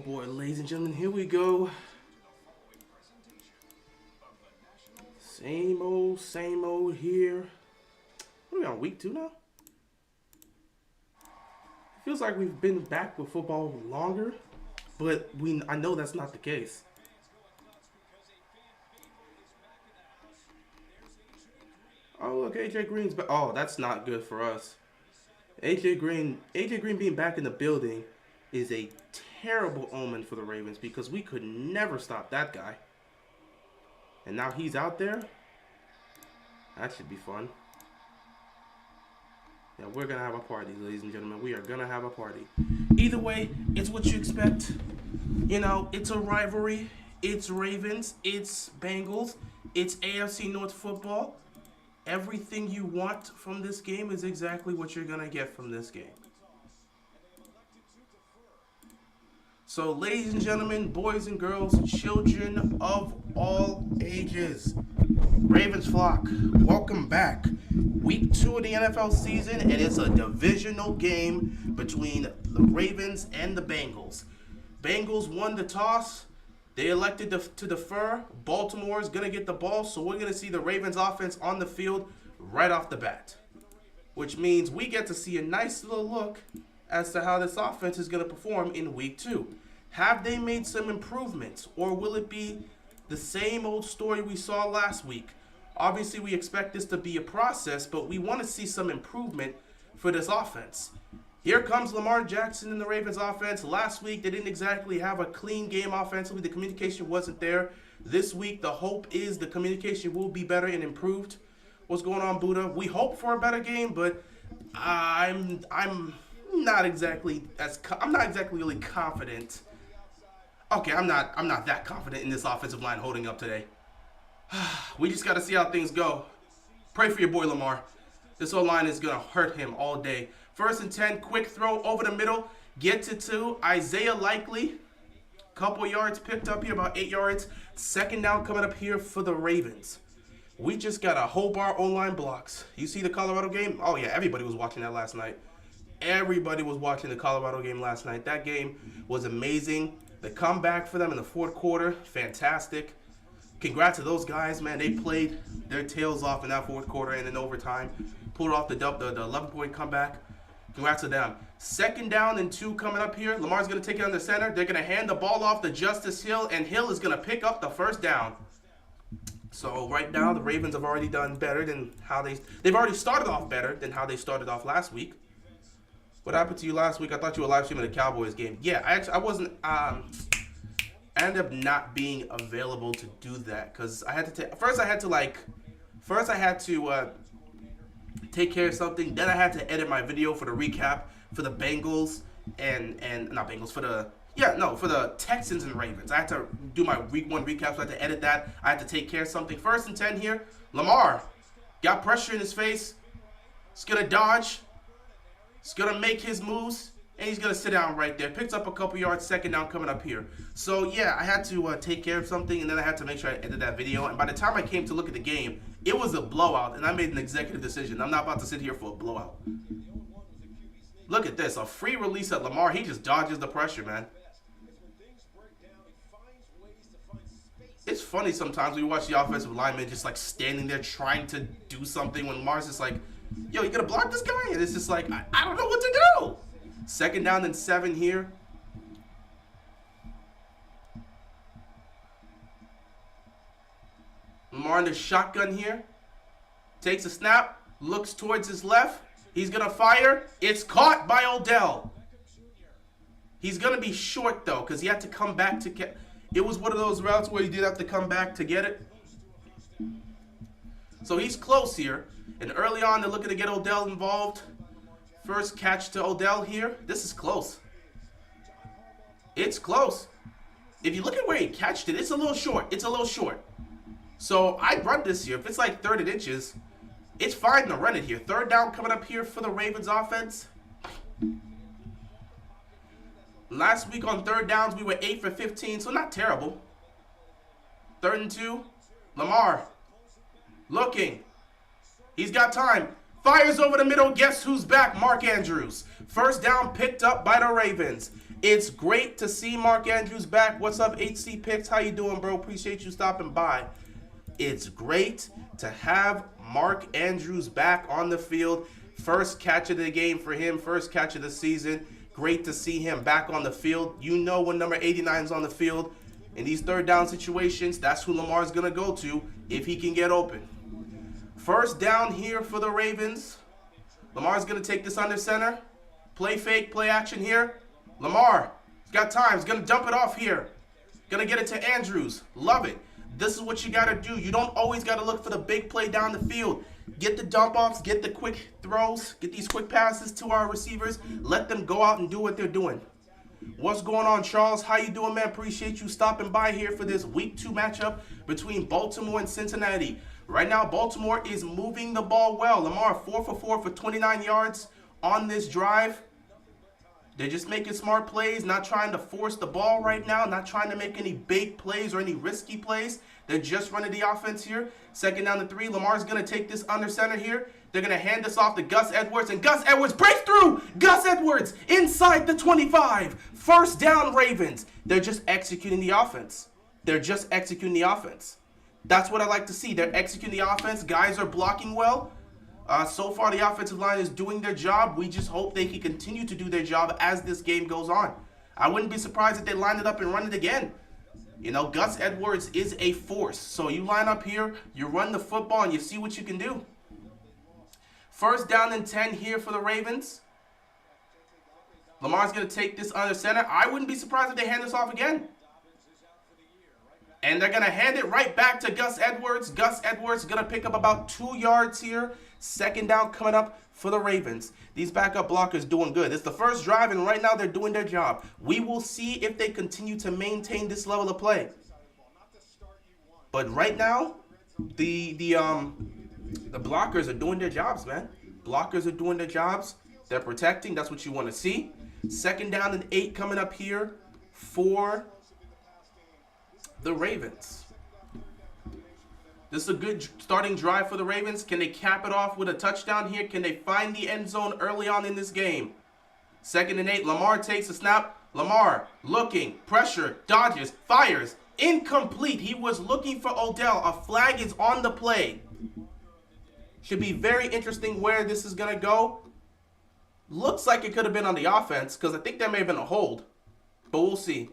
boy, ladies and gentlemen, here we go. Same old here. What are we on, week 2 now? It feels like we've been back with football longer, but I know that's not the case. Oh, look, AJ Green's back. Oh, that's not good for us. AJ Green being back in the building is a terrible omen for the Ravens because we could never stop that guy. And now he's out there. That should be fun. Yeah, we're going to have a party, ladies and gentlemen. We are going to have a party. Either way, it's what you expect. You know, it's a rivalry. It's Ravens. It's Bengals. It's AFC North football. Everything you want from this game is exactly what you're going to get from this game. So, ladies and gentlemen, boys and girls, children of all ages, Ravens flock, welcome back. Week 2 of the NFL season, and it's a divisional game between the Ravens and the Bengals. Bengals won the toss. They elected to defer. Baltimore is going to get the ball, so we're going to see the Ravens offense on the field right off the bat, which means we get to see a nice little look as to how this offense is going to perform in week 2. Have they made some improvements, or will it be the same old story we saw last week? Obviously, we expect this to be a process, but we want to see some improvement for this offense. Here comes Lamar Jackson in the Ravens offense. Last week, they didn't exactly have a clean game offensively. The communication wasn't there. This week, the hope is the communication will be better and improved. What's going on, Buddha? We hope for a better game, but I'm not exactly really confident. Okay, I'm not that confident in this offensive line holding up today. We just got to see how things go. Pray for your boy Lamar. This O-line is going to hurt him all day. 1st and 10, quick throw over the middle. Get to 2. Isaiah Likely. Couple yards picked up here, about 8 yards. 2nd down coming up here for the Ravens. We just got a whole bar O-line blocks. You see the Colorado game? Oh, yeah, everybody was watching that last night. Everybody was watching the Colorado game last night. That game was amazing. The comeback for them in the 4th quarter, fantastic. Congrats to those guys, man. They played their tails off in that 4th quarter and in overtime. Pulled off the 11-point comeback. Congrats to them. 2nd down and 2 coming up here. Lamar's going to take it on the center. They're going to hand the ball off to Justice Hill, and Hill is going to pick up the 1st down. So right now, the Ravens have already done better than how they've already started off better than how they started off last week. What happened to you last week? I thought you were live streaming the Cowboys game. Yeah, I wasn't. I ended up not being available to do that because I had to first I had to take care of something. Then I had to edit my video for the recap for the Bengals and not Bengals for the Texans and Ravens. I had to do my week 1 recap, so I had to edit that. I had to take care of something. 1st and 10 here. Lamar got pressure in his face. He's gonna dodge. He's going to make his moves, and he's going to sit down right there. Picks up a couple yards, 2nd down coming up here. So, yeah, I had to take care of something, and then I had to make sure I edited that video. And by the time I came to look at the game, it was a blowout, and I made an executive decision. I'm not about to sit here for a blowout. Look at this. A free release at Lamar. He just dodges the pressure, man. It's funny sometimes when you watch the offensive lineman just, like, standing there trying to do something when Lamar's just like, yo, you gonna block this guy? And it's just like, I don't know what to do. 2nd down and 7 here. Lamar in the shotgun here. Takes a snap. Looks towards his left. He's gonna fire. It's caught by Odell. He's gonna be short, though, because he had to come back to get... It was one of those routes where he did have to come back to get it. So he's close here. And early on, they're looking to get Odell involved. First catch to Odell here. This is close. It's close. If you look at where he catched it, it's a little short. It's a little short. So I'd run this here. If it's like 3rd and inches, it's fine to run it here. 3rd down coming up here for the Ravens offense. Last week on 3rd downs, we were 8 for 15, so not terrible. 3rd and 2. Lamar looking. He's got time. Fires over the middle. Guess who's back? Mark Andrews. 1st down picked up by the Ravens. It's great to see Mark Andrews back. What's up, HC Picks? How you doing, bro? Appreciate you stopping by. It's great to have Mark Andrews back on the field. First catch of the game for him, first catch of the season. Great to see him back on the field. You know when number 89 is on the field, in these third down situations, that's who Lamar's going to go to if he can get open. First down here for the Ravens. Lamar's going to take this under center. Play fake, play action here. Lamar, he's got time. He's going to dump it off here. Going to get it to Andrews. Love it. This is what you got to do. You don't always got to look for the big play down the field. Get the dump offs, get the quick throws, get these quick passes to our receivers. Let them go out and do what they're doing. What's going on, Charles? How you doing, man? Appreciate you stopping by here for this Week 2 matchup between Baltimore and Cincinnati. Right now, Baltimore is moving the ball well. Lamar 4 for 4 for 29 yards on this drive. They're just making smart plays, not trying to force the ball right now, not trying to make any big plays or any risky plays. They're just running the offense here. Second down to 3. Lamar's going to take this under center here. They're going to hand this off to Gus Edwards, and Gus Edwards breaks through. Gus Edwards inside the 25. First down, Ravens. They're just executing the offense. They're just executing the offense. That's what I like to see. They're executing the offense. Guys are blocking well. So far, the offensive line is doing their job. We just hope they can continue to do their job as this game goes on. I wouldn't be surprised if they line it up and run it again. You know, Gus Edwards is a force. So you line up here, you run the football, and you see what you can do. First down and 10 here for the Ravens. Lamar's going to take this under center. I wouldn't be surprised if they hand this off again. And they're going to hand it right back to Gus Edwards. Gus Edwards is going to pick up about 2 yards here. Second down coming up for the Ravens. These backup blockers doing good. It's the first drive, and right now they're doing their job. We will see if they continue to maintain this level of play. But right now, the blockers are doing their jobs, man. Blockers are doing their jobs. They're protecting. That's what you want to see. Second down and 8 coming up here for the Ravens. This is a good starting drive for the Ravens. Can they cap it off with a touchdown here? Can they find the end zone early on in this game? Second and 8. Lamar takes a snap. Lamar looking, pressure, dodges, fires. Incomplete. He was looking for Odell. A flag is on the play. Should be very interesting where this is going to go. Looks like it could have been on the offense because I think there may have been a hold. But we'll see.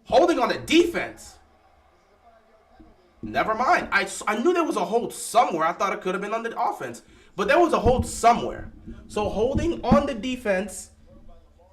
Holding on the defense. Never mind. I knew there was a hold somewhere. I thought it could have been on the offense. But there was a hold somewhere. So holding on the defense.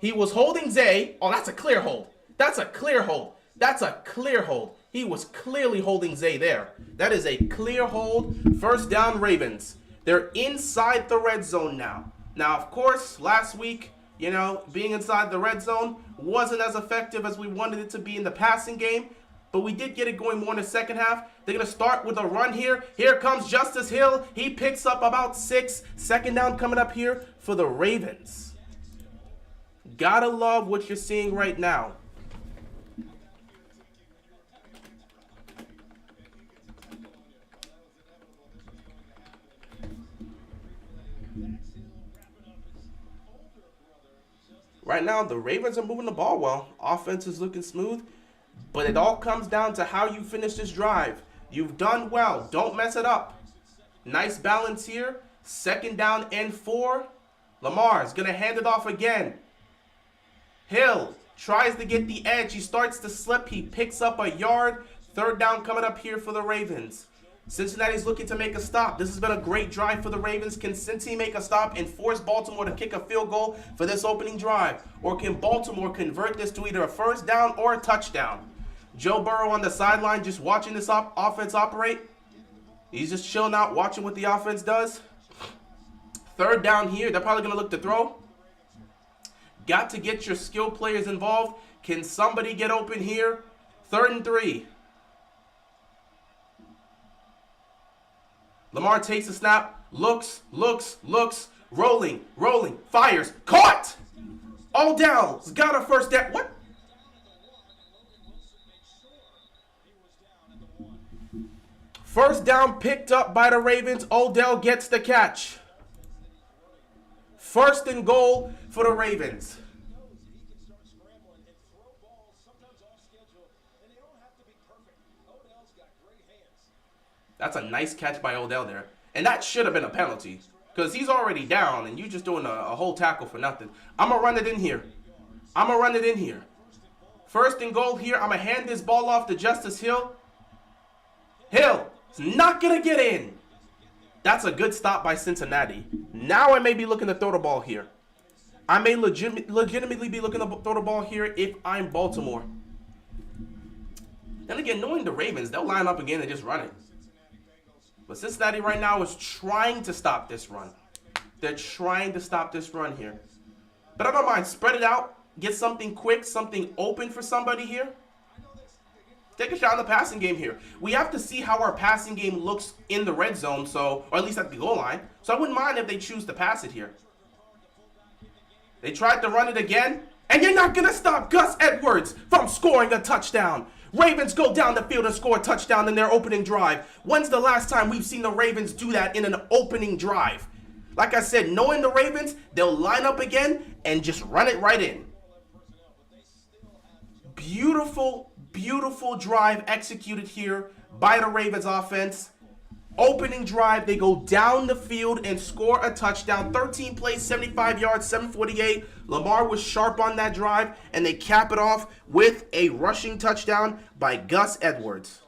He was holding Zay. Oh, that's a clear hold. That's a clear hold. That's a clear hold. He was clearly holding Zay there. That is a clear hold. First down, Ravens. They're inside the red zone now. Now, of course, last week, you know, being inside the red zone wasn't as effective as we wanted it to be in the passing game. But we did get it going more in the second half. They're going to start with a run here. Here comes Justice Hill. He picks up about 6. Second down coming up here for the Ravens. Gotta love what you're seeing right now. Right now, the Ravens are moving the ball well. Offense is looking smooth. But it all comes down to how you finish this drive. You've done well. Don't mess it up. Nice balance here. Second down and 4. Lamar's going to hand it off again. Hill tries to get the edge. He starts to slip. He picks up a yard. Third down coming up here for the Ravens. Cincinnati's looking to make a stop. This has been a great drive for the Ravens. Can Cincy make a stop and force Baltimore to kick a field goal for this opening drive? Or can Baltimore convert this to either a first down or a touchdown? Joe Burrow on the sideline just watching this offense operate. He's just chilling out, watching what the offense does. Third down here. They're probably going to look to throw. Got to get your skill players involved. Can somebody get open here? Third and 3. Lamar takes a snap, looks, rolling, fires, caught! Odell's got a first down. What? First down picked up by the Ravens. Odell gets the catch. First and goal for the Ravens. That's a nice catch by Odell there. And that should have been a penalty. Because he's already down and you just doing a whole tackle for nothing. I'm going to run it in here. First and goal here. I'm going to hand this ball off to Justice Hill. Hill is not going to get in. That's a good stop by Cincinnati. Now I may be looking to throw the ball here. I may legitimately be looking to throw the ball here if I'm Baltimore. Then again, knowing the Ravens, they'll line up again and just run it. But Cincinnati right now is trying to stop this run. They're trying to stop this run here. But I don't mind. Spread it out. Get something quick, something open for somebody here. Take a shot in the passing game here. We have to see how our passing game looks in the red zone, or at least at the goal line. So I wouldn't mind if they choose to pass it here. They tried to run it again. And you're not going to stop Gus Edwards from scoring a touchdown. Ravens go down the field and score a touchdown in their opening drive. When's the last time we've seen the Ravens do that in an opening drive? Like I said, knowing the Ravens, they'll line up again and just run it right in. Beautiful, beautiful drive executed here by the Ravens offense. Opening drive, they go down the field and score a touchdown. 13 plays, 75 yards, 748. Lamar was sharp on that drive, and they cap it off with a rushing touchdown by Gus Edwards.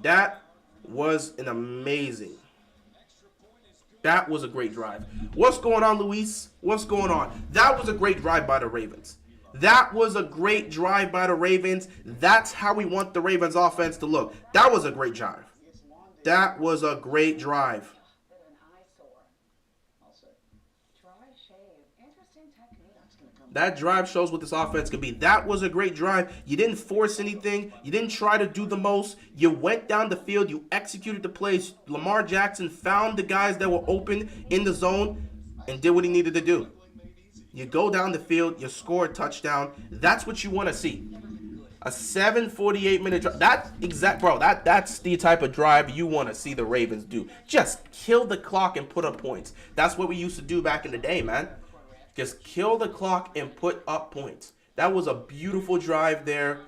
That was an amazing. That was a great drive. What's going on, Luis? What's going on? That was a great drive by the Ravens. That was a great drive by the Ravens. That's how we want the Ravens offense to look. That was a great drive. That was a great drive. That drive shows what this offense can be. That was a great drive. You didn't force anything. You didn't try to do the most. You went down the field. You executed the plays. Lamar Jackson found the guys that were open in the zone and did what he needed to do. You go down the field. You score a touchdown. That's what you want to see. A 7:48-minute drive. That's the type of drive you want to see the Ravens do. Just kill the clock and put up points. That's what we used to do back in the day, man. Just kill the clock and put up points. That was a beautiful drive there.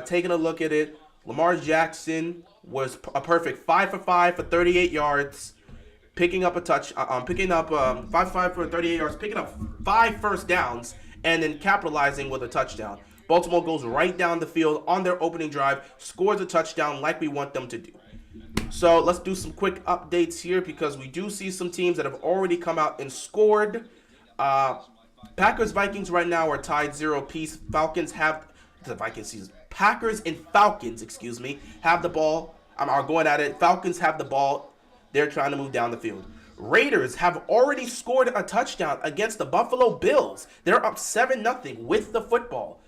Taking a look at it, Lamar Jackson was a perfect 5 for 5 for 38 yards, picking up 5 for 5 for 38 yards, picking up 5 first downs, and then capitalizing with a touchdown. Baltimore goes right down the field on their opening drive, scores a touchdown like we want them to do. So let's do some quick updates here because we do see some teams that have already come out and scored. Packers-Vikings right now are tied 0-0. Packers and Falcons, have the ball. Are going at it. Falcons have the ball. They're trying to move down the field. Raiders have already scored a touchdown against the Buffalo Bills. They're up 7-0 with the football.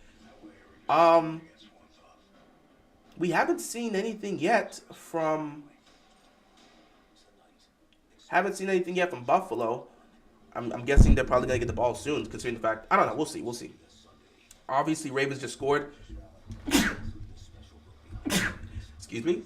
We haven't seen anything yet from Buffalo. I'm guessing they're probably going to get the ball soon, considering the fact. I don't know. We'll see. Obviously, Ravens just scored. Excuse me.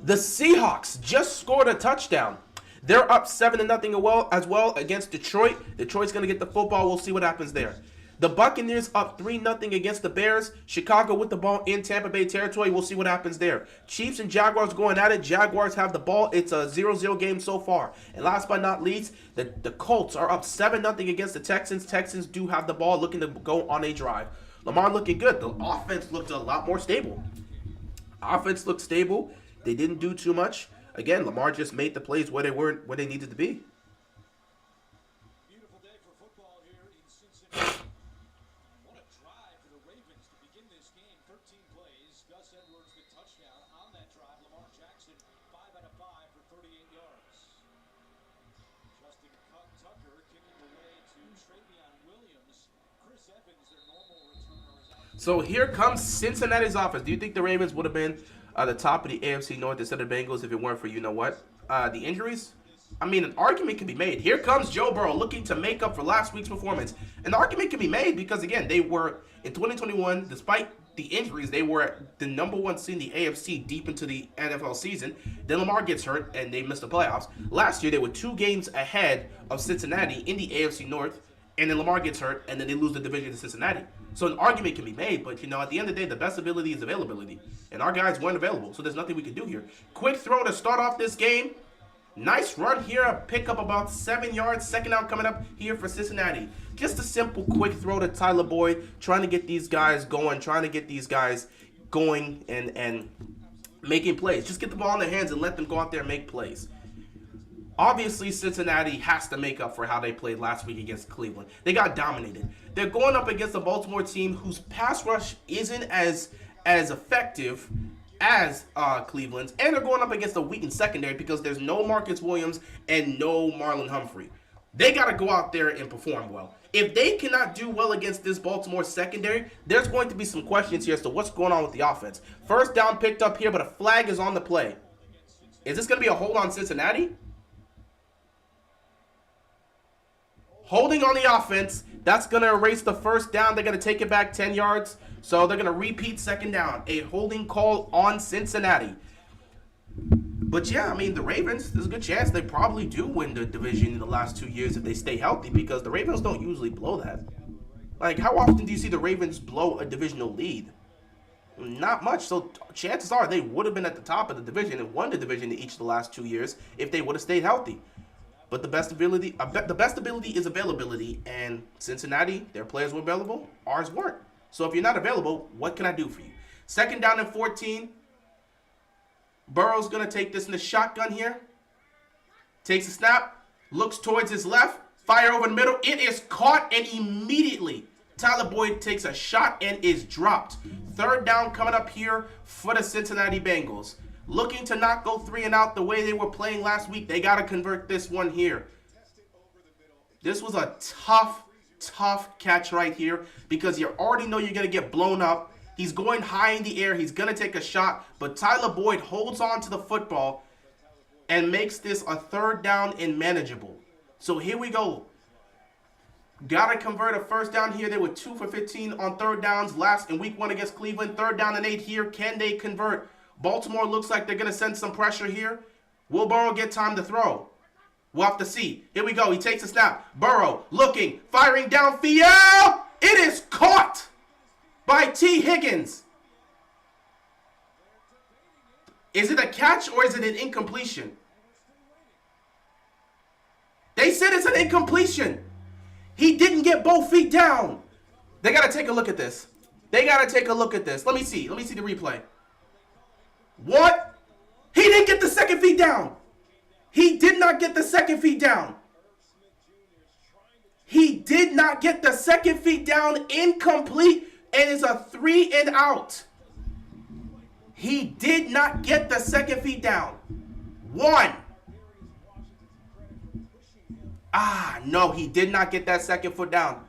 The Seahawks just scored a touchdown. They're up 7-0 as well against Detroit. Detroit's going to get the football. We'll see what happens there. The Buccaneers up 3-0 against the Bears. Chicago with the ball in Tampa Bay territory. We'll see what happens there. Chiefs and Jaguars going at it. Jaguars have the ball. It's a 0-0 game so far. And last but not least, the Colts are up 7-0 against the Texans. Texans do have the ball, looking to go on a drive. Lamar looking good. The offense looked a lot more stable. Offense looked stable. They didn't do too much. Again, Lamar just made the plays where they needed to be. So here comes Cincinnati's offense. Do you think the Ravens would have been the top of the AFC North instead of the Bengals if it weren't for, the injuries? I mean, an argument can be made. Here comes Joe Burrow looking to make up for last week's performance. An argument can be made because, again, they were, in 2021, despite the injuries, they were the number one seed in the AFC deep into the NFL season. Then Lamar gets hurt, and they missed the playoffs. Last year, they were 2 games ahead of Cincinnati in the AFC North, and then Lamar gets hurt, and then they lose the division to Cincinnati. So an argument can be made, but, at the end of the day, the best ability is availability. And our guys weren't available, so there's nothing we can do here. Quick throw to start off this game. Nice run here, a pick up about 7 yards. Second out coming up here for Cincinnati. Just a simple quick throw to Tyler Boyd, trying to get these guys going, and making plays. Just get the ball in their hands and let them go out there and make plays. Obviously, Cincinnati has to make up for how they played last week against Cleveland. They got dominated. They're going up against a Baltimore team whose pass rush isn't as effective as Cleveland's, and they're going up against a weakened secondary because there's no Marcus Williams and no Marlon Humphrey. They got to go out there and perform well. If they cannot do well against this Baltimore secondary, there's going to be some questions here as to what's going on with the offense. First down picked up here, but a flag is on the play. Is this going to be a hold on Cincinnati? Holding on the offense. That's going to erase the first down. They're going to take it back 10 yards. So they're going to repeat second down. A holding call on Cincinnati. But yeah, the Ravens, there's a good chance they probably do win the division in the last 2 years if they stay healthy, because the Ravens don't usually blow that. Like, how often do you see the Ravens blow a divisional lead? Not much. So chances are they would have been at the top of the division and won the division in each of the last 2 years if they would have stayed healthy. But the best ability is availability, and Cincinnati, their players were available, ours weren't. So if you're not available, what can I do for you? Second down and 14. Burrow's going to take this in the shotgun here. Takes a snap, looks towards his left, fire over the middle. It is caught, and immediately Tyler Boyd takes a shot and is dropped. Third down coming up here for the Cincinnati Bengals. Looking to not go 3 and out the way they were playing last week. They got to convert this one here. This was a tough catch right here because you already know you're going to get blown up. He's going high in the air. He's going to take a shot, but Tyler Boyd holds on to the football and makes this a third down and manageable. So here we go. Got to convert a first down here. They were 2 for 15 on third downs last in week 1 against Cleveland. Third down and 8 here. Can they convert? Baltimore looks like they're going to send some pressure here. Will Burrow get time to throw? We'll have to see. Here we go. He takes a snap. Burrow looking, firing downfield. It is caught by T. Higgins. Is it a catch or is it an incompletion? They said it's an incompletion. He didn't get both feet down. They got to take a look at this. Let me see the replay. What? He didn't get the second feet down. He did not get the second feet down. Incomplete, and it's a 3 and out. He did not get the second feet down. 1. No, he did not get that second foot down.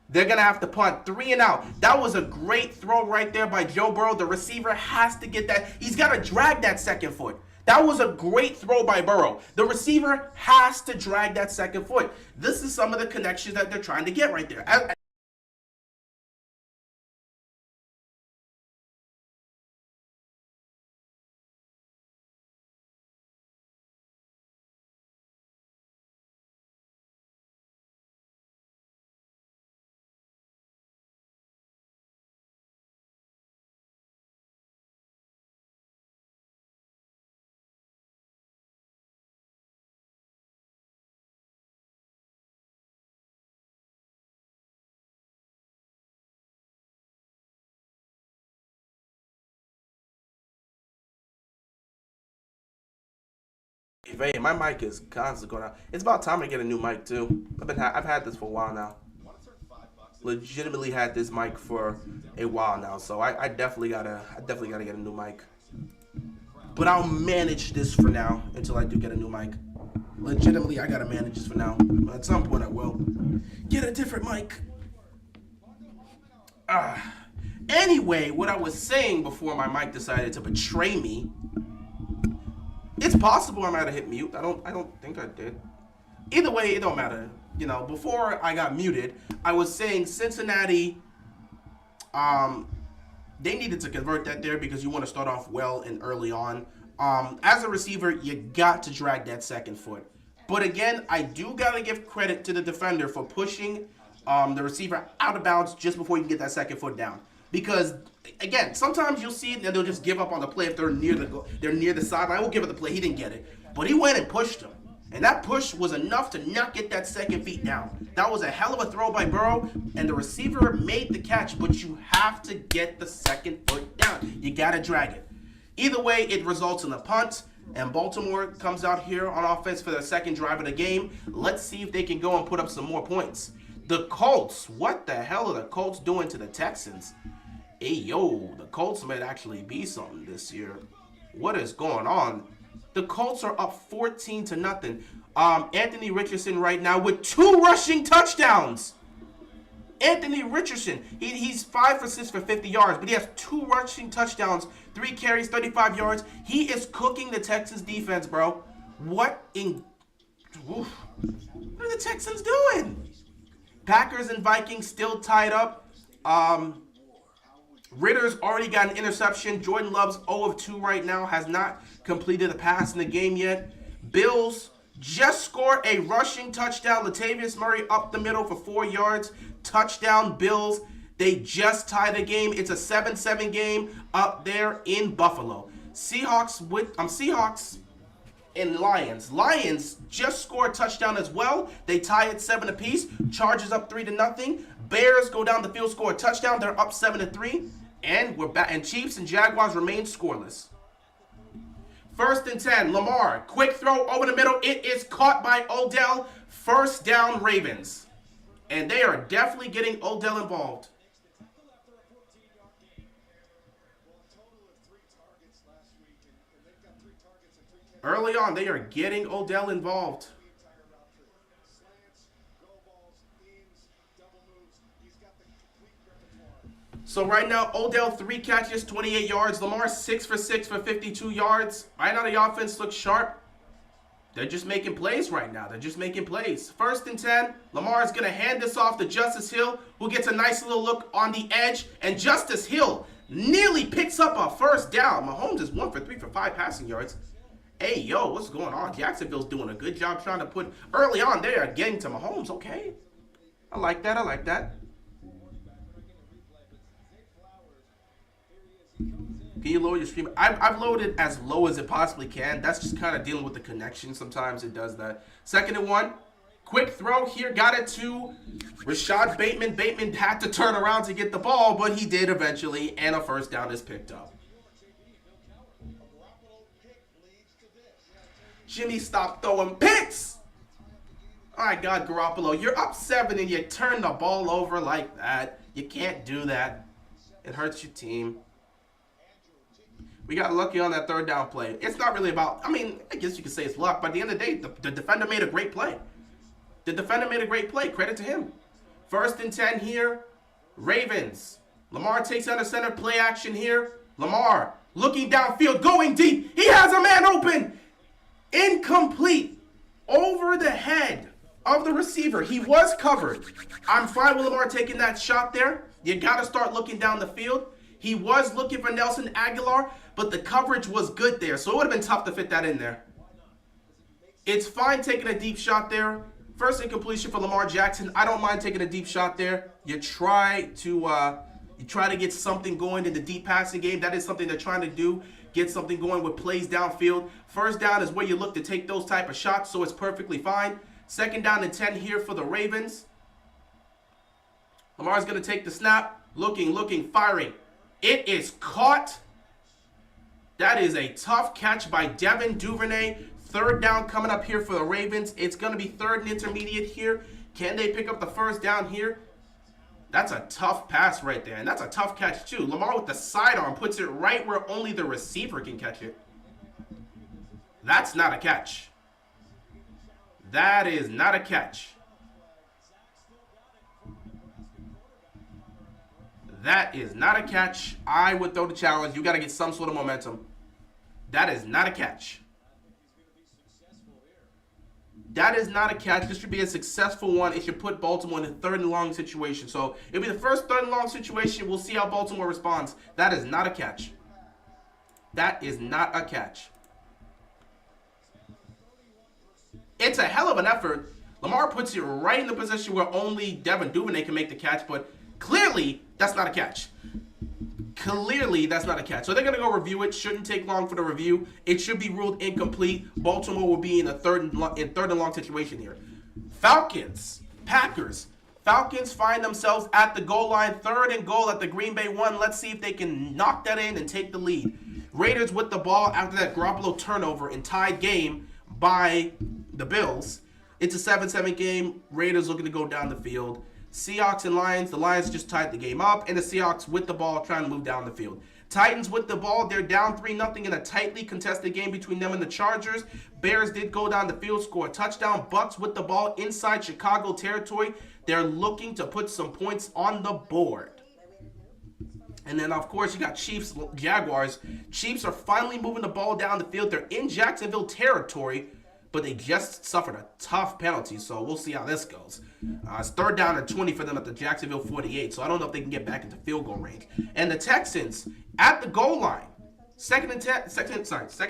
They're going to have to punt. 3 and out. That was a great throw right there by Joe Burrow. The receiver has to get that. He's got to drag that second foot. That was a great throw by Burrow. The receiver has to drag that second foot. This is some of the connections that they're trying to get right there. Hey, my mic is constantly going out. It's about time to get a new mic too. I've had this for a while now. Legitimately had this mic for a while now, so I definitely gotta get a new mic. But I'll manage this for now until I do get a new mic. Legitimately, I gotta manage this for now. At some point, I will get a different mic. Anyway, what I was saying before my mic decided to betray me. It's possible I might have hit mute. I don't think I did. Either way, it don't matter. before I got muted, I was saying Cincinnati, they needed to convert that there because you want to start off well and early on. As a receiver, you got to drag that second foot. But again, I do got to give credit to the defender for pushing the receiver out of bounds just before you can get that second foot down. Because again, sometimes you'll see it and they'll just give up on the play if they're near the sideline. We'll give it the play. He didn't get it, but he went and pushed him. And that push was enough to not get that second feet down. That was a hell of a throw by Burrow, and the receiver made the catch, but you have to get the second foot down. You got to drag it. Either way, it results in a punt, and Baltimore comes out here on offense for their second drive of the game. Let's see if they can go and put up some more points. The Colts, what the hell are the Colts doing to the Texans? Hey, yo, the Colts might actually be something this year. What is going on? The Colts are up 14-0. Anthony Richardson right now with 2 rushing touchdowns. Anthony Richardson, he's 5 for 6 for 50 yards, but he has 2 rushing touchdowns, 3 carries, 35 yards. He is cooking the Texans defense, bro. What are the Texans doing? Packers and Vikings still tied up. Ritter's already got an interception. Jordan Love's 0 of 2 right now. Has not completed a pass in the game yet. Bills just scored a rushing touchdown. Latavius Murray up the middle for 4 yards. Touchdown Bills. They just tied the game. It's a 7-7 game up there in Buffalo. Seahawks and Lions. Lions just scored a touchdown as well. They tie it 7 apiece. Chargers up 3-0. Bears go down the field, score a touchdown. They're up 7-3. And we're back. And Chiefs and Jaguars remain scoreless. 1st and 10. Lamar. Quick throw over the middle. It is caught by Odell. First down Ravens. And they are definitely getting Odell involved. Early on, they are getting Odell involved. So right now, Odell 3 catches, 28 yards. Lamar 6 for 6 for 52 yards. Right now, the offense looks sharp. They're just making plays right now. They're just making plays. 1st and 10. Lamar is going to hand this off to Justice Hill, who gets a nice little look on the edge. And Justice Hill nearly picks up a first down. Mahomes is 1 for 3 for 5 passing yards. Hey, yo, what's going on? Jacksonville's doing a good job trying to put early on there, getting to Mahomes. Okay. I like that. I like that. Can you lower your stream? I've loaded as low as it possibly can. That's just kind of dealing with the connection. Sometimes it does that. 2nd and 1. Quick throw here. Got it to Rashad Bateman. Bateman had to turn around to get the ball, but he did eventually, and a first down is picked up. Jimmy, stop throwing picks. All right, God, Garoppolo, you're up 7 and you turn the ball over like that. You can't do that. It hurts your team. We got lucky on that 3rd down play. It's not really about, I guess you could say it's luck, but at the end of the day, the defender made a great play. The defender made a great play. Credit to him. 1st and 10 here. Ravens. Lamar takes under center, play action here. Lamar looking downfield, going deep. He has a man open. Incomplete. Over the head of the receiver. He was covered. I'm fine with Lamar taking that shot there. You got to start looking down the field. He was looking for Nelson Aguilar, but the coverage was good there, so it would have been tough to fit that in there. It's fine taking a deep shot there. First incompletion for Lamar Jackson. I don't mind taking a deep shot there. You try to get something going in the deep passing game. That is something they're trying to do. Get something going with plays downfield. 1st down is where you look to take those type of shots, so it's perfectly fine. 2nd down and 10 here for the Ravens. Lamar's going to take the snap. Looking, firing. It is caught. That is a tough catch by Devin Duvernay. 3rd down coming up here for the Ravens. It's going to be 3rd and intermediate here. Can they pick up the 1st down here? That's a tough pass right there, and that's a tough catch too. Lamar with the sidearm puts it right where only the receiver can catch it. That's not a catch. That is not a catch. That is not a catch. I would throw the challenge. You got to get some sort of momentum. That is not a catch. That is not a catch. This should be a successful one. It should put Baltimore in a third and long situation. So it'll be the first third and long situation. We'll see how Baltimore responds. That is not a catch. That is not a catch. It's a hell of an effort. Lamar puts it right in the position where only Devin Duvernay can make the catch, but clearly that's not a catch. Clearly, that's not a catch. So they're going to go review it. Shouldn't take long for the review. It should be ruled incomplete. Baltimore will be in a third and long situation here. Falcons, Packers. Falcons find themselves at the goal line. 3rd and goal at the Green Bay 1. Let's see if they can knock that in and take the lead. Raiders with the ball after that Garoppolo turnover and tied game by the Bills. It's a 7-7 game. Raiders looking to go down the field. Seahawks and Lions. The Lions just tied the game up, and the Seahawks with the ball trying to move down the field. Titans with the ball. They're down 3-0 in a tightly contested game between them and the Chargers. Bears did go down the field, score a touchdown. Bucks with the ball inside Chicago territory. They're looking to put some points on the board. And then, of course, you got Chiefs, Jaguars. Chiefs are finally moving the ball down the field. They're in Jacksonville territory, but they just suffered a tough penalty, so we'll see how this goes. It's 3rd down and 20 for them at the Jacksonville 48, so I don't know if they can get back into field goal range. And the Texans at the goal line, 2nd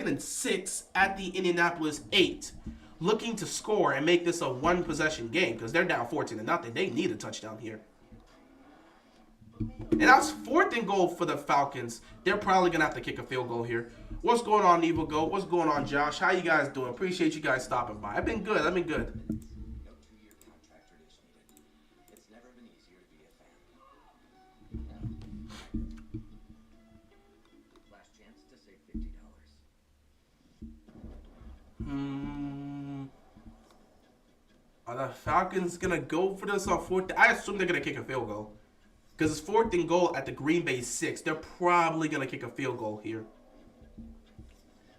and 6 at the Indianapolis 8, looking to score and make this a one-possession game because they're down 14-0. They need a touchdown here. And that's 4th and goal for the Falcons. They're probably going to have to kick a field goal here. What's going on, Evil Goat? What's going on, Josh? How you guys doing? Appreciate you guys stopping by. I've been good. I've been good. Are the Falcons going to go for this on 4th? I assume they're going to kick a field goal. Because it's 4th and goal at the Green Bay 6. They're probably going to kick a field goal here.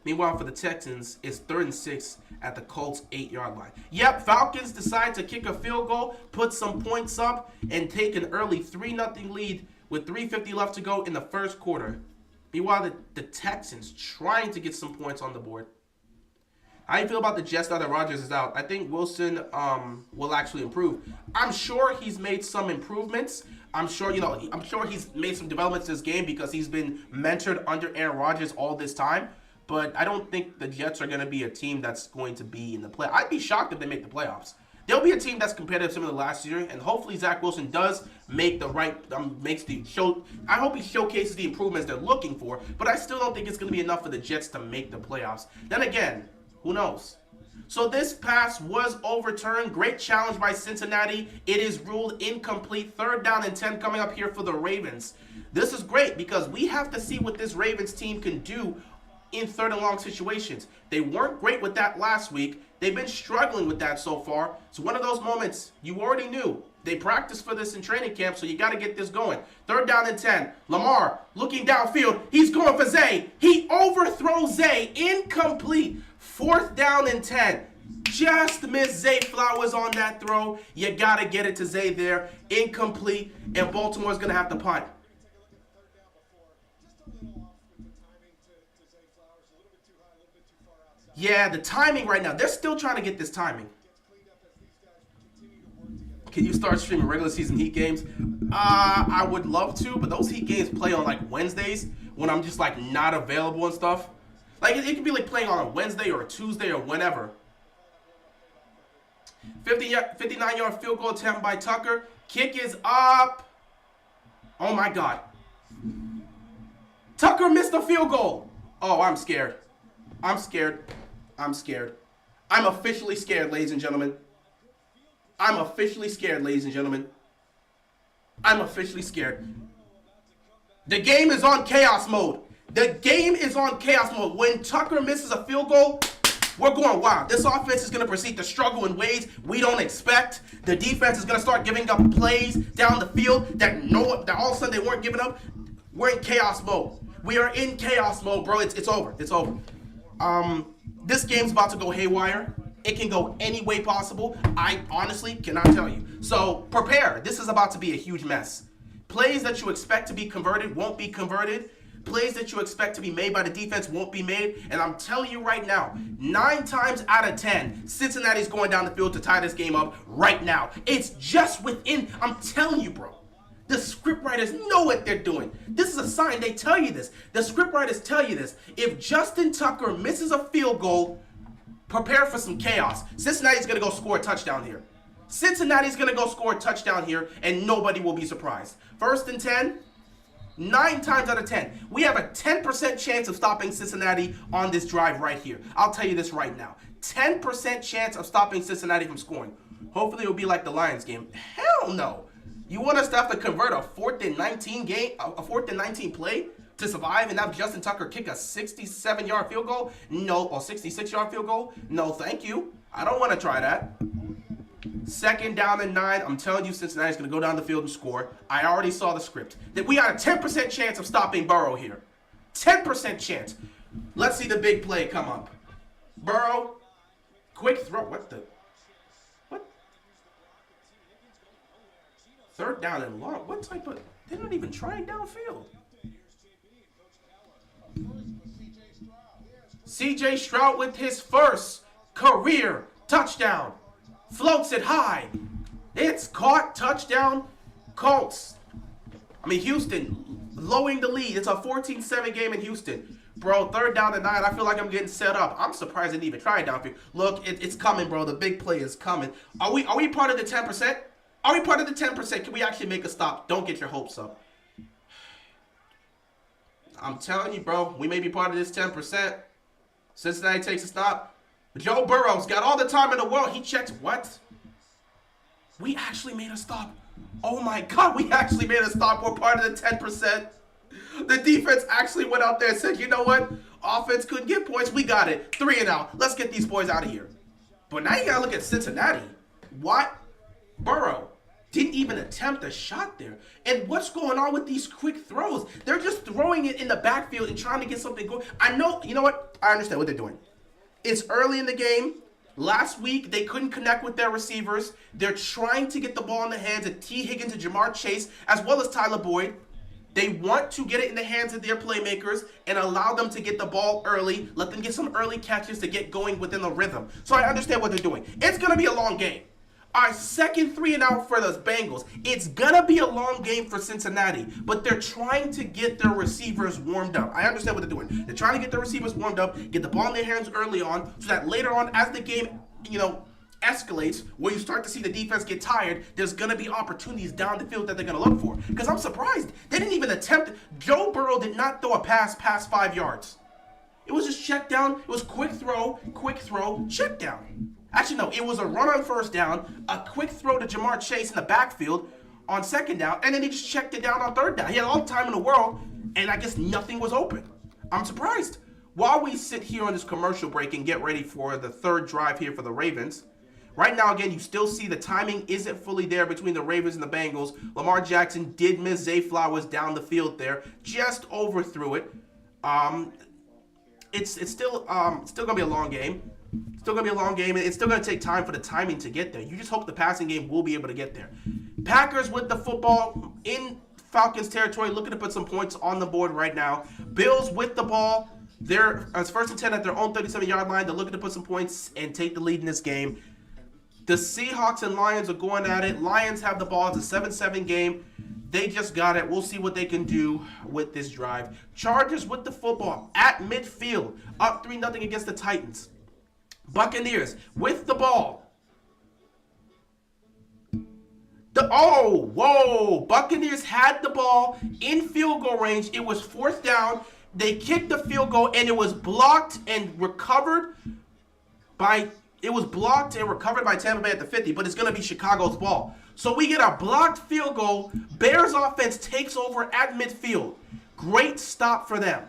Meanwhile, for the Texans, it's 3rd and 6 at the Colts 8-yard line. Yep, Falcons decide to kick a field goal, put some points up, and take an early 3-0 lead with 3:50 left to go in the first quarter. Meanwhile, the Texans trying to get some points on the board. How do you feel about the Jets now that Rodgers is out? I think Wilson will actually improve. I'm sure he's made some improvements. I'm sure he's made some developments in this game because he's been mentored under Aaron Rodgers all this time. But I don't think the Jets are going to be a team that's going to be in the play. I'd be shocked if they make the playoffs. They'll be a team that's competitive similar to last year, and hopefully Zach Wilson does make the right, I hope he showcases the improvements they're looking for, but I still don't think it's going to be enough for the Jets to make the playoffs. Then again, who knows? So this pass was overturned. Great challenge by Cincinnati. It is ruled incomplete. 3rd down and 10 coming up here for the Ravens. This is great because we have to see what this Ravens team can do in 3rd and long situations. They weren't great with that last week. They've been struggling with that so far. It's one of those moments you already knew. They practiced for this in training camp, so you got to get this going. 3rd down and 10. Lamar looking downfield. He's going for Zay. He overthrows Zay. Incomplete. 4th down and 10. Just missed Zay Flowers on that throw. You got to get it to Zay there. Incomplete. And Baltimore's going to have to punt. Yeah, the timing right now. They're still trying to get this timing. Can you start streaming regular season Heat games? I would love to, but those Heat games play on like Wednesdays when I'm just like not available and stuff. Like it could be like playing on a Wednesday or a Tuesday or whenever. 59-yard field goal attempt by Tucker. Kick is up. Oh my God. Tucker missed a field goal. Oh, I'm scared. I'm scared. I'm scared. I'm officially scared, ladies and gentlemen. I'm officially scared, ladies and gentlemen. I'm officially scared. The game is on chaos mode. The game is on chaos mode. When Tucker misses a field goal, we're going wild. This offense is going to proceed to struggle in ways we don't expect. The defense is going to start giving up plays down the field that all of a sudden they weren't giving up. We're in chaos mode. We are in chaos mode, bro. It's over. It's over. This game's about to go haywire. It can go any way possible. I honestly cannot tell you. So prepare. This is about to be a huge mess. Plays that you expect to be converted won't be converted. Plays that you expect to be made by the defense won't be made. And I'm telling you right now, 9 times out of 10, Cincinnati's going down the field to tie this game up right now. It's just within, I'm telling you, bro. The scriptwriters know what they're doing. This is a sign. They tell you this. The scriptwriters tell you this. If Justin Tucker misses a field goal, prepare for some chaos. Cincinnati's going to go score a touchdown here. Cincinnati's going to go score a touchdown here, and nobody will be surprised. 1st and 10, 9 times out of 10. We have a 10% chance of stopping Cincinnati on this drive right here. I'll tell you this right now. 10% chance of stopping Cincinnati from scoring. Hopefully it will be like the Lions game. Hell no. You want us to have to convert a 4th and 19 game, a 4th and 19 play to survive and have Justin Tucker kick a 67-yard field goal? No, or 66-yard field goal? No, thank you. I don't want to try that. 2nd down and 9. I'm telling you, Cincinnati's going to go down the field and score. I already saw the script. That we got a 10% chance of stopping Burrow here. 10% chance. Let's see the big play come up. Burrow, quick throw. What? 3rd down and long. What type of... They're not even trying downfield. C.J. Stroud with his first career touchdown. Floats it high. It's caught. Touchdown. Colts. Houston blowing the lead. It's a 14-7 game in Houston. Bro, 3rd down and 9. I feel like I'm getting set up. I'm surprised they didn't even try it downfield. Look, it's coming, bro. The big play is coming. Are we part of the 10%? Are we part of the 10%? Can we actually make a stop? Don't get your hopes up. I'm telling you, bro. We may be part of this 10%. Cincinnati takes a stop. Joe Burrow's got all the time in the world. He checks what? We actually made a stop. Oh my God, we actually made a stop. We're part of the 10%. The defense actually went out there and said, you know what? Offense couldn't get points. We got it. 3 and out. Let's get these boys out of here. But now you got to look at Cincinnati. What? Burrow didn't even attempt a shot there. And what's going on with these quick throws? They're just throwing it in the backfield and trying to get something going. I know, you know what? I understand what they're doing. It's early in the game. Last week, they couldn't connect with their receivers. They're trying to get the ball in the hands of T. Higgins and Jamar Chase, as well as Tyler Boyd. They want to get it in the hands of their playmakers and allow them to get the ball early, let them get some early catches to get going within the rhythm. So I understand what they're doing. It's going to be a long game. Our 2nd 3 and out for the Bengals. It's going to be a long game for Cincinnati, but they're trying to get their receivers warmed up. I understand what they're doing. They're trying to get their receivers warmed up, get the ball in their hands early on, so that later on, as the game, escalates, where you start to see the defense get tired, there's going to be opportunities down the field that they're going to look for. Because I'm surprised. They didn't even attempt. Joe Burrow did not throw a pass past 5 yards. It was just check down. It was quick throw, check down. Actually, no, it was a run on 1st down, a quick throw to Jamar Chase in the backfield on 2nd down, and then he just checked it down on 3rd down. He had all the time in the world, and I guess nothing was open. I'm surprised. While we sit here on this commercial break and get ready for the 3rd drive here for the Ravens, right now, again, you still see the timing isn't fully there between the Ravens and the Bengals. Lamar Jackson did miss Zay Flowers down the field there, just overthrew it. It's still gonna be a long game. Still going to be a long game. It's still going to take time for the timing to get there. You just hope the passing game will be able to get there. Packers with the football in Falcons territory, looking to put some points on the board right now. Bills with the ball. They're as 1st and 10 at their own 37-yard line. They're looking to put some points and take the lead in this game. The Seahawks and Lions are going at it. Lions have the ball. It's a 7-7 game. They just got it. We'll see what they can do with this drive. Chargers with the football at midfield. Up 3-0 against the Titans. Buccaneers with the ball. Buccaneers had the ball in field goal range. It was 4th down. They kicked the field goal, and it was blocked and recovered by Tampa Bay at the 50, but it's going to be Chicago's ball. So we get a blocked field goal. Bears offense takes over at midfield. Great stop for them.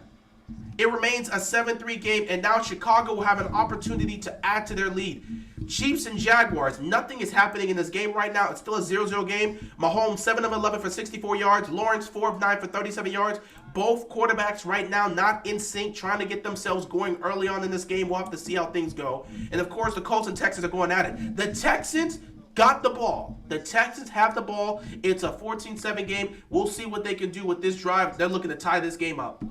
It remains a 7-3 game, and now Chicago will have an opportunity to add to their lead. Chiefs and Jaguars, nothing is happening in this game right now. It's still a 0-0 game. Mahomes, 7 of 11 for 64 yards. Lawrence, 4 of 9 for 37 yards. Both quarterbacks right now not in sync, trying to get themselves going early on in this game. We'll have to see how things go. And, of course, the Colts and Texans are going at it. The Texans got the ball. The Texans have the ball. It's a 14-7 game. We'll see what they can do with this drive. They're looking to tie this game up.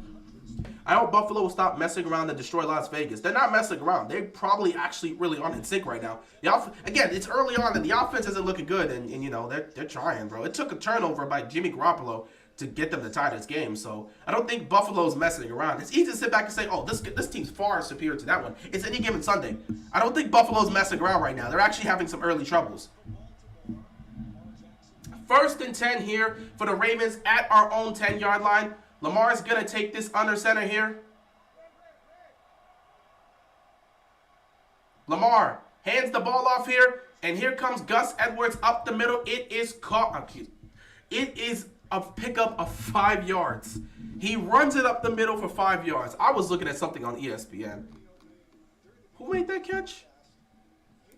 I hope Buffalo will stop messing around and destroy Las Vegas. They're not messing around. They're probably actually really on in sync right now. Again, it's early on and the offense isn't looking good, and you know, they're trying, bro. It took a turnover by Jimmy Garoppolo to get them to tie this game, so I don't think Buffalo's messing around. It's easy to sit back and say, oh, this team's far superior to that one. It's any given Sunday. I don't think Buffalo's messing around right now. They're actually having some early troubles. 1st and 10 here for the Ravens at our own 10-yard line. Lamar's going to take this under center here. Lamar hands the ball off here, and here comes Gus Edwards up the middle. It is caught. It is a pickup of 5 yards. He runs it up the middle for 5 yards. I was looking at something on ESPN. Who made that catch?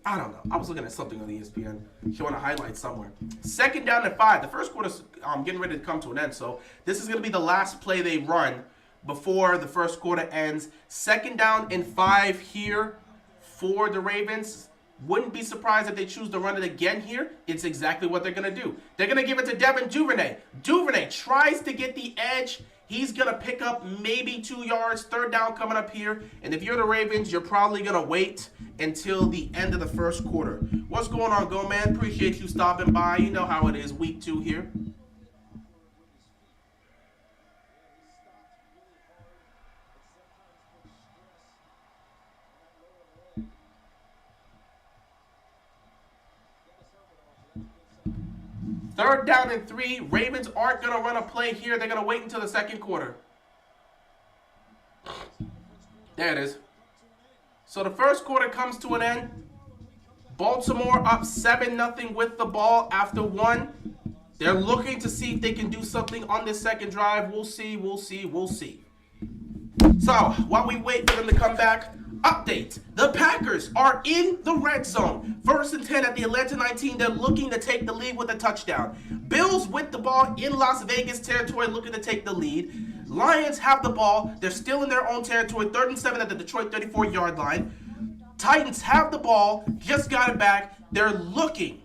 I don't know. I was looking at something on ESPN, showing a highlight somewhere. 2nd down and 5. The first quarter's getting ready to come to an end, so this is going to be the last play they run before the first quarter ends. 2nd down and 5 here for the Ravens. Wouldn't be surprised if they choose to run it again here. It's exactly what they're going to do. They're going to give it to Devin Duvernay. Duvernay tries to get the edge. He's going to pick up maybe 2 yards. 3rd down coming up here. And if you're the Ravens, you're probably going to wait until the end of the first quarter. What's going on, Go Man? Appreciate you stopping by. You know how it is, week 2 here. Third down and 3. Ravens aren't going to run a play here. They're going to wait until the second quarter. There it is. So the first quarter comes to an end. Baltimore up 7-0 with the ball after 1. They're looking to see if they can do something on this second drive. We'll see, we'll see, we'll see. So while we wait for them to come back, update. The Packers are in the red zone. 1st and 10 at the Atlanta 19. They're looking to take the lead with a touchdown. Bills with the ball in Las Vegas territory looking to take the lead. Lions have the ball. They're still in their own territory. 3rd and 7 at the Detroit 34-yard line. Titans have the ball. Just got it back. They're looking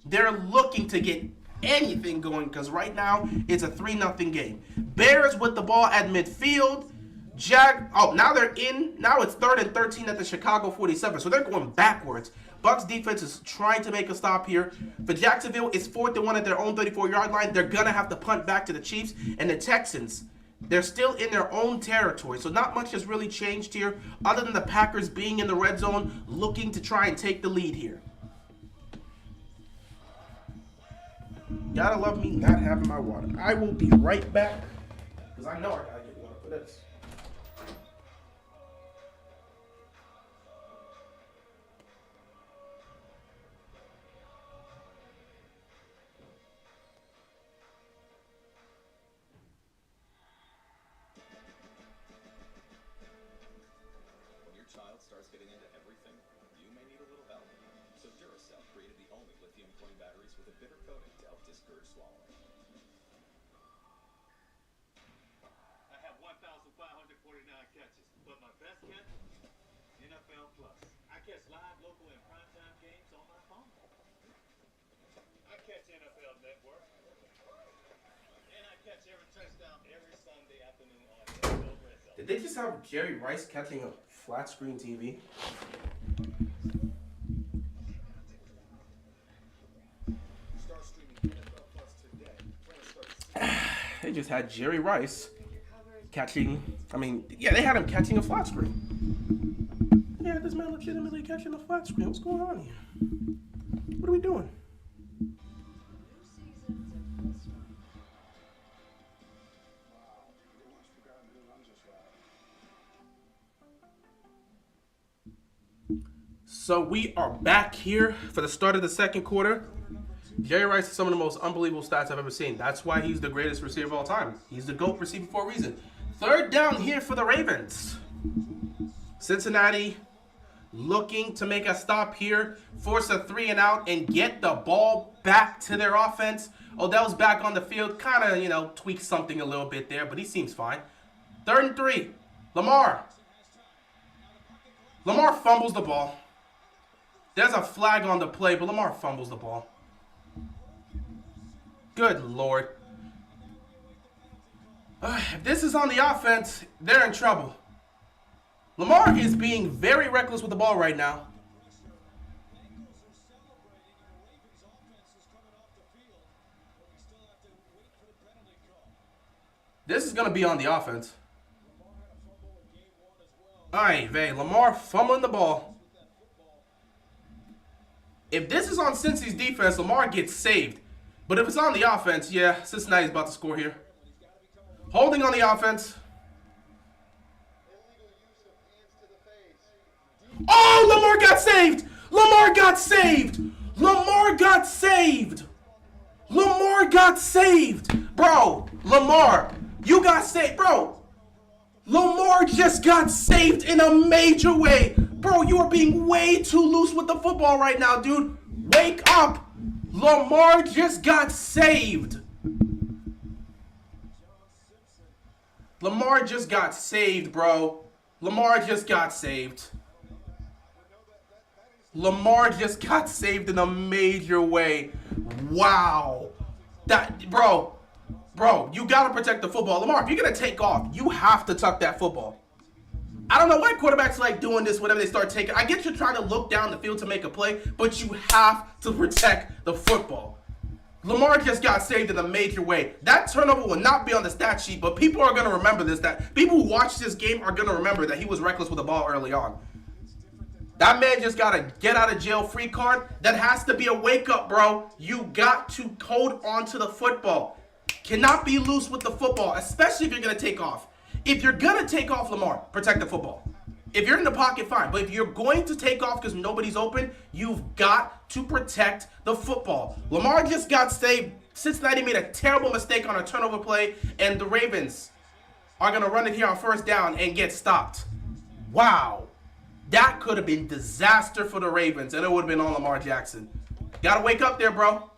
to get anything going because right now it's a 3-0 game. Bears with the ball at midfield. Now it's 3rd and 13 at the Chicago 47, so they're going backwards. Bucs defense is trying to make a stop here. For Jacksonville, it's 4th and 1 at their own 34-yard line. They're going to have to punt back to the Chiefs. And the Texans, they're still in their own territory, so not much has really changed here other than the Packers being in the red zone, looking to try and take the lead here. Gotta love me not having my water. I will be right back because I know I gotta get water for this. Did they just have Jerry Rice catching a flat screen TV? They just had Jerry Rice catching, they had him catching a flat screen. Yeah, this man legitimately catching a flat screen. What's going on here? What are we doing? So we are back here for the start of the second quarter. Jerry Rice is some of the most unbelievable stats I've ever seen. That's why he's the greatest receiver of all time. He's the GOAT receiver for a reason. 3rd down here for the Ravens. Cincinnati looking to make a stop here, force a 3 and out, and get the ball back to their offense. Odell's back on the field. Kind of, tweaked something a little bit there, but he seems fine. 3rd and 3. Lamar fumbles the ball. There's a flag on the play, but Lamar fumbles the ball. Good Lord. If this is on the offense, they're in trouble. Lamar is being very reckless with the ball right now. This is going to be on the offense. All right, Lamar fumbling the ball. If this is on Cincy's defense, Lamar gets saved. But if it's on the offense, yeah, Cincinnati's about to score here. Holding on the offense. Oh, Lamar got saved! Lamar got saved! Lamar got saved! Lamar got saved! Bro, Lamar, you got saved. Bro, Lamar just got saved in a major way. Bro, you are being way too loose with the football right now, dude. Wake up! Lamar just got saved. Lamar just got saved, bro. Lamar just got saved. Lamar just got saved in a major way. Wow. Bro, you got to protect the football. Lamar, if you're going to take off, you have to tuck that football. I don't know why quarterbacks like doing this whenever they start taking. I get you're trying to look down the field to make a play, but you have to protect the football. Lamar just got saved in a major way. That turnover will not be on the stat sheet, but people are going to remember this. That people who watch this game are going to remember that he was reckless with the ball early on. That man just got a get out of jail free card. That has to be a wake up, bro. You got to hold on to the football. Cannot be loose with the football, especially if you're going to take off. If you're going to take off, Lamar, protect the football. If you're in the pocket, fine. But if you're going to take off because nobody's open, you've got to protect the football. Lamar just got saved. Cincinnati made a terrible mistake on a turnover play, and the Ravens are going to run it here on first down and get stopped. Wow. That could have been disaster for the Ravens, and it would have been on Lamar Jackson. Got to wake up there, bro.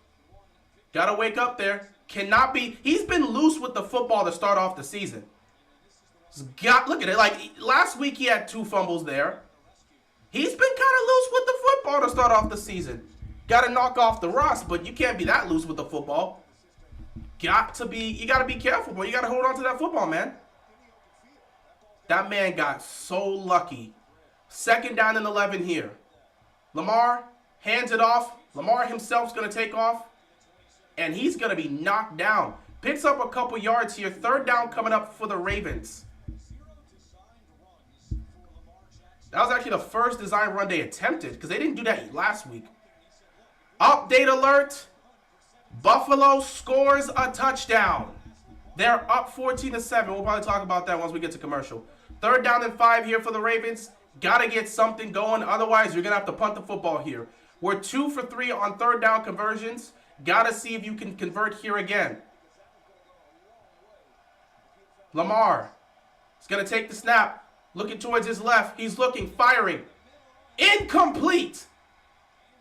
Got to wake up there. Cannot be. He's been loose with the football to start off the season. Look at it. Like, last week he had 2 fumbles there. He's been kind of loose with the football to start off the season. Got to knock off the rust, but you can't be that loose with the football. You got to be careful, boy. You got to hold on to that football, man. That man got so lucky. Second down and 11 here. Lamar hands it off. Lamar himself's going to take off. And he's going to be knocked down. Picks up a couple yards here. Third down coming up for the Ravens. That was actually the first design run they attempted because they didn't do that last week. Update alert. Buffalo scores a touchdown. They're up 14-7. We'll probably talk about that once we get to commercial. Third down and 5 here for the Ravens. Got to get something going. Otherwise, you're going to have to punt the football here. We're 2 for 3 on third down conversions. Got to see if you can convert here again. Lamar is going to take the snap. Looking towards his left. He's looking, firing. Incomplete.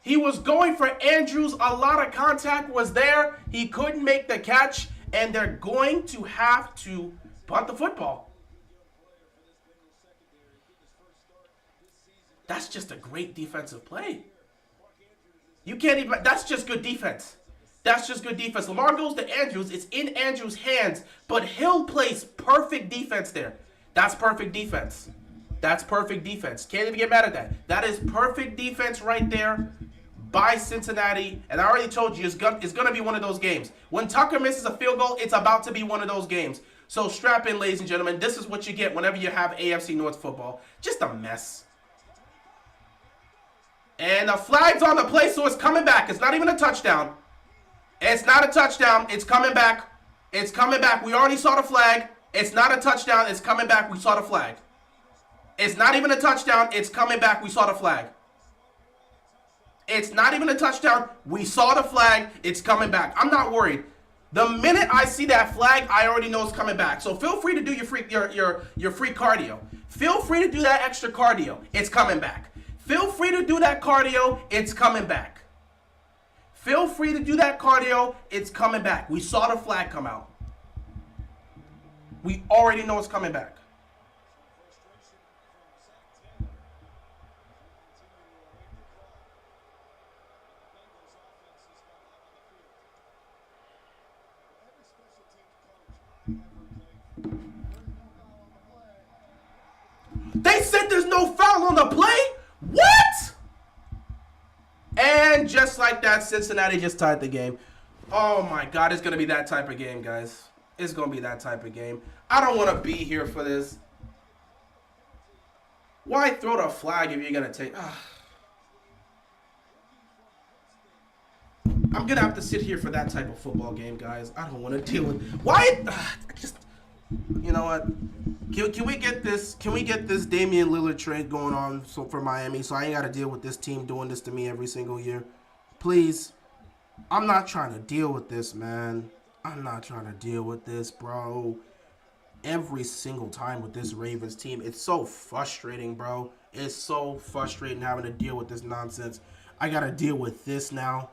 He was going for Andrews. A lot of contact was there. He couldn't make the catch. And they're going to have to punt the football. That's just a great defensive play. You can't even, that's just good defense. That's just good defense. Lamar goes to Andrews. It's in Andrews' hands, but Hill plays perfect defense there. That's perfect defense. That's perfect defense. Can't even get mad at that. That is perfect defense right there by Cincinnati. And I already told you, it's going to be one of those games. When Tucker misses a field goal, it's about to be one of those games. So strap in, ladies and gentlemen. This is what you get whenever you have AFC North football. Just a mess. And the flag's on the play, so it's coming back. It's not even a touchdown. It's not a touchdown. It's coming back. It's coming back. We already saw the flag. It's not a touchdown. It's coming back. We saw the flag. It's not even a touchdown. It's coming back. We saw the flag. It's not even a touchdown. We saw the flag. It's coming back. I'm not worried. The minute I see that flag, I already know it's coming back. So feel free to do your free cardio. Feel free to do that extra cardio. It's coming back. Feel free to do that cardio. It's coming back. Feel free to do that cardio. It's coming back. We saw the flag come out. We already know it's coming back. on the play? What? And just like that, Cincinnati just tied the game. Oh my God, it's going to be that type of game, guys. It's going to be that type of game. I don't want to be here for this. Why throw the flag if you're going to take... I'm going to have to sit here for that type of football game, guys. I don't want to deal with... Why? Just... You know what? Can we get this? Can we get this Damian Lillard trade going on for Miami so I ain't got to deal with this team doing this to me every single year? Please. I'm not trying to deal with this, man. I'm not trying to deal with this, bro. Every single time with this Ravens team, it's so frustrating, bro. It's so frustrating having to deal with this nonsense. I got to deal with this now.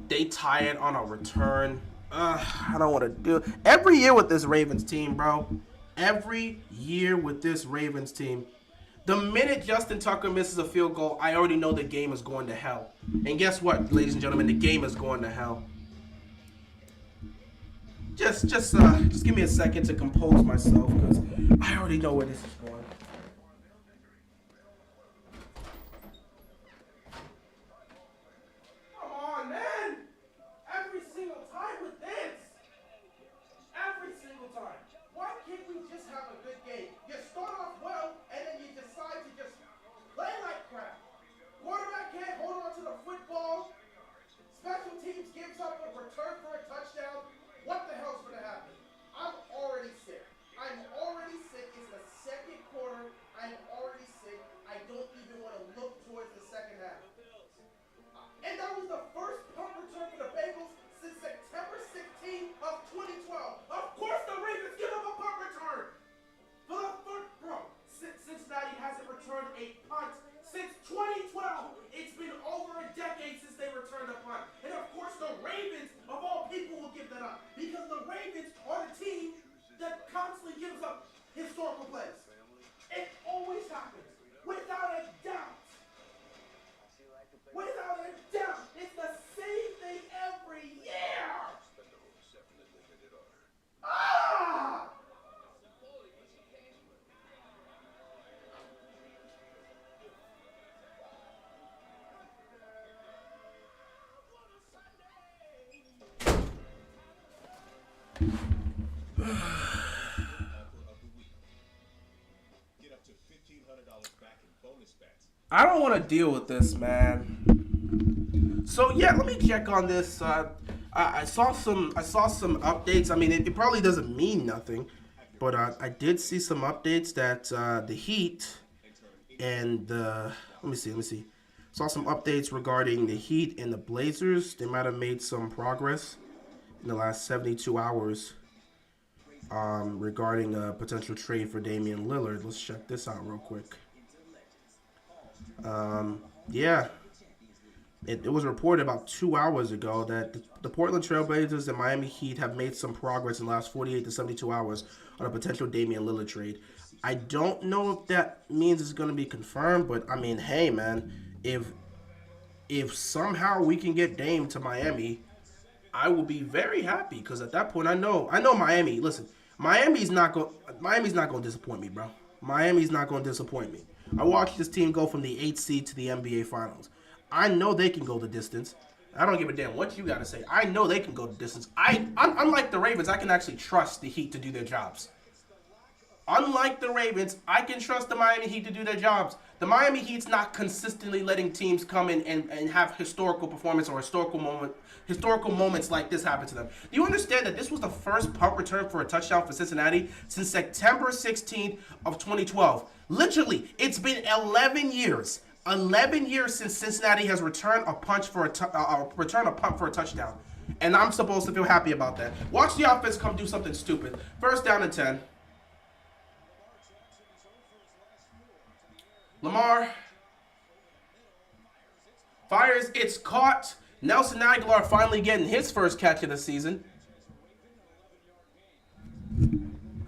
They tie it on a return. I don't want to do every year with this Ravens team, bro. Every year with this Ravens team. The minute Justin Tucker misses a field goal, I already know the game is going to hell. And guess what, ladies and gentlemen? The game is going to hell. Just give me a second to compose myself because I already know where this is going. Come on, man! Every single time with this. Every single time. Why can't we just have a good game? You start off well, and then you decide to just play like crap. Quarterback can't hold on to the football. Special teams gives up a return for a touchdown. What the hell's going to happen? I'm already sick. I'm already sick. It's the second quarter. I'm already sick. I don't even want to look towards the second half. And that was the first punt return for the Bengals since September 16th of 2012. Of course the Ravens give up a punt return. For the first, bro, Cincinnati hasn't returned a punt since 2012. It's been over a decade since they returned a punt. And of course the Ravens, of all people, will give that up. Because the Ravens are the team that constantly gives up historical plays. It always happens. Without a doubt. Without a doubt. It's the same thing every year. Ah! I don't want to deal with this, man. So yeah, let me check on this. I saw some updates. I mean, it probably doesn't mean nothing, but I did see some updates that the Heat and let me see. Saw some updates regarding the Heat and the Blazers. They might have made some progress in the last 72 hours regarding a potential trade for Damian Lillard. Let's check this out real quick. Yeah, it was reported about 2 hours ago that the Portland Trailblazers and Miami Heat have made some progress in the last 48 to 72 hours on a potential Damian Lillard trade. I don't know if that means it's going to be confirmed, but I mean, hey, man, if somehow we can get Dame to Miami, I will be very happy because at that point I know Miami. Listen, Miami's not going to disappoint me, bro. Miami's not going to disappoint me. I watched this team go from the 8th seed to the NBA Finals. I know they can go the distance. I don't give a damn what you got to say. I know they can go the distance. Unlike the Ravens, I can actually trust the Heat to do their jobs. Unlike the Ravens, I can trust the Miami Heat to do their jobs. The Miami Heat's not consistently letting teams come in and have historical performance or historical moments like this happen to them. Do you understand that this was the first punt return for a touchdown for Cincinnati since September 16th of 2012? Literally, it's been 11 years. 11 years since Cincinnati has returned a punt for a touchdown. And I'm supposed to feel happy about that. Watch the offense come do something stupid. First down and 10. Lamar fires, it's caught. Nelson Aguilar finally getting his first catch of the season.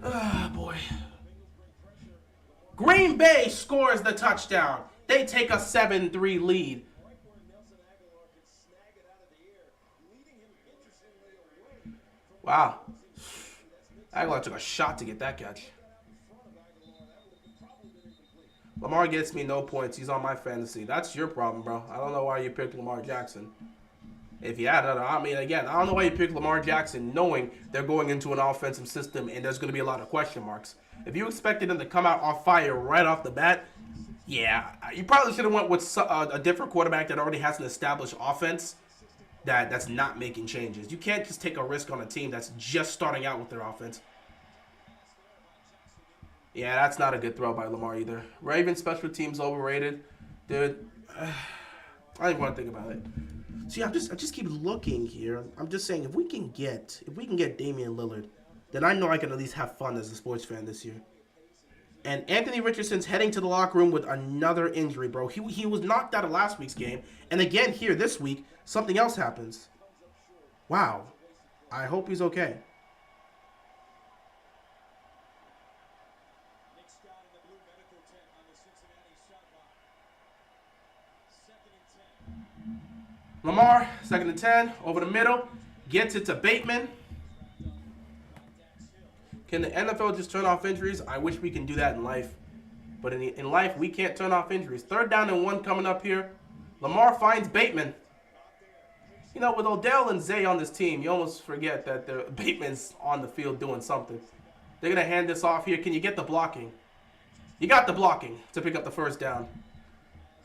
Ah, boy. Green Bay scores the touchdown. They take a 7-3 lead. Wow. Aguilar took a shot to get that catch. Lamar gets me no points. He's on my fantasy. That's your problem, bro. I don't know why you picked Lamar Jackson. If you had another, I mean, again, I don't know why you picked Lamar Jackson knowing they're going into an offensive system and there's going to be a lot of question marks. If you expected them to come out on fire right off the bat, yeah, you probably should have went with a different quarterback that already has an established offense that's not making changes. You can't just take a risk on a team that's just starting out with their offense. Yeah, that's not a good throw by Lamar either. Ravens special teams overrated. Dude, I don't even want to think about it. See, I just keep looking here. I'm just saying, if we can get Damian Lillard, then I know I can at least have fun as a sports fan this year. And Anthony Richardson's heading to the locker room with another injury, bro. He was knocked out of last week's game. And again here this week, something else happens. Wow. I hope he's okay. Lamar, 2nd and 10, over the middle. Gets it to Bateman. Can the NFL just turn off injuries? I wish we can do that in life. But in life, we can't turn off injuries. 3rd down and 1 coming up here. Lamar finds Bateman. You know, with Odell and Zay on this team, you almost forget that Bateman's on the field doing something. They're going to hand this off here. Can you get the blocking? You got the blocking to pick up the 1st down.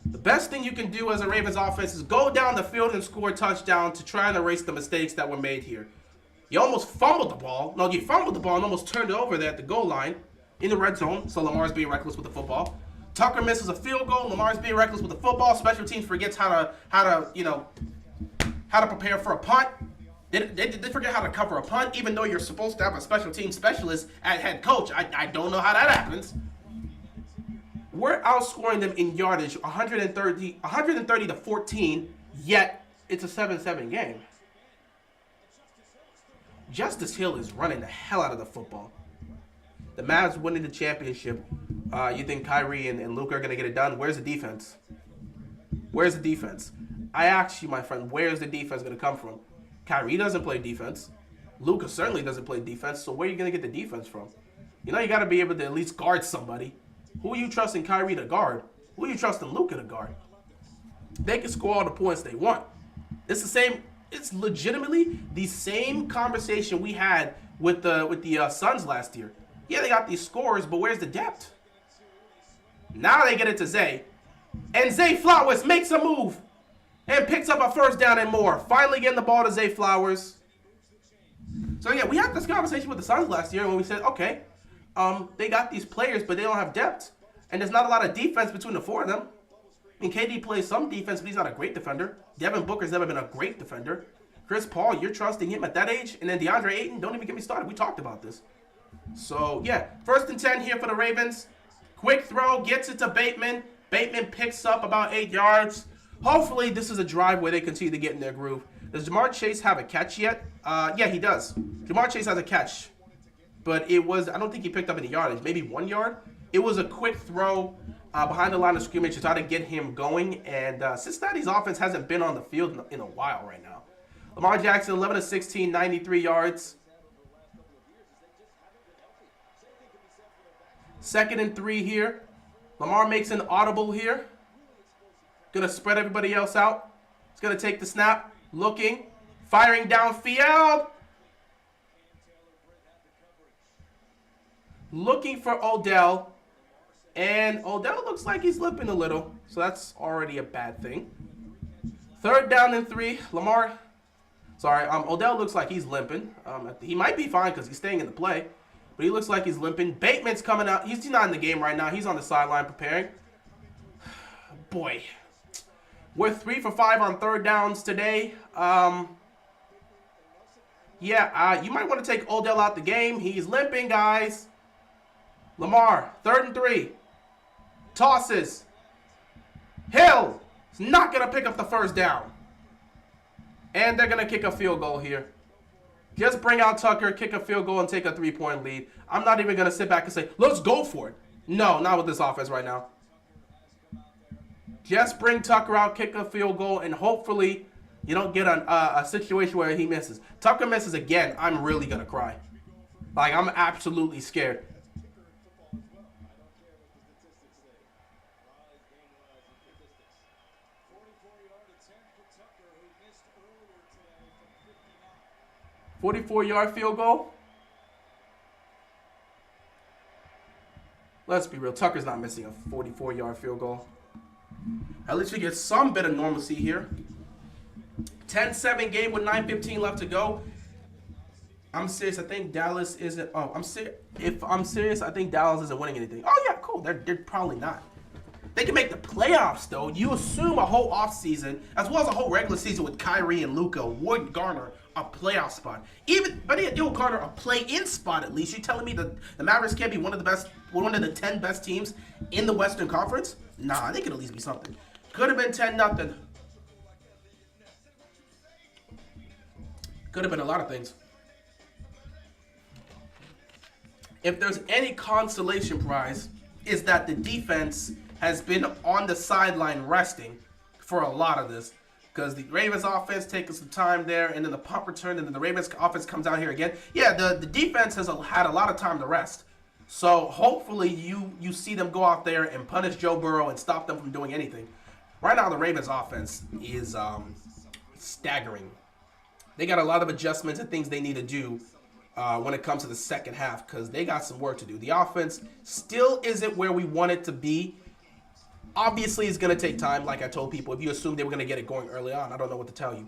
The best thing you can do as a Ravens offense is go down the field and score a touchdown to try and erase the mistakes that were made here. You almost fumbled the ball. No, you fumbled the ball and almost turned it over there at the goal line in the red zone. So Lamar's being reckless with the football. Tucker misses a field goal. Lamar's being reckless with the football. Special teams forgets how to prepare for a punt. They forget how to cover a punt, even though you're supposed to have a special team specialist at head coach. I don't know how that happens. We're outscoring them in yardage 130 to 14, yet it's a 7-7 game. Justice Hill is running the hell out of the football. The Mavs winning the championship. You think Kyrie and Luka are going to get it done? Where's the defense? Where's the defense? I ask you, my friend, where's the defense going to come from? Kyrie doesn't play defense. Luka certainly doesn't play defense, so where are you going to get the defense from? You know, you got to be able to at least guard somebody. Who are you trusting Kyrie to guard? Who are you trusting Luka to guard? They can score all the points they want. It's the same. It's legitimately the same conversation we had with the Suns last year. Yeah, they got these scores, but where's the depth? Now they get it to Zay. And Zay Flowers makes a move and picks up a 1st down and more. Finally getting the ball to Zay Flowers. So yeah, we had this conversation with the Suns last year when we said, okay, they got these players, but they don't have depth. And there's not a lot of defense between the 4 of them. I mean, KD plays some defense, but he's not a great defender. Devin Booker's never been a great defender. Chris Paul, you're trusting him at that age? And then DeAndre Ayton, don't even get me started. We talked about this. So, yeah, 1st and 10 here for the Ravens. Quick throw, gets it to Bateman. Bateman picks up about 8 yards. Hopefully, this is a drive where they continue to get in their groove. Does Jamar Chase have a catch yet? Yeah, he does. Jamar Chase has a catch. But I don't think he picked up any yardage. Maybe 1 yard. It was a quick throw behind the line of scrimmage to try to get him going. And Cincinnati's offense hasn't been on the field in a while right now. Lamar Jackson, 11 of 16, 93 yards. 2nd and 3 here. Lamar makes an audible here. Gonna spread everybody else out. He's gonna take the snap. Looking. Firing downfield. Looking for Odell. And Odell looks like he's limping a little. So that's already a bad thing. 3rd down and 3. Odell looks like he's limping. He might be fine because he's staying in the play. But he looks like he's limping. Bateman's coming out. He's not in the game right now. He's on the sideline preparing. Boy. We're 3 for 5 on 3rd downs today. You might want to take Odell out the game. He's limping, guys. Lamar, 3rd and 3. Tosses. Hill is not going to pick up the 1st down. And they're going to kick a field goal here. Just bring out Tucker, kick a field goal, and take a 3-point lead. I'm not even going to sit back and say, let's go for it. No, not with this offense right now. Just bring Tucker out, kick a field goal, and hopefully you don't get a situation where he misses. Tucker misses again, I'm really going to cry. Like, I'm absolutely scared. 44-yard field goal. Let's be real. Tucker's not missing a 44-yard field goal. At least we get some bit of normalcy here. 10-7 game with 9:15 left to go. I'm serious. I think Dallas isn't. Oh, I'm serious. If I'm serious, I think Dallas isn't winning anything. Oh, yeah, cool. They're probably not. They can make the playoffs, though. You assume a whole offseason, as well as a whole regular season with Kyrie and Luka, would garner a playoff spot. But it'll garner a play-in spot at least. You telling me that the Mavericks can't be one of the 10 best teams in the Western Conference? Nah, they could at least be something. Could have been 10-0. Could have been a lot of things. If there's any consolation prize, is that the defense has been on the sideline resting for a lot of this. Because the Ravens offense taking some time there, and then the punt return, and then the Ravens offense comes out here again. Yeah, the defense has had a lot of time to rest. So hopefully you see them go out there and punish Joe Burrow and stop them from doing anything. Right now the Ravens offense is staggering. They got a lot of adjustments and things they need to do when it comes to the second half, because they got some work to do. The offense still isn't where we want it to be. Obviously, it's going to take time, like I told people. If you assumed they were going to get it going early on, I don't know what to tell you.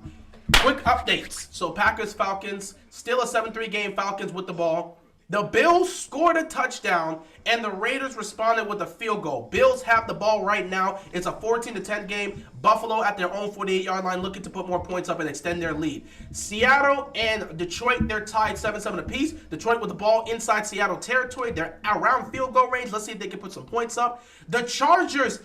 Quick updates. So Packers-Falcons, still a 7-3 game, Falcons with the ball. The Bills scored a touchdown, and the Raiders responded with a field goal. Bills have the ball right now. It's a 14-10 game. Buffalo at their own 48-yard line looking to put more points up and extend their lead. Seattle and Detroit, they're tied 7-7 apiece. Detroit with the ball inside Seattle territory. They're around field goal range. Let's see if they can put some points up. The Chargers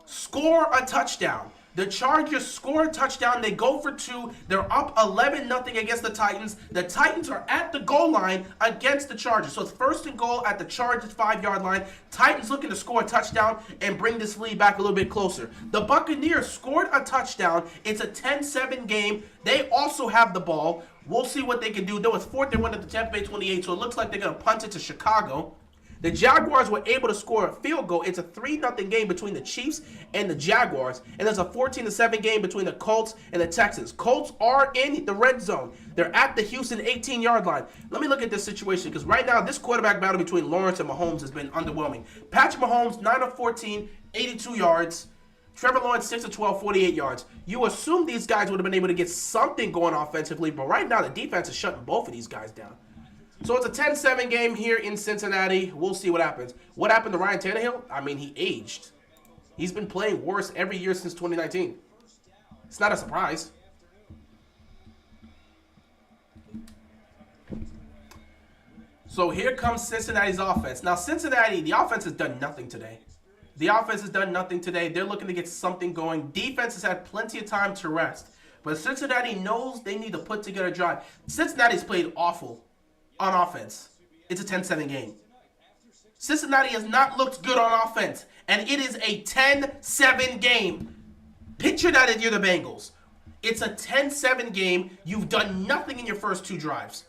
score a touchdown. The Chargers score a touchdown. They go for 2. They're up 11-0 against the Titans. The Titans are at the goal line against the Chargers. So it's 1st and goal at the Chargers 5-yard line. Titans looking to score a touchdown and bring this lead back a little bit closer. The Buccaneers scored a touchdown. It's a 10-7 game. They also have the ball. We'll see what they can do. Though it's 4th and 1 at the Tampa Bay 28, so it looks like they're going to punt it to Chicago. The Jaguars were able to score a field goal. It's a 3-0 game between the Chiefs and the Jaguars. And there's a 14-7 game between the Colts and the Texans. Colts are in the red zone. They're at the Houston 18-yard line. Let me look at this situation, because right now this quarterback battle between Lawrence and Mahomes has been underwhelming. Patrick Mahomes, 9 of 14, 82 yards. Trevor Lawrence, 6 of 12, 48 yards. You assume these guys would have been able to get something going offensively, but right now the defense is shutting both of these guys down. So it's a 10-7 game here in Cincinnati. We'll see what happens. What happened to Ryan Tannehill? I mean, he aged. He's been playing worse every year since 2019. It's not a surprise. So here comes Cincinnati's offense. Now, Cincinnati, the offense has done nothing today. The offense has done nothing today. They're looking to get something going. Defense has had plenty of time to rest. But Cincinnati knows they need to put together a drive. Cincinnati's played awful on offense. It's a 10-7 game. Cincinnati has not looked good on offense, and it is a 10-7 game. Picture that if you're the Bengals. It's a 10-7 game. You've done nothing in your first 2 drives.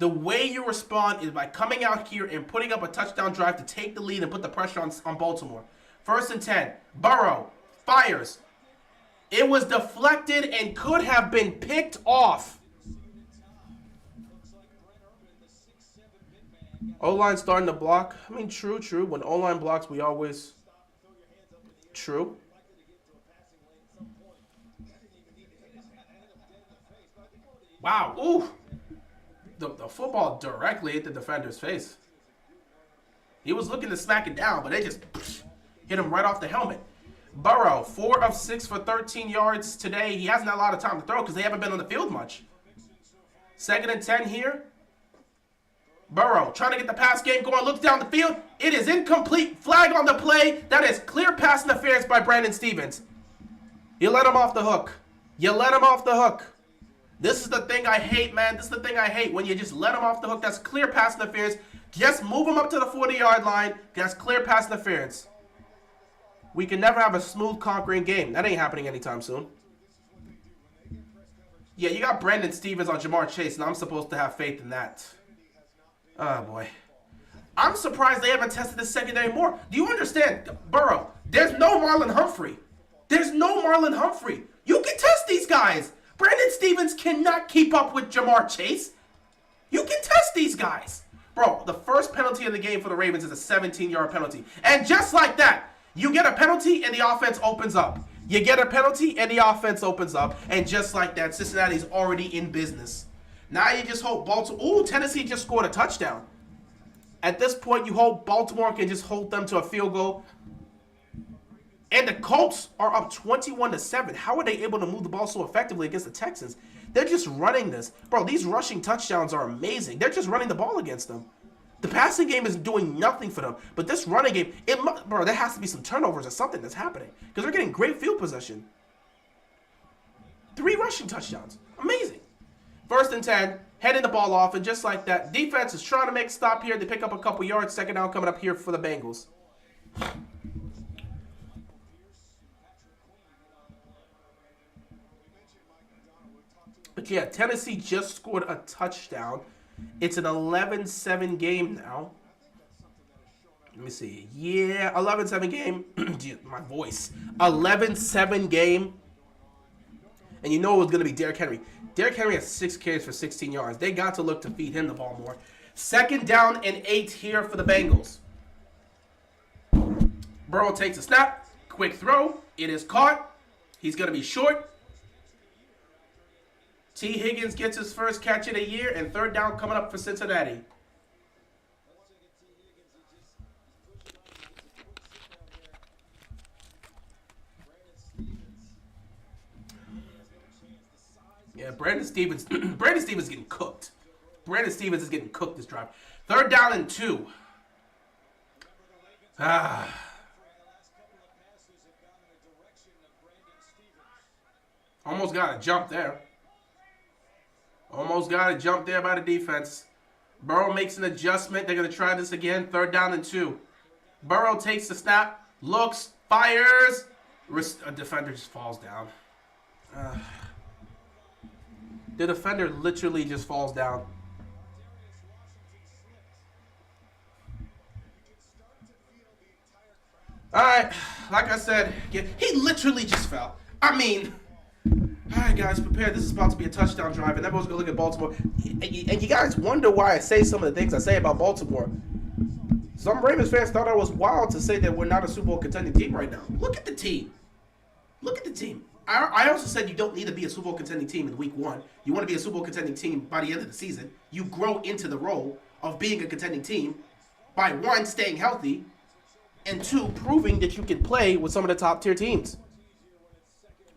The way you respond is by coming out here and putting up a touchdown drive to take the lead and put the pressure on Baltimore. 1st and 10. Burrow fires. It was deflected and could have been picked off. O-line starting to block. I mean, true. When O-line blocks, we always... True. Wow. Ooh. The football directly hit the defender's face. He was looking to smack it down, but they just hit him right off the helmet. Burrow, 4 of 6 for 13 yards today. He hasn't had a lot of time to throw because they haven't been on the field much. 2nd and 10 here. Burrow trying to get the pass game going, looks down the field. It is incomplete. Flag on the play. That is clear pass interference by Brandon Stevens. You let him off the hook. You let him off the hook. This is the thing I hate, man. This is the thing I hate. When you just let him off the hook, that's clear pass interference. Just move him up to the 40-yard line. That's clear pass interference. We can never have a smooth conquering game. That ain't happening anytime soon. Yeah, you got Brandon Stevens on Jamar Chase, and I'm supposed to have faith in that. Oh, boy. I'm surprised they haven't tested the secondary more. Do you understand, Burrow? There's no Marlon Humphrey. There's no Marlon Humphrey. You can test these guys, Brandon Stevens cannot keep up with Jamar Chase. You can test these guys. Bro, the first penalty of the game for the Ravens is a 17-yard penalty. And just like that, you get a penalty and the offense opens up. You get a penalty and the offense opens up. And just like that, Cincinnati's already in business. Now you just hope Baltimore... Ooh, Tennessee just scored a touchdown. At this point, you hope Baltimore can just hold them to a field goal. And the Colts are up 21-7. How are they able to move the ball so effectively against the Texans? They're just running this. Bro, these rushing touchdowns are amazing. They're just running the ball against them. The passing game is doing nothing for them. But this running game, bro, there has to be some turnovers or something that's happening. Because they're getting great field possession. 3 rushing touchdowns. Amazing. 1st and 10, heading the ball off, and just like that, defense is trying to make a stop here. They pick up a couple yards. 2nd down coming up here for the Bengals. But yeah, Tennessee just scored a touchdown. It's an 11-7 game now. Let me see. Yeah, 11-7 game. My voice. 11-7 game. And you know it was going to be Derrick Henry. Derrick Henry has 6 carries for 16 yards. They got to look to feed him the ball more. 2nd down and 8 here for the Bengals. Burrow takes a snap. Quick throw. It is caught. He's going to be short. T. Higgins gets his first catch of the year, and 3rd down coming up for Cincinnati. Yeah, Brandon Stevens is getting cooked. Brandon Stevens is getting cooked this drive. 3rd down and 2. Almost got a jump there. Almost got a jump there by the defense. Burrow makes an adjustment. They're going to try this again. 3rd down and 2. Burrow takes the snap. Looks. Fires. A defender just falls down. The defender literally just falls down. All right. Like I said, he literally just fell. I mean... All right, guys, prepare. This is about to be a touchdown drive, and everyone's going to look at Baltimore. And you guys wonder why I say some of the things I say about Baltimore. Some Ravens fans thought I was wild to say that we're not a Super Bowl contending team right now. Look at the team. Look at the team. I also said you don't need to be a Super Bowl contending team in week 1. You want to be a Super Bowl contending team by the end of the season. You grow into the role of being a contending team by 1, staying healthy, and 2, proving that you can play with some of the top-tier teams.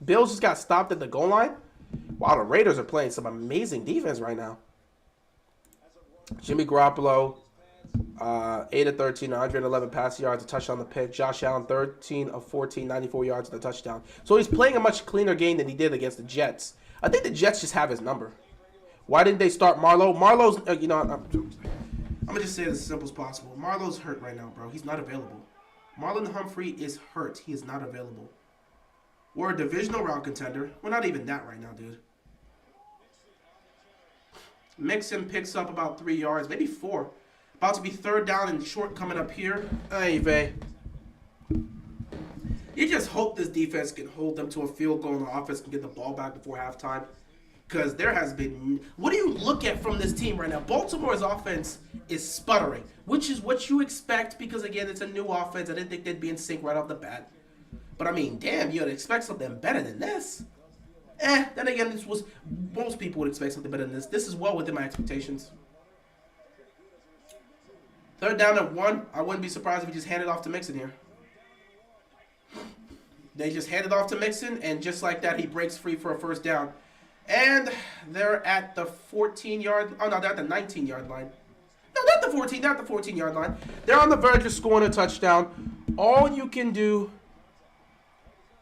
Bills just got stopped at the goal line. Wow, the Raiders are playing some amazing defense right now. Jimmy Garoppolo, 8 of 13, 111 passing yards, a touchdown on the pick. Josh Allen, 13 of 14, 94 yards and a touchdown. So he's playing a much cleaner game than he did against the Jets. I think the Jets just have his number. Why didn't they start Marlowe? Marlowe's, I'm going to just say it as simple as possible. Marlowe's hurt right now, bro. He's not available. Marlon Humphrey is hurt. He is not available. We're a divisional round contender. We're not even that right now, dude. Mixon picks up about 3 yards, maybe 4. About to be 3rd down and short coming up here. Hey, Vay. You just hope this defense can hold them to a field goal and the offense can get the ball back before halftime. Because there has been... What do you look at from this team right now? Baltimore's offense is sputtering, which is what you expect because, again, it's a new offense. I didn't think they'd be in sync right off the bat. But, I mean, damn, you'd expect something better than this. Then again, this was... Most people would expect something better than this. This is well within my expectations. 3rd down and 1. I wouldn't be surprised if he just handed off to Mixon here. They just handed off to Mixon, and just like that, he breaks free for a 1st down. And they're at the 14-yard... Oh, no, they're at the 19-yard line. No, not the 14. They're at the 14-yard line. They're on the verge of scoring a touchdown. All you can do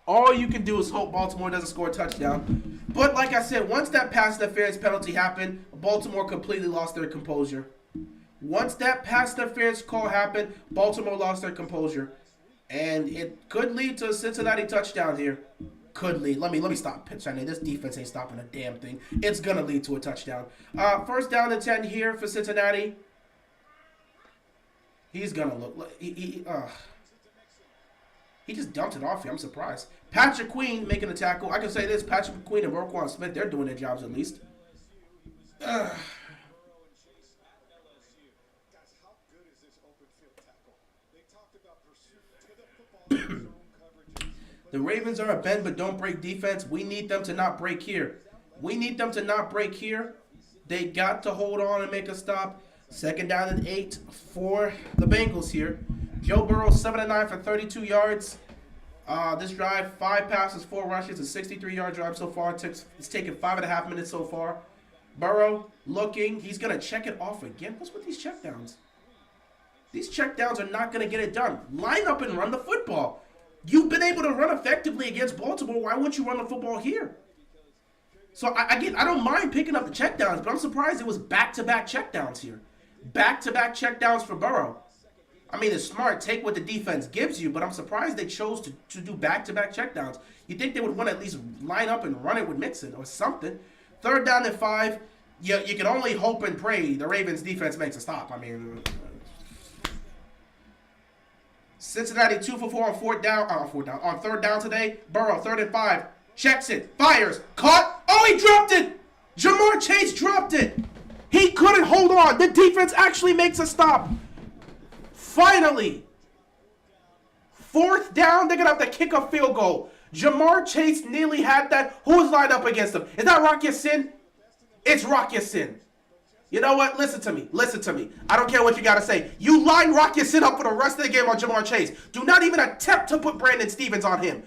is hope Baltimore doesn't score a touchdown. But like I said, once that pass interference penalty happened, Baltimore completely lost their composure. Once that pass interference call happened, Baltimore lost their composure. And it could lead to a Cincinnati touchdown here. Could lead. Let me stop pitching. This defense ain't stopping a damn thing. It's going to lead to a touchdown. 1st down and 10 here for Cincinnati. He's going to look... He just dumped it off here. I'm surprised. Patrick Queen making a tackle. I can say this. Patrick Queen and Roquan Smith, they're doing their jobs at least. The Ravens are a bend but don't break defense. We need them to not break here. We need them to not break here. They got to hold on and make a stop. 2nd down and 8 for the Bengals here. Joe Burrow 7-9 for 32 yards. This drive, 5 passes, 4 rushes, a 63-yard drive so far. It's taken 5.5 minutes so far. Burrow looking. He's going to check it off again. What's with these checkdowns? These checkdowns are not going to get it done. Line up and run the football. You've been able to run effectively against Baltimore. Why wouldn't you run the football here? So, I don't mind picking up the checkdowns, but I'm surprised it was back-to-back checkdowns here. Back-to-back checkdowns for Burrow. I mean, it's smart. Take what the defense gives you, but I'm surprised they chose to do back-to-back checkdowns. You think they would want to at least line up and run it with Mixon or something. 3rd down and 5. You can only hope and pray the Ravens defense makes a stop. I mean, Cincinnati 2 for 4 on 3rd down today. Burrow 3rd and 5. Checks it. Fires. Caught. Oh, he dropped it. Jamar Chase dropped it. He couldn't hold on. The defense actually makes a stop. Finally. 4th down. They're going to have to kick a field goal. Jamar Chase nearly had that. Who's lined up against him? Is that Rock Ya-Sin? It's Rock Ya-Sin. You know what? Listen to me. Listen to me. I don't care what you got to say. You line Rock Ya-Sin up for the rest of the game on Jamar Chase. Do not even attempt to put Brandon Stevens on him.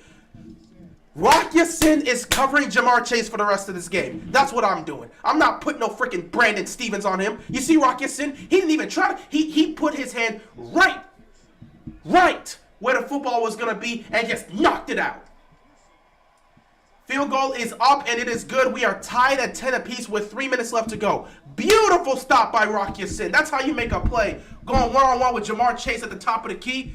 Rock Ya-Sin is covering Jamar Chase for the rest of this game. That's what I'm doing. I'm not putting no freaking Brandon Stevens on him. You see Rock Ya-Sin? He didn't even try to. He put his hand right where the football was going to be and just knocked it out. Field goal is up, and it is good. We are tied at 10 apiece with 3 minutes left to go. Beautiful stop by Rock Ya-Sin. That's how you make a play. Going one-on-one with Jamar Chase at the top of the key.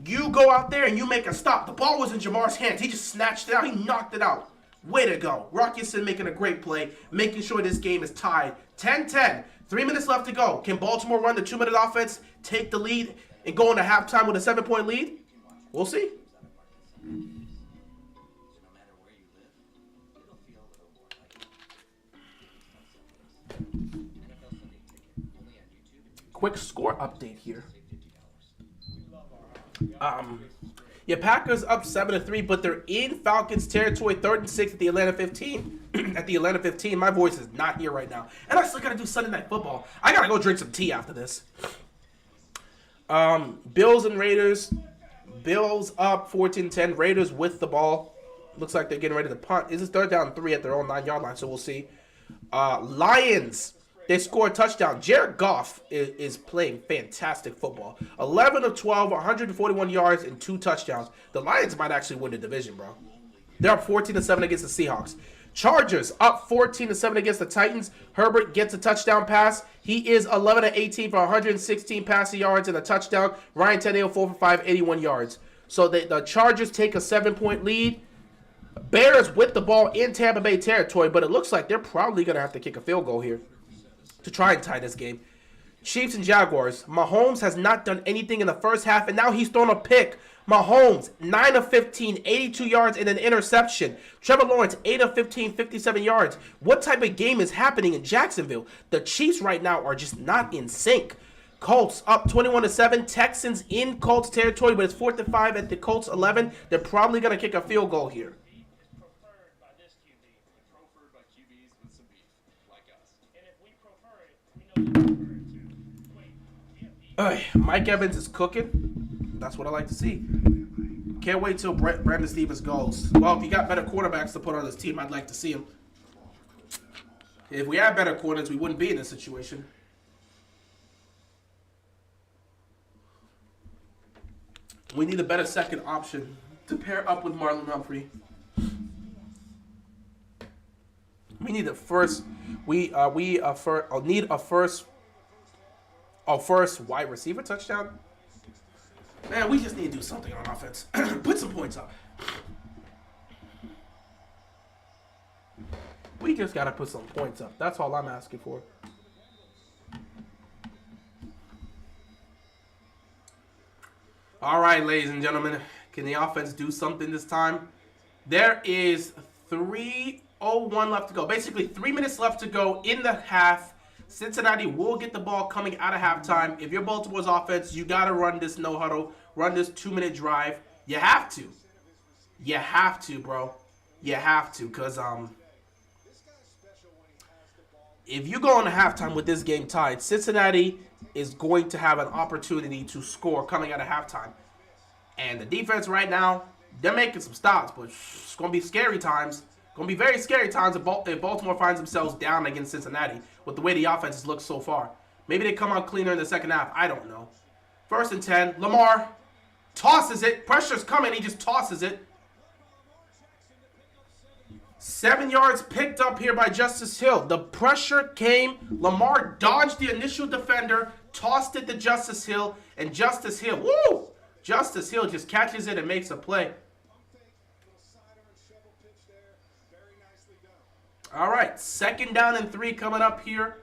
You go out there and you make a stop. The ball was in Jamar's hands. He just snatched it out. He knocked it out. Way to go. Rock Ya-Sin making a great play, making sure this game is tied. 10-10. 3 minutes left to go. Can Baltimore run the 2-minute offense, take the lead, and go into halftime with a 7-point lead? We'll see. Quick score update here. Packers up 7-3, but they're in Falcons territory, 3rd and 6 at the Atlanta 15. At the Atlanta 15, my voice is not here right now, and I still gotta do Sunday Night Football. I gotta go drink some tea after this. Bills and Raiders. Bills up 14-10. Raiders with the ball. Looks like they're getting ready to punt. This is 3rd down and 3 at their own 9-yard line, so we'll see. Lions. They score a touchdown. Jared Goff is playing fantastic football. 11 of 12, 141 yards, and 2 touchdowns. The Lions might actually win the division, bro. They're up 14-7 against the Seahawks. Chargers up 14-7 against the Titans. Herbert gets a touchdown pass. He is 11 of 18 for 116 passing yards and a touchdown. Ryan Tannehill 4 for 5, 81 yards. So the Chargers take a 7-point lead. Bears with the ball in Tampa Bay territory, but it looks like they're probably going to have to kick a field goal here to try and tie this game. Chiefs and Jaguars. Mahomes has not done anything in the first half, and now he's thrown a pick. Mahomes, 9 of 15, 82 yards and an interception. Trevor Lawrence, 8 of 15, 57 yards. What type of game is happening in Jacksonville? The Chiefs right now are just not in sync. Colts up 21-7. Texans in Colts territory, but it's 4th and 5 at the Colts 11. They're probably going to kick a field goal here. Mike Evans is cooking. That's what I like to see. Can't wait till Brandon Stevens goes. Well, if you got better quarterbacks to put on this team, I'd like to see him. If we had better quarterbacks, we wouldn't be in this situation. We need a better second option to pair up with Marlon Humphrey. We need a first. We need a first wide receiver touchdown. Man, we just need to do something on offense. Put some points up. We just gotta put some points up. That's all I'm asking for. All right, ladies and gentlemen, can the offense do something this time? There is 3:01 left to go. Basically, 3 minutes left to go in the half. Cincinnati will get the ball coming out of halftime. If you're Baltimore's offense, you got to run this no huddle, run this 2-minute drive. You have to. You have to, bro. You have to, because if you go into halftime with this game tied, Cincinnati is going to have an opportunity to score coming out of halftime. And the defense right now, they're making some stops, but it's going to be scary times. Going to be very scary times if Baltimore finds themselves down against Cincinnati with the way the offense has looked so far. Maybe they come out cleaner in the second half. I don't know. 1st and 10. Lamar tosses it. Pressure's coming. He just tosses it. 7 yards picked up here by Justice Hill. The pressure came. Lamar dodged the initial defender, tossed it to Justice Hill, and Justice Hill, woo! Justice Hill just catches it and makes a play. All right, 2nd down and 3 coming up here.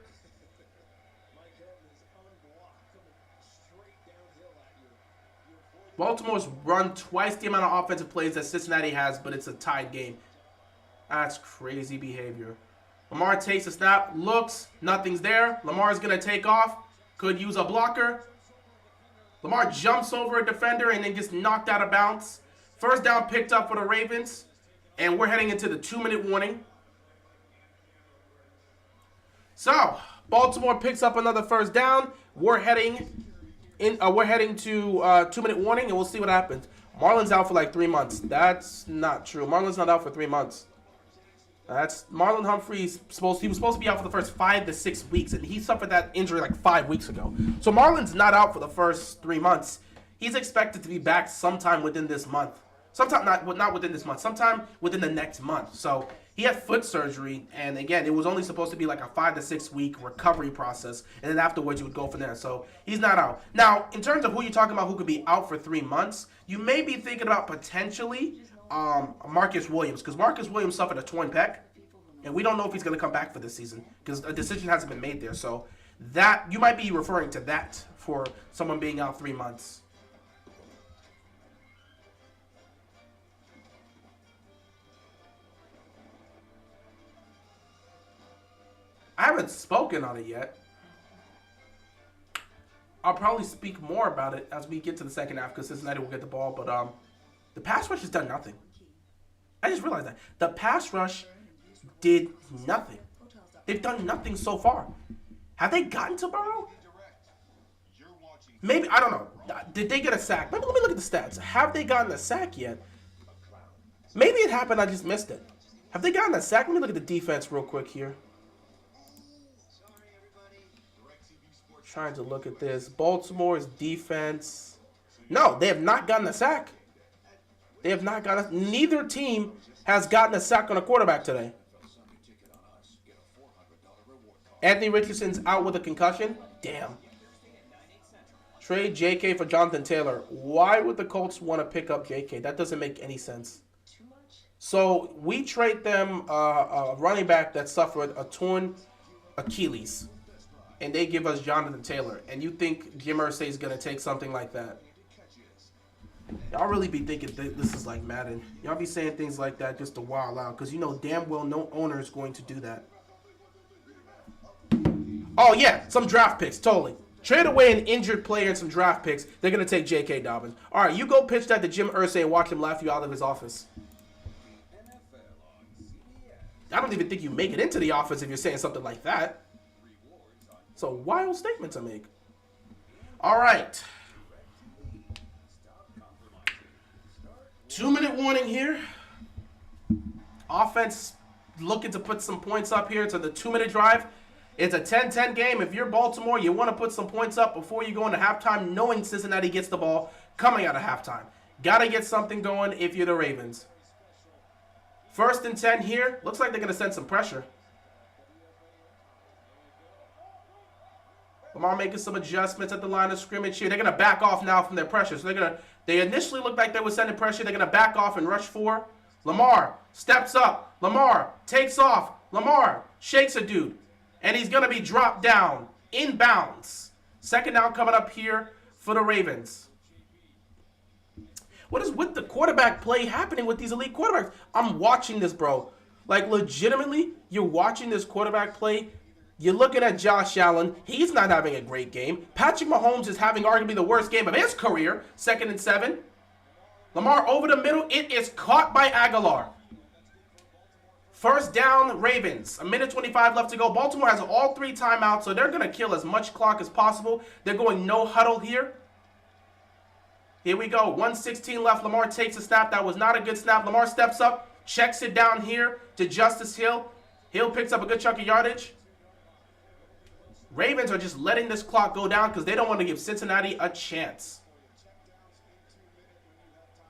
Baltimore's run twice the amount of offensive plays that Cincinnati has, but it's a tied game. That's crazy behavior. Lamar takes a snap, looks, nothing's there. Lamar's going to take off. Could use a blocker. Lamar jumps over a defender and then gets knocked out of bounds. 1st down picked up for the Ravens. And we're heading into the 2-minute warning. So, Baltimore picks up another 1st down. We're heading to 2-minute warning, and we'll see what happens. Marlon's out for like 3 months. That's not true. Marlon's not out for 3 months. That's Marlon Humphrey's he was supposed to be out for the first 5 to 6 weeks, and he suffered that injury like 5 weeks ago. So Marlon's not out for the first 3 months. He's expected to be back sometime within this month. Not within this month. Sometime within the next month. So he had foot surgery, and again, it was only supposed to be like a 5 to 6 week recovery process, and then afterwards you would go from there. So he's not out. Now, in terms of who you're talking about who could be out for 3 months, you may be thinking about potentially Marcus Williams, because Marcus Williams suffered a torn pec, and we don't know if he's going to come back for this season because a decision hasn't been made there. So that you might be referring to that for someone being out 3 months. I haven't spoken on it yet. I'll probably speak more about it as we get to the second half because Cincinnati will get the ball, but the pass rush has done nothing. I just realized that. The pass rush did nothing. They've done nothing so far. Have they gotten to Burrow? Maybe, I don't know. Did they get a sack? Let me look at the stats. Have they gotten a sack yet? Maybe it happened, I just missed it. Have they gotten a sack? Let me look at the defense real quick here. Trying to look at this. Baltimore's defense. No, they have not gotten a sack. They have not gotten a... Neither team has gotten a sack on a quarterback today. Anthony Richardson's out with a concussion. Damn. Trade J.K. for Jonathan Taylor. Why would the Colts want to pick up J.K.? That doesn't make any sense. So we trade them a running back that suffered a torn Achilles. And they give us Jonathan Taylor. And you think Jim Irsay is going to take something like that? Y'all really be thinking this is like Madden. Y'all be saying things like that just to wild out. Because you know damn well no owner is going to do that. Oh, yeah. Some draft picks. Totally. Trade away an injured player and some draft picks. They're going to take J.K. Dobbins. All right, you go pitch that to Jim Irsay and watch him laugh you out of his office. I don't even think you make it into the office if you're saying something like that. It's a wild statement to make. All right. 2-minute warning here. Offense looking to put some points up here to the 2-minute drive. It's a 10-10 game. If you're Baltimore, you want to put some points up before you go into halftime, knowing Cincinnati gets the ball coming out of halftime. Got to get something going if you're the Ravens. 1st and 10 here. Looks like they're going to send some pressure. Lamar making some adjustments at the line of scrimmage here. They're going to back off now from their pressure. So they initially looked like they were sending pressure. They're going to back off and rush 4. Lamar steps up. Lamar takes off. Lamar shakes a dude. And he's going to be dropped down, inbounds. 2nd down coming up here for the Ravens. What is with the quarterback play happening with these elite quarterbacks? I'm watching this, bro. Like, legitimately, you're watching this quarterback play. You're looking at Josh Allen. He's not having a great game. Patrick Mahomes is having arguably the worst game of his career. 2nd and 7. Lamar over the middle. It is caught by Aguilar. First down, Ravens. 1:25 left to go. Baltimore has all 3 timeouts, so they're going to kill as much clock as possible. They're going no huddle here. Here we go. 1:16 left. Lamar takes a snap. That was not a good snap. Lamar steps up, checks it down here to Justice Hill. Hill picks up a good chunk of yardage. Ravens are just letting this clock go down because they don't want to give Cincinnati a chance.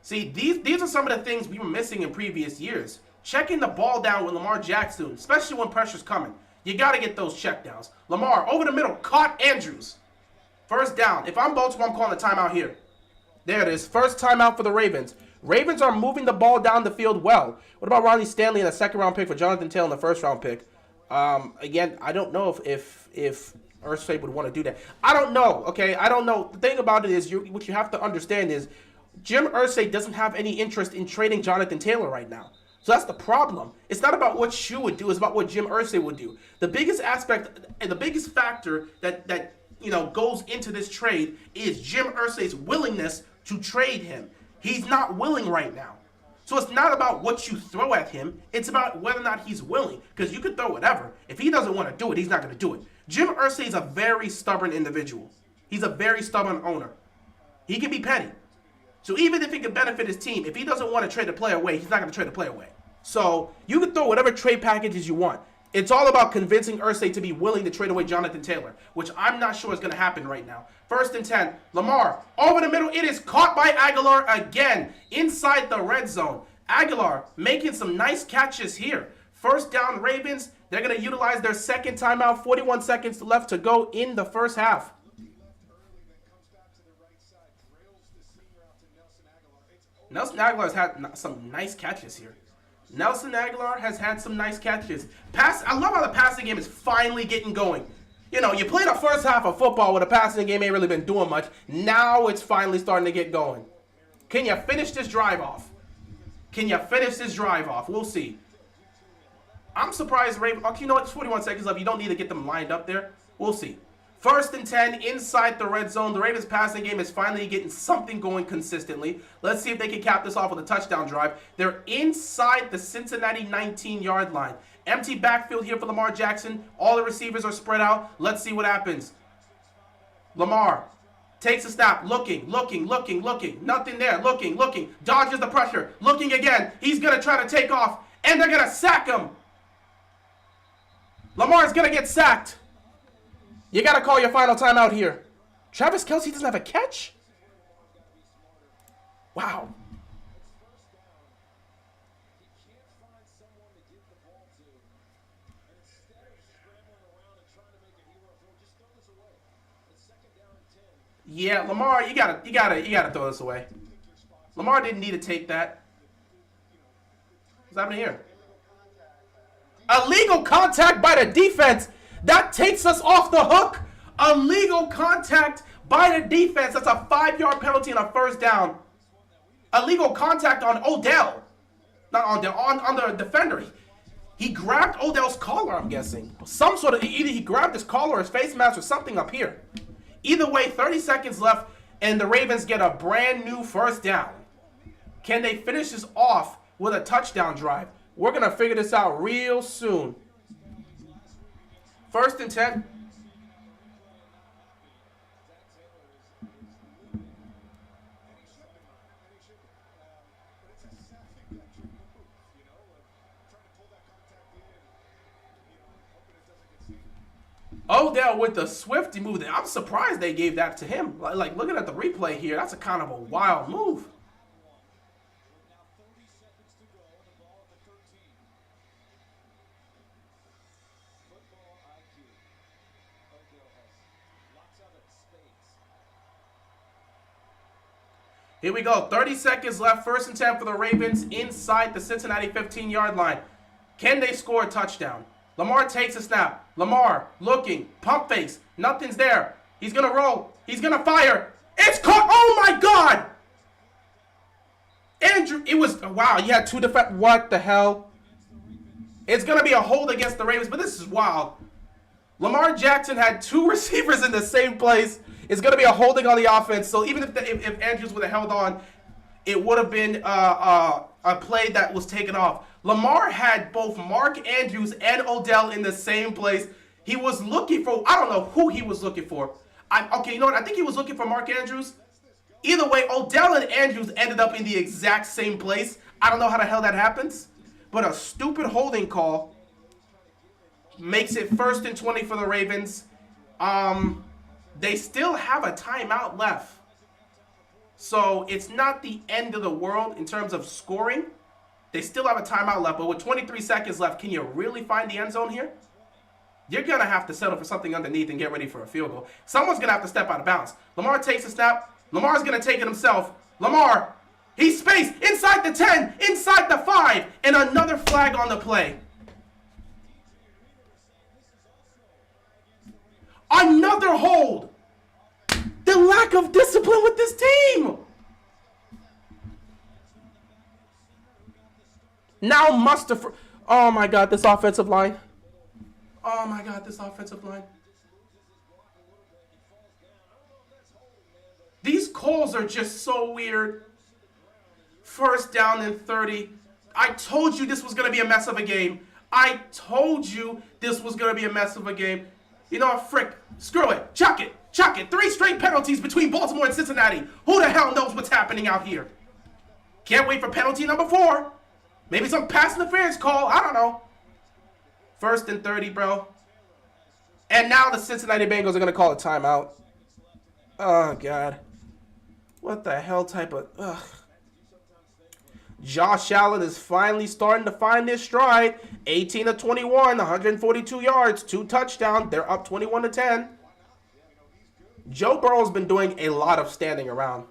See, these are some of the things we were missing in previous years. Checking the ball down with Lamar Jackson, especially when pressure's coming. You got to get those checkdowns. Lamar, over the middle, caught Andrews. First down. If I'm Baltimore, I'm calling a timeout here. There it is. First timeout for the Ravens. Ravens are moving the ball down the field well. What about Ronnie Stanley in a 2nd-round pick for Jonathan Taylor in the 1st-round pick? Again, I don't know if Irsay would want to do that. I don't know, okay? I don't know. The thing about it is, what you have to understand is Jim Irsay doesn't have any interest in trading Jonathan Taylor right now. So that's the problem. It's not about what you would do. It's about what Jim Irsay would do. The biggest aspect and the biggest factor that goes into this trade is Jim Irsay's willingness to trade him. He's not willing right now. So it's not about what you throw at him. It's about whether or not he's willing. Because you could throw whatever. If he doesn't want to do it, he's not going to do it. Jim Irsay is a very stubborn individual. He's a very stubborn owner. He can be petty. So even if he can benefit his team, if he doesn't want to trade a player away, he's not going to trade a player away. So you can throw whatever trade packages you want. It's all about convincing Irsay to be willing to trade away Jonathan Taylor, which I'm not sure is going to happen right now. 1st and 10. Lamar, over the middle. It is caught by Aguilar again inside the red zone. Aguilar making some nice catches here. First down, Ravens. They're going to utilize their 2nd timeout. 41 seconds left to go in the 1st half. Nelson Aguilar has had some nice catches here. Nelson Aguilar has had some nice catches. I love how the passing game is finally getting going. You know, you played the 1st half of football where the passing game ain't really been doing much. Now it's finally starting to get going. Can you finish this drive off? Can you finish this drive off? We'll see. I'm surprised Ravens. Okay, you know what? It's 41 seconds left. You don't need to get them lined up there. We'll see. 1st and 10 inside the red zone. The Ravens passing game is finally getting something going consistently. Let's see if they can cap this off with a touchdown drive. They're inside the Cincinnati 19-yard line. Empty backfield here for Lamar Jackson. All the receivers are spread out. Let's see what happens. Lamar takes a snap. Looking. Nothing there. Looking. Dodges the pressure. Looking again. He's going to try to take off. And they're going to sack him. Lamar's going to get sacked. You got to call your final timeout here. Travis Kelce doesn't have a catch? Wow. Yeah, Lamar, you gotta throw this away. Lamar didn't need to take that. What's happening here? Illegal contact by the defense. That takes us off the hook. Illegal contact by the defense. That's a 5-yard penalty and a 1st down. Illegal contact on Odell. Not on Odell, on the defender. He grabbed Odell's collar, I'm guessing. Some sort of, either he grabbed his collar or his face mask or something up here. Either way, 30 seconds left, and the Ravens get a brand new 1st down. Can they finish this off with a touchdown drive? We're going to figure this out real soon. 1st and 10. Odell with the swifty move. I'm surprised they gave that to him. Like looking at the replay here, that's a kind of a wild move. Here we go. 30 seconds left. 1st and 10 for the Ravens inside the Cincinnati 15-yard line. Can they score a touchdown? Lamar takes a snap. Lamar looking. Pump fakes. Nothing's there. He's going to roll. He's going to fire. It's caught. Oh, my God. Andrew, it was, wow, you had two defense. What the hell? It's going to be a hold against the Ravens, but this is wild. Lamar Jackson had two receivers in the same place. It's going to be a holding on the offense. So even if Andrews would have held on, it would have been a play that was taken off. Lamar had both Mark Andrews and Odell in the same place. He was looking for, I don't know who he was looking for. Okay, you know what? I think he was looking for Mark Andrews. Either way, Odell and Andrews ended up in the exact same place. I don't know how the hell that happens, but a stupid holding call makes it 1st and 20 for the Ravens. They still have a timeout left. So it's not the end of the world in terms of scoring. They still have a timeout left, but with 23 seconds left, can you really find the end zone here? You're going to have to settle for something underneath and get ready for a field goal. Someone's going to have to step out of bounds. Lamar takes a snap. Lamar's going to take it himself. Lamar, he's spaced inside the 10, inside the 5, and another flag on the play. Another hold. The lack of discipline with this team. Now Mustafa. Oh my God, this offensive line. Oh my God, this offensive line. These calls are just so weird. 1st down and 30. I told you this was going to be a mess of a game. I told you this was going to be a mess of a game. You know what, frick, screw it, chuck it, chuck it. 3 straight penalties between Baltimore and Cincinnati. Who the hell knows what's happening out here? Can't wait for penalty number 4. Maybe some pass interference call, I don't know. 1st and 30, bro. And now the Cincinnati Bengals are going to call a timeout. Oh, God. What the hell type of... Ugh. Josh Allen is finally starting to find his stride. 18 of 21, 142 yards, 2 touchdowns. They're up 21-10. Joe Burrow's been doing a lot of standing around.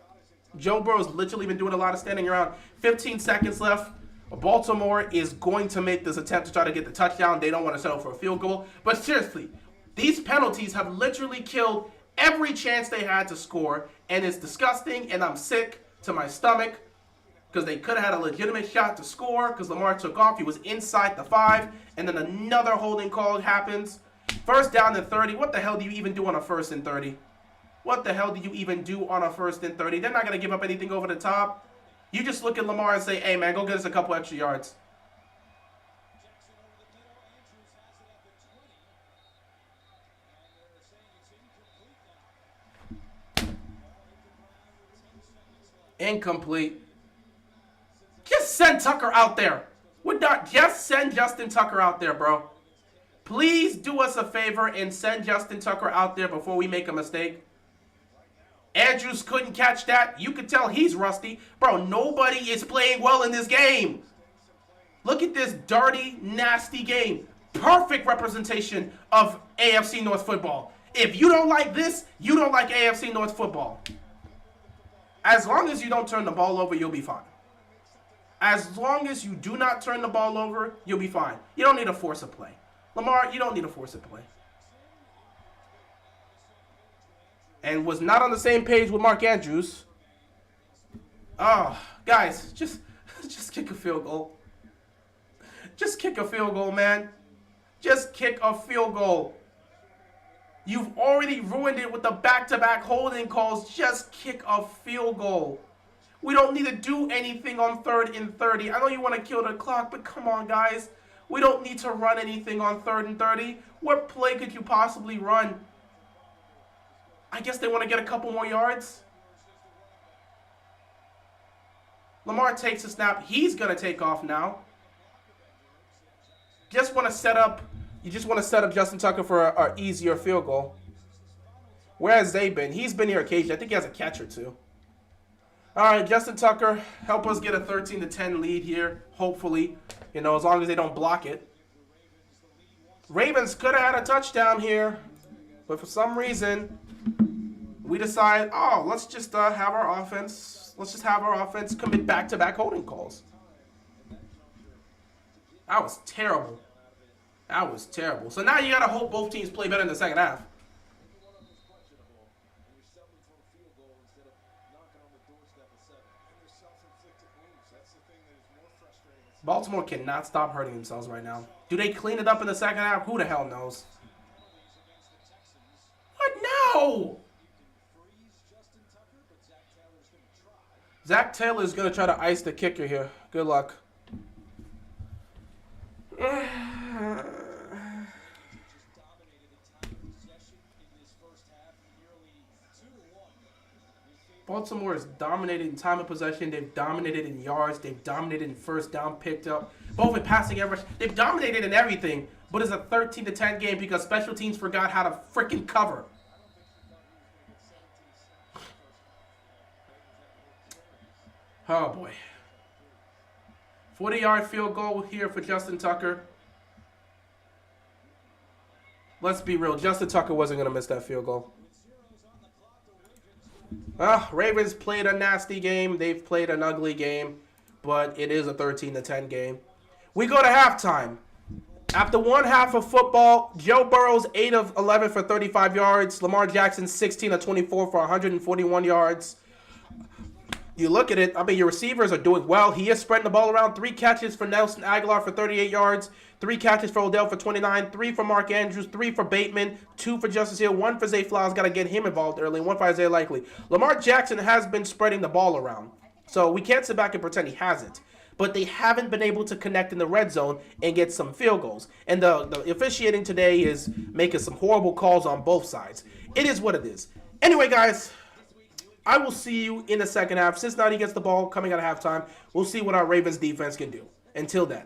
Joe Burrow's literally been doing a lot of standing around. 15 seconds left. Baltimore is going to make this attempt to try to get the touchdown. They don't want to settle for a field goal. But seriously, these penalties have literally killed every chance they had to score. And it's disgusting, and I'm sick to my stomach. Because they could have had a legitimate shot to score because Lamar took off. He was inside the 5. And then another holding call happens. 1st down and 30. What the hell do you even do on a 1st and 30? What the hell do you even do on a 1st and 30? They're not going to give up anything over the top. You just look at Lamar and say, hey, man, go get us a couple extra yards. Incomplete. Just send Tucker out there. Just send Justin Tucker out there, bro. Please do us a favor and send Justin Tucker out there before we make a mistake. Andrews couldn't catch that. You could tell he's rusty. Bro, nobody is playing well in this game. Look at this dirty, nasty game. Perfect representation of AFC North football. If you don't like this, you don't like AFC North football. As long as you don't turn the ball over, you'll be fine. As long as you do not turn the ball over, you'll be fine. You don't need to force a play. Lamar, you don't need to force a play. And was not on the same page with Mark Andrews. Oh, guys, just kick a field goal. Just kick a field goal, man. Just kick a field goal. You've already ruined it with the back-to-back holding calls. Just kick a field goal. We don't need to do anything on 3rd and 30. I know you want to kill the clock, but come on, guys. We don't need to run anything on 3rd and 30. What play could you possibly run? I guess they want to get a couple more yards. Lamar takes a snap. He's going to take off now. You just want to set up Justin Tucker for an easier field goal. Where has they been? He's been here occasionally. I think he has a catch or two. All right, Justin Tucker, help us get a 13-10 lead here, hopefully. You know, as long as they don't block it. Ravens could have had a touchdown here, but for some reason, we decide, oh, let's just have our offense commit back-to-back holding calls. That was terrible. That was terrible. So now you got to hope both teams play better in the second half. Baltimore cannot stop hurting themselves right now. Do they clean it up in the second half? Who the hell knows? What? No! Zach Taylor is going to try to ice the kicker here. Good luck. Baltimore has dominated in time of possession. They've dominated in yards. They've dominated in first down picked up. Both in passing average. They've dominated in everything. But it's a 13-10 game because special teams forgot how to freaking cover. Oh, boy. 40-yard field goal here for Justin Tucker. Let's be real. Justin Tucker wasn't going to miss that field goal. Ravens played a nasty game. They've played an ugly game. But it is a 13-10 game. We go to halftime. After one half of football, Joe Burrow's 8 of 11 for 35 yards. Lamar Jackson 16 of 24 for 141 yards. You look at it, I mean, your receivers are doing well. He is spreading the ball around. 3 catches for Nelson Aguilar for 38 yards. 3 catches for Odell for 29. 3 for Mark Andrews. 3 for Bateman. 2 for Justice Hill. 1 for Zay Flowers. Got to get him involved early. 1 for Isaiah Likely. Lamar Jackson has been spreading the ball around. So we can't sit back and pretend he hasn't. But they haven't been able to connect in the red zone and get some field goals. And the officiating today is making some horrible calls on both sides. It is what it is. Anyway, guys, I will see you in the second half. Cincinnati gets the ball coming out of halftime. We'll see what our Ravens defense can do. Until then.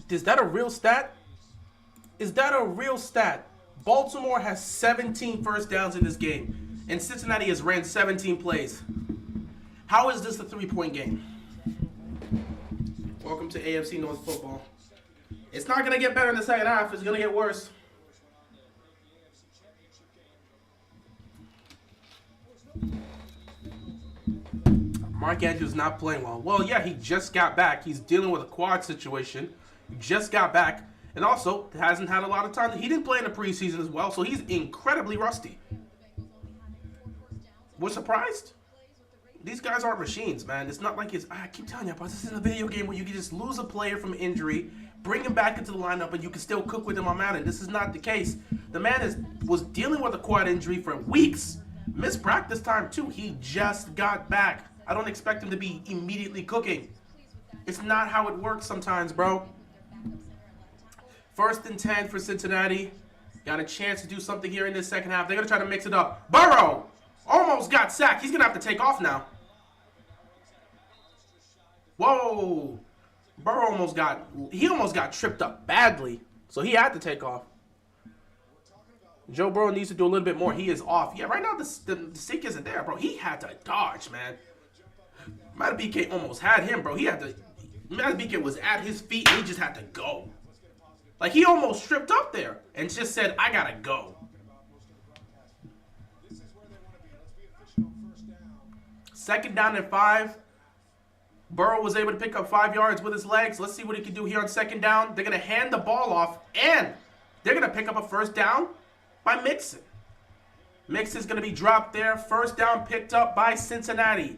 Is that a real stat? Is that a real stat? Baltimore has 17 first downs in this game, and Cincinnati has ran 17 plays. How is this a 3-point game? Welcome to AFC North football. It's not going to get better in the second half. It's going to get worse. Mark Andrews not playing well. Well, yeah, he just got back. He's dealing with a quad situation. Just got back. And also, hasn't had a lot of time. He didn't play in the preseason as well, so he's incredibly rusty. We're surprised. These guys aren't machines, man. It's not like I keep telling you, but this isn't a video game where you can just lose a player from injury, bring him back into the lineup, and you can still cook with him on Madden. This is not the case. The man was dealing with a quad injury for weeks. Missed practice time, too. He just got back. I don't expect him to be immediately cooking. It's not how it works sometimes, bro. 1st and 10 for Cincinnati. Got a chance to do something here in this second half. They're going to try to mix it up. Burrow almost got sacked. He's going to have to take off now. Whoa. Burrow almost got tripped up badly. So he had to take off. Joe Burrow needs to do a little bit more. He is off. Yeah, right now the sync isn't there, bro. He had to dodge, man. Matabike almost had him, bro. Matabike was at his feet, and he just had to go. Like, he almost tripped up there and just said, I gotta go. 2nd down and 5. Burrow was able to pick up 5 yards with his legs. Let's see what he can do here on 2nd down. They're going to hand the ball off, and they're going to pick up a 1st down by Mixon. Mixon's going to be dropped there. 1st down picked up by Cincinnati.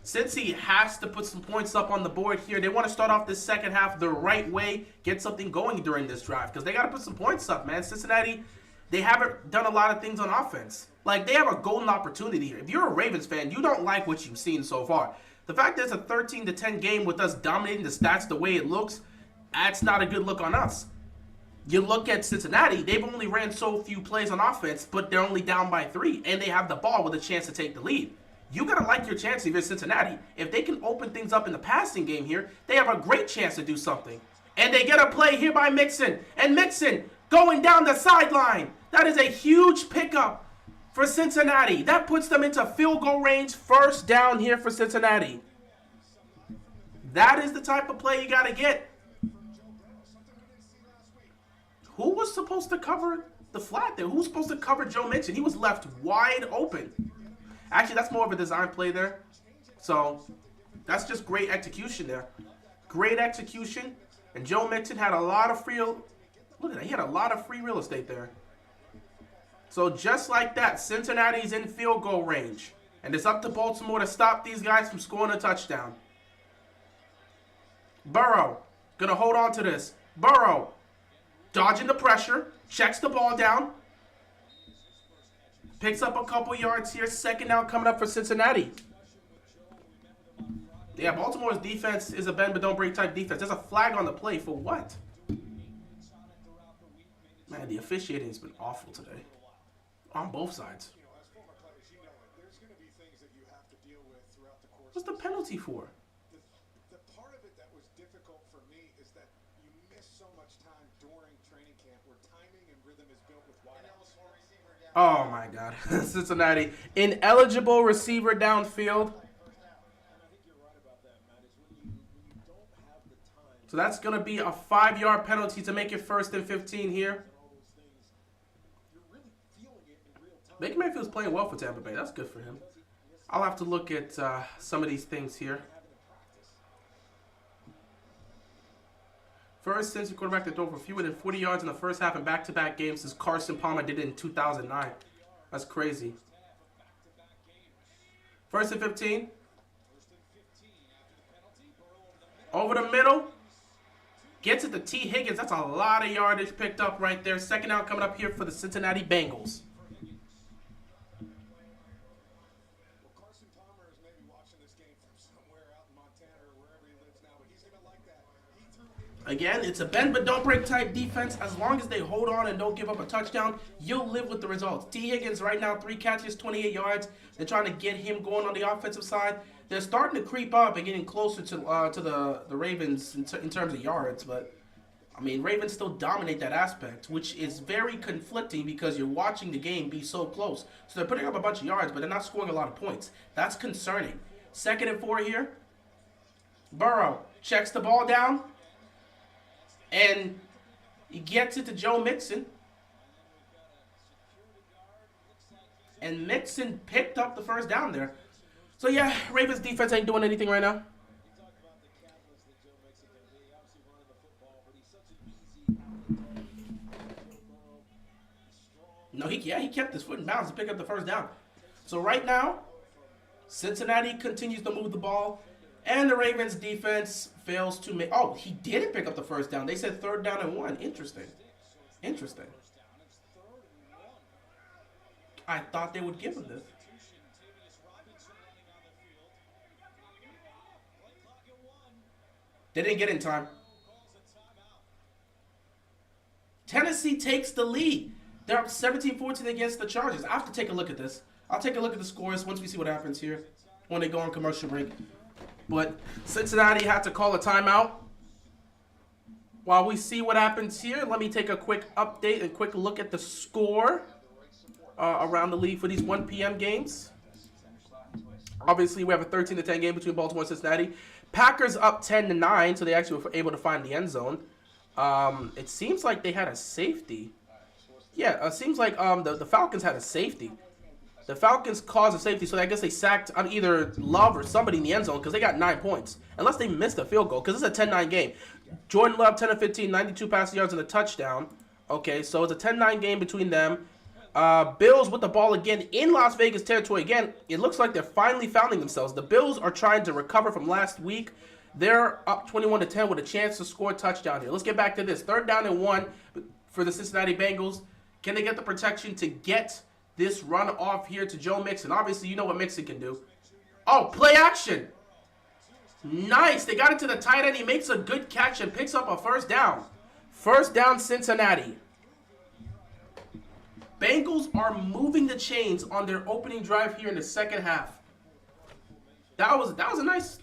Cincy has to put some points up on the board here. They want to start off this second half the right way, get something going during this drive, because they got to put some points up, man. Cincinnati, they haven't done a lot of things on offense. Like, they have a golden opportunity here. If you're a Ravens fan, you don't like what you've seen so far. The fact that it's a 13-10 game with us dominating the stats the way it looks, that's not a good look on us. You look at Cincinnati, they've only ran so few plays on offense, but they're only down by 3, and they have the ball with a chance to take the lead. You got to like your chances if you're Cincinnati. If they can open things up in the passing game here, they have a great chance to do something. And they get a play here by Mixon. And Mixon going down the sideline. That is a huge pickup for Cincinnati. That puts them into field goal range. 1st down here for Cincinnati. That is the type of play you got to get. Who was supposed to cover the flat there? Who was supposed to cover Joe Mixon? He was left wide open. Actually, that's more of a design play there. So, that's just great execution there. Great execution. And Joe Mixon had a lot of free... Look at that. He had a lot of free real estate there. So, just like that, Cincinnati's in field goal range. And it's up to Baltimore to stop these guys from scoring a touchdown. Burrow, going to hold on to this. Burrow, dodging the pressure. Checks the ball down. Picks up a couple yards here. 2nd down coming up for Cincinnati. Yeah, Baltimore's defense is a bend but don't break type defense. There's a flag on the play for what? Man, the officiating has been awful today. On both sides. What's the penalty for? The part of it that was difficult for me is that you miss so much time during training camp where timing and rhythm is built with wide. Oh my God. Cincinnati. Ineligible receiver downfield. So that's going to be a 5-yard penalty to make it 1st and 15 here. Baker Mayfield's playing well for Tampa Bay. That's good for him. I'll have to look at some of these things here. First Cincy quarterback to throw for fewer than 40 yards in the first half in back-to-back games since Carson Palmer did it in 2009. That's crazy. 1st and 15. Over the middle. Gets it to T. Higgins. That's a lot of yardage picked up right there. 2nd down coming up here for the Cincinnati Bengals. Carson Palmer is maybe watching this game from somewhere out in Montana or wherever he lives now, but he's going to like that. He threw Again, it's a bend but don't break type defense. As long as they hold on and don't give up a touchdown, you'll live with the results. T. Higgins right now, 3 catches, 28 yards. They're trying to get him going on the offensive side. They're starting to creep up and getting closer to the Ravens in terms of yards. But, I mean, Ravens still dominate that aspect, which is very conflicting because you're watching the game be so close. So they're putting up a bunch of yards, but they're not scoring a lot of points. That's concerning. 2nd and 4 here. Burrow checks the ball down. And he gets it to Joe Mixon. And Mixon picked up the first down there. So, yeah, Ravens defense ain't doing anything right now. No, he kept his foot in bounds to pick up the first down. So, right now, Cincinnati continues to move the ball. And the Ravens defense fails to make... Oh, he didn't pick up the first down. They said 3rd down and 1. Interesting. I thought they would give him this. They didn't get in time. Tennessee takes the lead. They're up 17-14 against the Chargers. I have to take a look at this. I'll take a look at the scores once we see what happens here when they go on commercial break. But Cincinnati had to call a timeout. While we see what happens here, let me take a quick update and quick look at the score around the league for these 1 p.m. games. Obviously, we have a 13-10 game between Baltimore and Cincinnati. Packers up 10-9, so they actually were able to find the end zone. It seems like they had a safety. Yeah, it seems like the Falcons had a safety. The Falcons caused a safety, so I guess they sacked on either Love or somebody in the end zone because they got 9 points. Unless they missed a field goal, because it's a 10-9 game. Jordan Love, 10 of 15, 92 passing yards and a touchdown. Okay, so it's a 10-9 game between them. Bills with the ball again in Las Vegas territory. Again, it looks like they're finally finding themselves. The Bills are trying to recover from last week. They're up 21-10 with a chance to score a touchdown here. Let's get back to this. 3rd down and 1 for the Cincinnati Bengals. Can they get the protection to get this run off here to Joe Mixon? Obviously, you know what Mixon can do. Oh, play action. Nice. They got it to the tight end. He makes a good catch and picks up a first down. First down, Cincinnati. Bengals are moving the chains on their opening drive here in the second half. That was a nice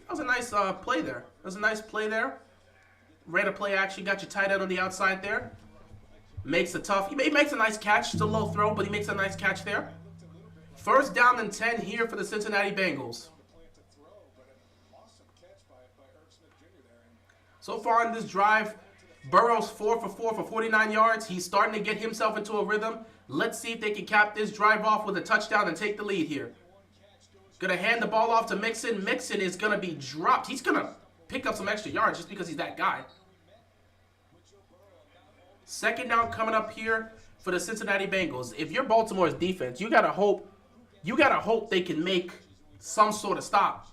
play there. That was a nice play there. Ran a play action. Got your tight end on the outside there. Makes a tough. He makes a nice catch. It's a low throw, but he makes a nice catch there. First down and 10 here for the Cincinnati Bengals. So far in this drive, Burrow's 4 for 4 for 49 yards. He's starting to get himself into a rhythm. Let's see if they can cap this drive off with a touchdown and take the lead here. Gonna hand the ball off to Mixon. Mixon is gonna be dropped. He's gonna pick up some extra yards just because he's that guy. Second down coming up here for the Cincinnati Bengals. If you're Baltimore's defense, you gotta hope they can make some sort of stop.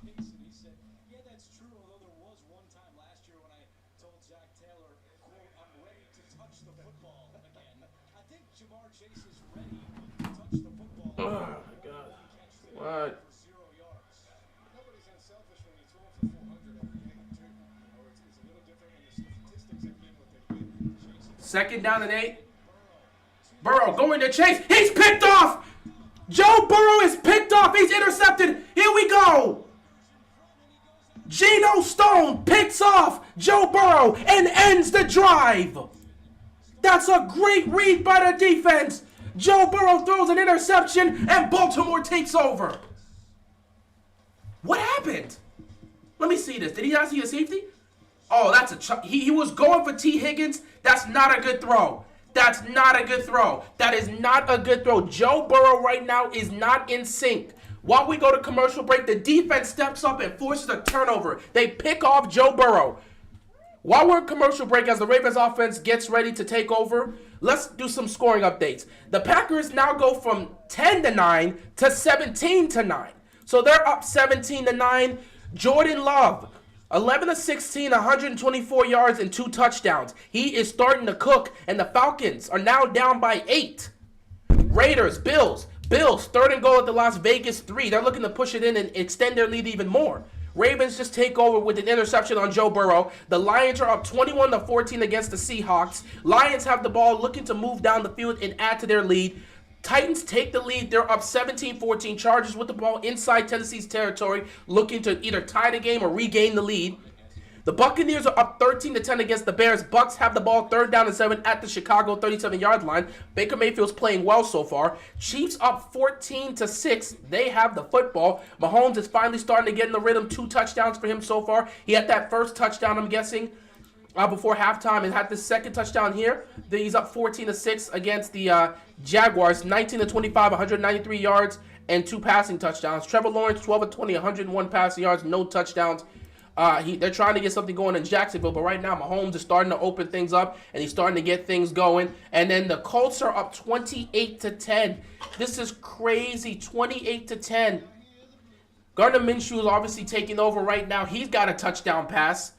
Yeah, that's true. Although there was one time last year when I told Zach Taylor, quote, I'm ready to touch the football again. I think Jamar Chase is ready to touch the football. Oh my God. What? Nobody's unselfish when you throw for 400 every game, too. It's a little different when the statistics have been what they've been. Second down and 8. Burrow going to Chase. He's picked off. Joe Burrow is picked off. He's intercepted. Here we go. Geno Stone picks off Joe Burrow and ends the drive. That's a great read by the defense. Joe Burrow throws an interception and Baltimore takes over. What happened? Let me see this. Did he not see a safety? Oh, that's he was going for T. Higgins. That's not a good throw. That's not a good throw. That is not a good throw. Joe Burrow right now is not in sync. While we go to commercial break, the defense steps up and forces a turnover. They pick off Joe Burrow. While we're at commercial break, as the Ravens offense gets ready to take over, let's do some scoring updates. The Packers now go from 10-9 to 17-9. So they're up 17-9. Jordan Love, 11 of 16, 124 yards and 2 touchdowns. He is starting to cook, and the Falcons are now down by 8. Raiders, Bills, 3rd and goal at the Las Vegas 3. They're looking to push it in and extend their lead even more. Ravens just take over with an interception on Joe Burrow. The Lions are up 21-14 against the Seahawks. Lions have the ball looking to move down the field and add to their lead. Titans take the lead. They're up 17-14. Chargers with the ball inside Tennessee's territory, looking to either tie the game or regain the lead. The Buccaneers are up 13-10 against the Bears. Bucks have the ball 3rd down and 7 at the Chicago 37-yard line. Baker Mayfield's playing well so far. Chiefs up 14-6. They have the football. Mahomes is finally starting to get in the rhythm. 2 touchdowns for him so far. He had that first touchdown, I'm guessing, before halftime, and had this second touchdown here. Then he's up 14-6 against the Jaguars. 19-25, 193 yards and 2 passing touchdowns. Trevor Lawrence, 12-20, 101 passing yards, no touchdowns. They're trying to get something going in Jacksonville, but right now Mahomes is starting to open things up, and he's starting to get things going. And then the Colts are up 28-10. This is crazy, 28-10. Gardner Minshew is obviously taking over right now. He's got a touchdown pass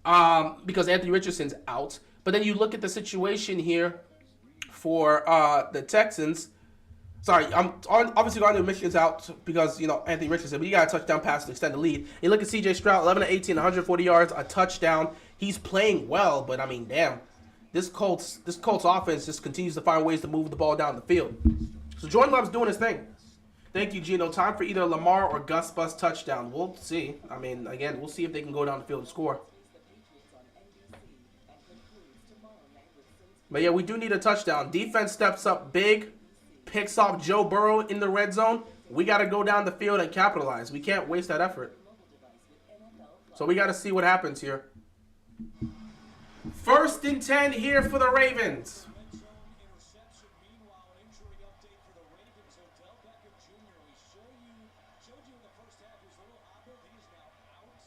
because Anthony Richardson's out. But then you look at the situation here for the Texans. Sorry, obviously Gardner Minshew's out because, Anthony Richardson, but he got a touchdown pass to extend the lead. You look at C.J. Stroud, 11-18, 140 yards, a touchdown. He's playing well, but, damn. This Colts offense just continues to find ways to move the ball down the field. So Jordan Love's doing his thing. Thank you, Gino. Time for either Lamar or Gus Bus touchdown. We'll see. Again, we'll see if they can go down the field and score. But, yeah, we do need a touchdown. Defense steps up big. Picks off Joe Burrow in the red zone. We got to go down the field and capitalize. We can't waste that effort. So we got to see what happens here. 1st and 10 here for the Ravens.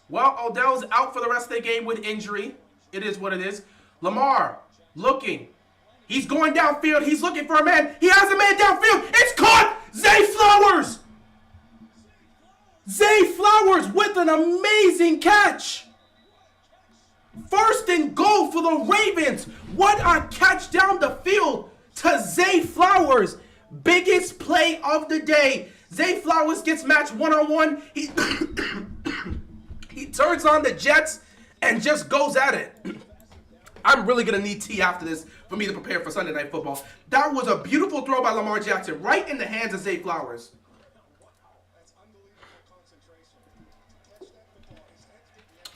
Well, Odell's out for the rest of the game with injury. It is what it is. Lamar looking. He's going downfield. He's looking for a man. He has a man downfield. It's caught. Zay Flowers. Zay Flowers with an amazing catch. 1st and goal for the Ravens. What a catch down the field to Zay Flowers. Biggest play of the day. Zay Flowers gets matched one-on-one. He, he turns on the Jets and just goes at it. I'm really going to need tea after this for me to prepare for Sunday Night Football. That was a beautiful throw by Lamar Jackson right in the hands of Zay Flowers.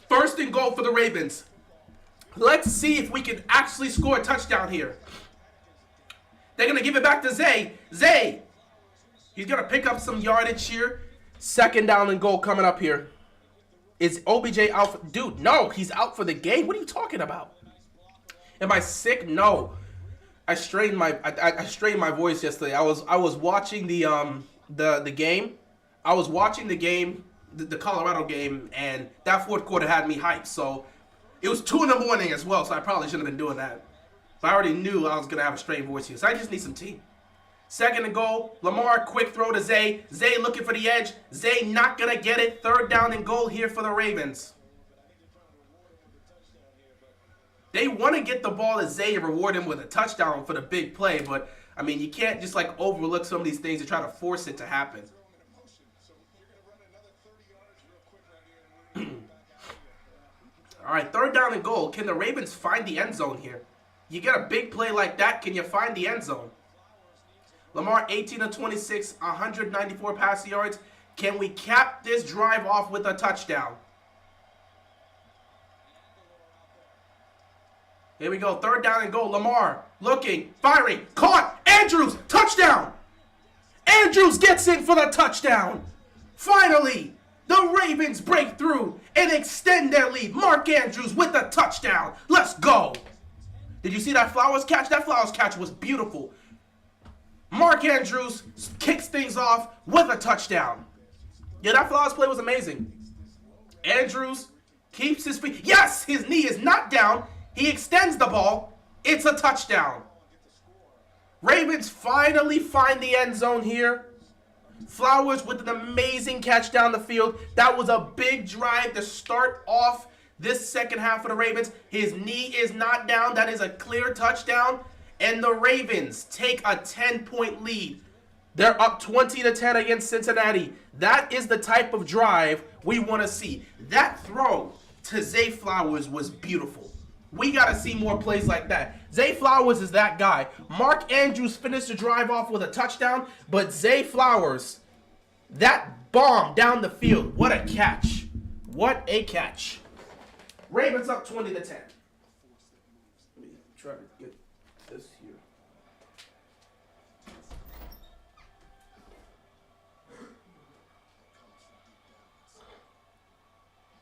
1st and goal for the Ravens. Let's see if we can actually score a touchdown here. They're going to give it back to Zay. Zay. He's going to pick up some yardage here. 2nd down and goal coming up here. Is OBJ out? Dude, no. He's out for the game. What are you talking about? Am I sick? No. I strained my voice yesterday. I was watching the game. I was watching the game, the Colorado game, and that 4th quarter had me hyped. So it was 2 a.m. as well, so I probably shouldn't have been doing that. But I already knew I was gonna have a strained voice here. So I just need some tea. 2nd and goal. Lamar, quick throw to Zay. Zay looking for the edge. Zay not gonna get it. 3rd down and goal here for the Ravens. They want to get the ball to Zay and reward him with a touchdown for the big play, but, you can't just, overlook some of these things and try to force it to happen. All right, 3rd down and goal. Can the Ravens find the end zone here? You get a big play like that, can you find the end zone? Lamar, 18-26, 194 passing yards. Can we cap this drive off with a touchdown? Here we go. 3rd down and goal. Lamar looking, firing, caught. Andrews, touchdown. Andrews gets in for the touchdown. Finally, the Ravens break through and extend their lead. Mark Andrews with a touchdown. Let's go. Did you see that Flowers catch? That Flowers catch was beautiful. Mark Andrews kicks things off with a touchdown. Yeah, that Flowers play was amazing. Andrews keeps his feet. Yes, his knee is not down. He extends the ball. It's a touchdown. Ravens finally find the end zone here. Flowers with an amazing catch down the field. That was a big drive to start off this second half for the Ravens. His knee is not down. That is a clear touchdown. And the Ravens take a 10-point lead. They're up 20-10 against Cincinnati. That is the type of drive we want to see. That throw to Zay Flowers was beautiful. We got to see more plays like that. Zay Flowers is that guy. Mark Andrews finished the drive off with a touchdown, but Zay Flowers, that bomb down the field, what a catch. What a catch. Ravens up 20-10. Let me try to get this here.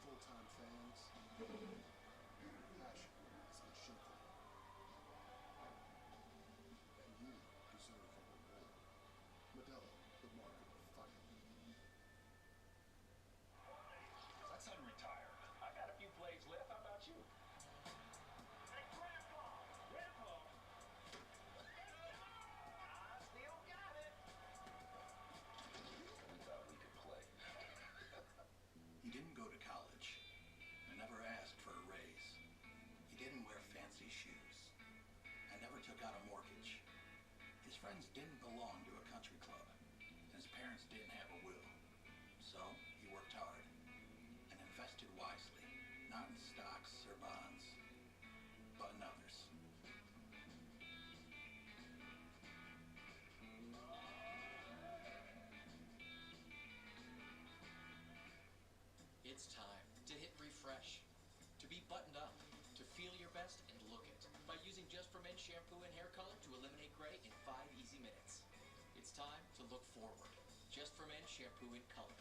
Full-time fans, passion is unshakable. And you deserve a reward. Modelo, the market of fire. Let's unretire. I got a few plays left. How about you? Hey, Grandpa! Grandpa! I still got it. We thought we could play. He didn't go to college. I never asked for a raise. He didn't wear fancy shoes. I never took out a mortgage. His friends didn't belong to a country club. And his parents didn't have a will. So he worked hard and invested wisely, not in stocks or bonds, but in others. It's time to hit refresh, to be buttoned up, to feel your best and look it by using Just for Men shampoo and hair color to eliminate gray in 5 easy minutes. It's time to look forward. Just for Men shampoo and color.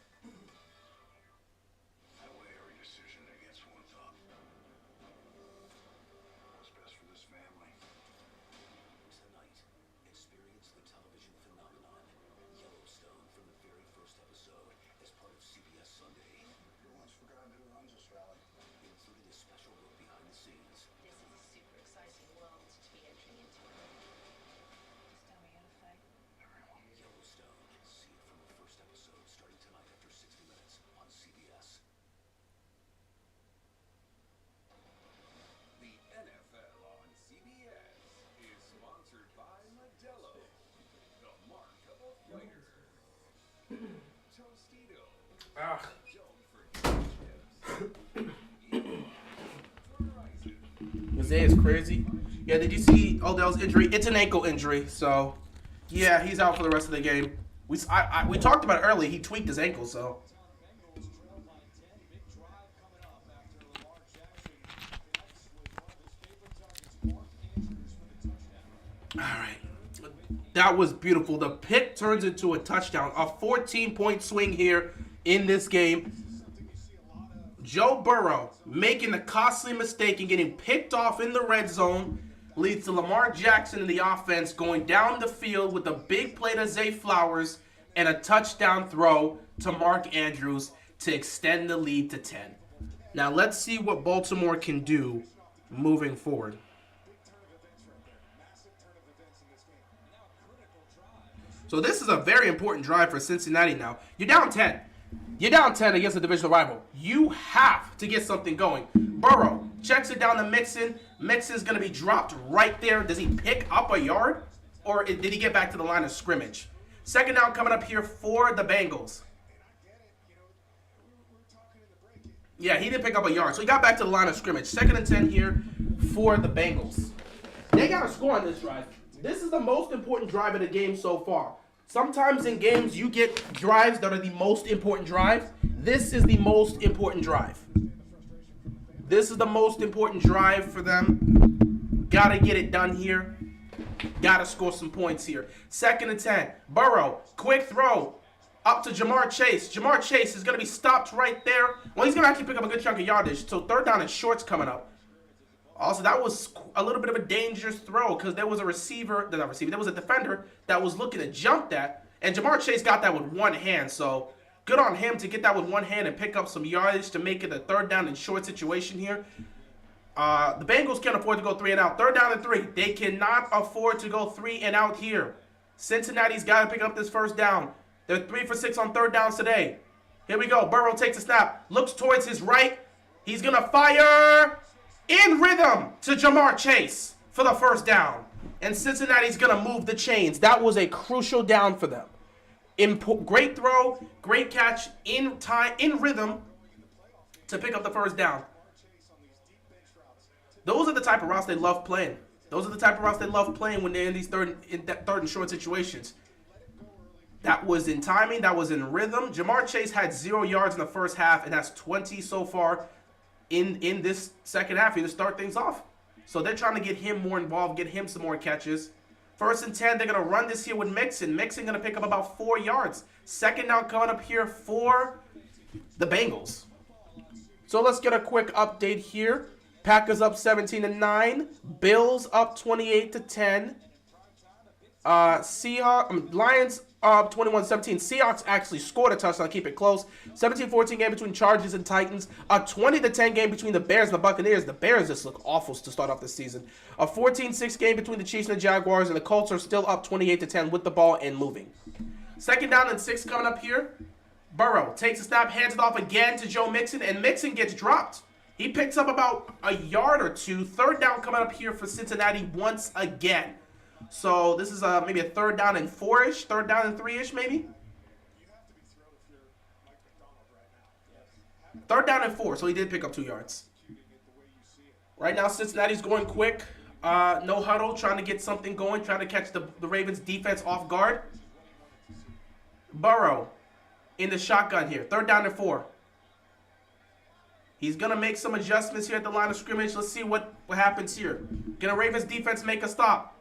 I weigh every decision against one thought. What's best for this family? Tonight, experience the television phenomenon Yellowstone from the very first episode as part of CBS Sunday. Everyone's forgotten who runs this valley. Including a special look behind the scenes. This is a super exciting world to be entering into. Just tell me how to fight. Everyone. Yellowstone. See it from the first episode starting tonight after 60 minutes on CBS. The NFL on CBS is sponsored by Modelo, the mark of a fighter. Tostito, Ah. don't forget chips. Verizon. Zay is crazy. Yeah, did you see Odell's injury? It's an ankle injury, so yeah, he's out for the rest of the game. We talked about it earlier. He tweaked his ankle, so. Bengals trail by 10. Big drive coming up after Lamar Jackson connects with one of his favorite targets, Mark Andrews, for the touchdown. All right. That was beautiful. The pick turns into a touchdown. A 14-point swing here in this game. Something you see a lot of. Joe Burrow making the costly mistake and getting picked off in the red zone leads to Lamar Jackson in the offense going down the field with a big play to Zay Flowers and a touchdown throw to Mark Andrews to extend the lead to 10. Now let's see what Baltimore can do moving forward. So this is a very important drive for Cincinnati now. You're down 10. You're down 10 against a divisional rival. You have to get something going. Burrow checks it down to Mixon. Mixon's going to be dropped right there. Does he pick up a yard? Or did he get back to the line of scrimmage? Second down coming up here for the Bengals. Yeah, he didn't pick up a yard. So he got back to the line of scrimmage. Second and 10 here for the Bengals. They got to score on this drive. This is the most important drive of the game so far. Sometimes in games you get drives that are the most important drive. This is the most important drive. This is the most important drive for them. Got to get it done here. Got to score some points here. Second and 10. Burrow, quick throw up to Jamar Chase. Jamar Chase is going to be stopped right there. Well, he's going to actually pick up a good chunk of yardage. So third down and short's coming up. Also, that was a little bit of a dangerous throw because there was a there was a defender that was looking to jump that, and Jamar Chase got that with one hand, so good on him to get that with one hand and pick up some yardage to make it a third down and short situation here. The Bengals can't afford to go 3 and out. Third down and 3. They cannot afford to go 3 and out here. Cincinnati's got to pick up this first down. They're 3 for 6 on third downs today. Here we go. Burrow takes a snap, looks towards his right. He's going to fire in rhythm to Jamar Chase for the first down. And Cincinnati's going to move the chains. That was a crucial down for them. Great throw, great catch, in time, in rhythm to pick up the first down. Those are the type of routes they love playing. Those are the type of routes they love playing when they're in these third and short situations. That was in timing. That was in rhythm. Jamar Chase had 0 yards in the first half and has 20 so far in this second half here to start things off. So they're trying to get him more involved, get him some more catches. 1st and 10, they're going to run this here with Mixon. Mixon going to pick up about 4 yards. Second down coming up here for the Bengals. So let's get a quick update here. Packers up 17-9. Bills up 28-10. Lions up 21-17. Seahawks actually scored a touchdown, keep it close. 17-14 game between Chargers and Titans. A 20-10 game between the Bears and the Buccaneers. The Bears just look awful to start off the season. A 14-6 game between the Chiefs and the Jaguars, and the Colts are still up 28-10 with the ball and moving. Second down and 6 coming up here. Burrow takes a snap, hands it off again to Joe Mixon, and Mixon gets dropped. He picks up about a yard or two. Third down coming up here for Cincinnati once again. So this is maybe a 3rd down and 4-ish, 3rd down and 3-ish maybe. 3rd down and 4, so he did pick up 2 yards. Right now Cincinnati's going quick. No huddle, trying to get something going, trying to catch the Ravens defense off guard. Burrow in the shotgun here. 3rd down and 4. He's going to make some adjustments here at the line of scrimmage. Let's see what happens here. Can a Ravens defense make a stop?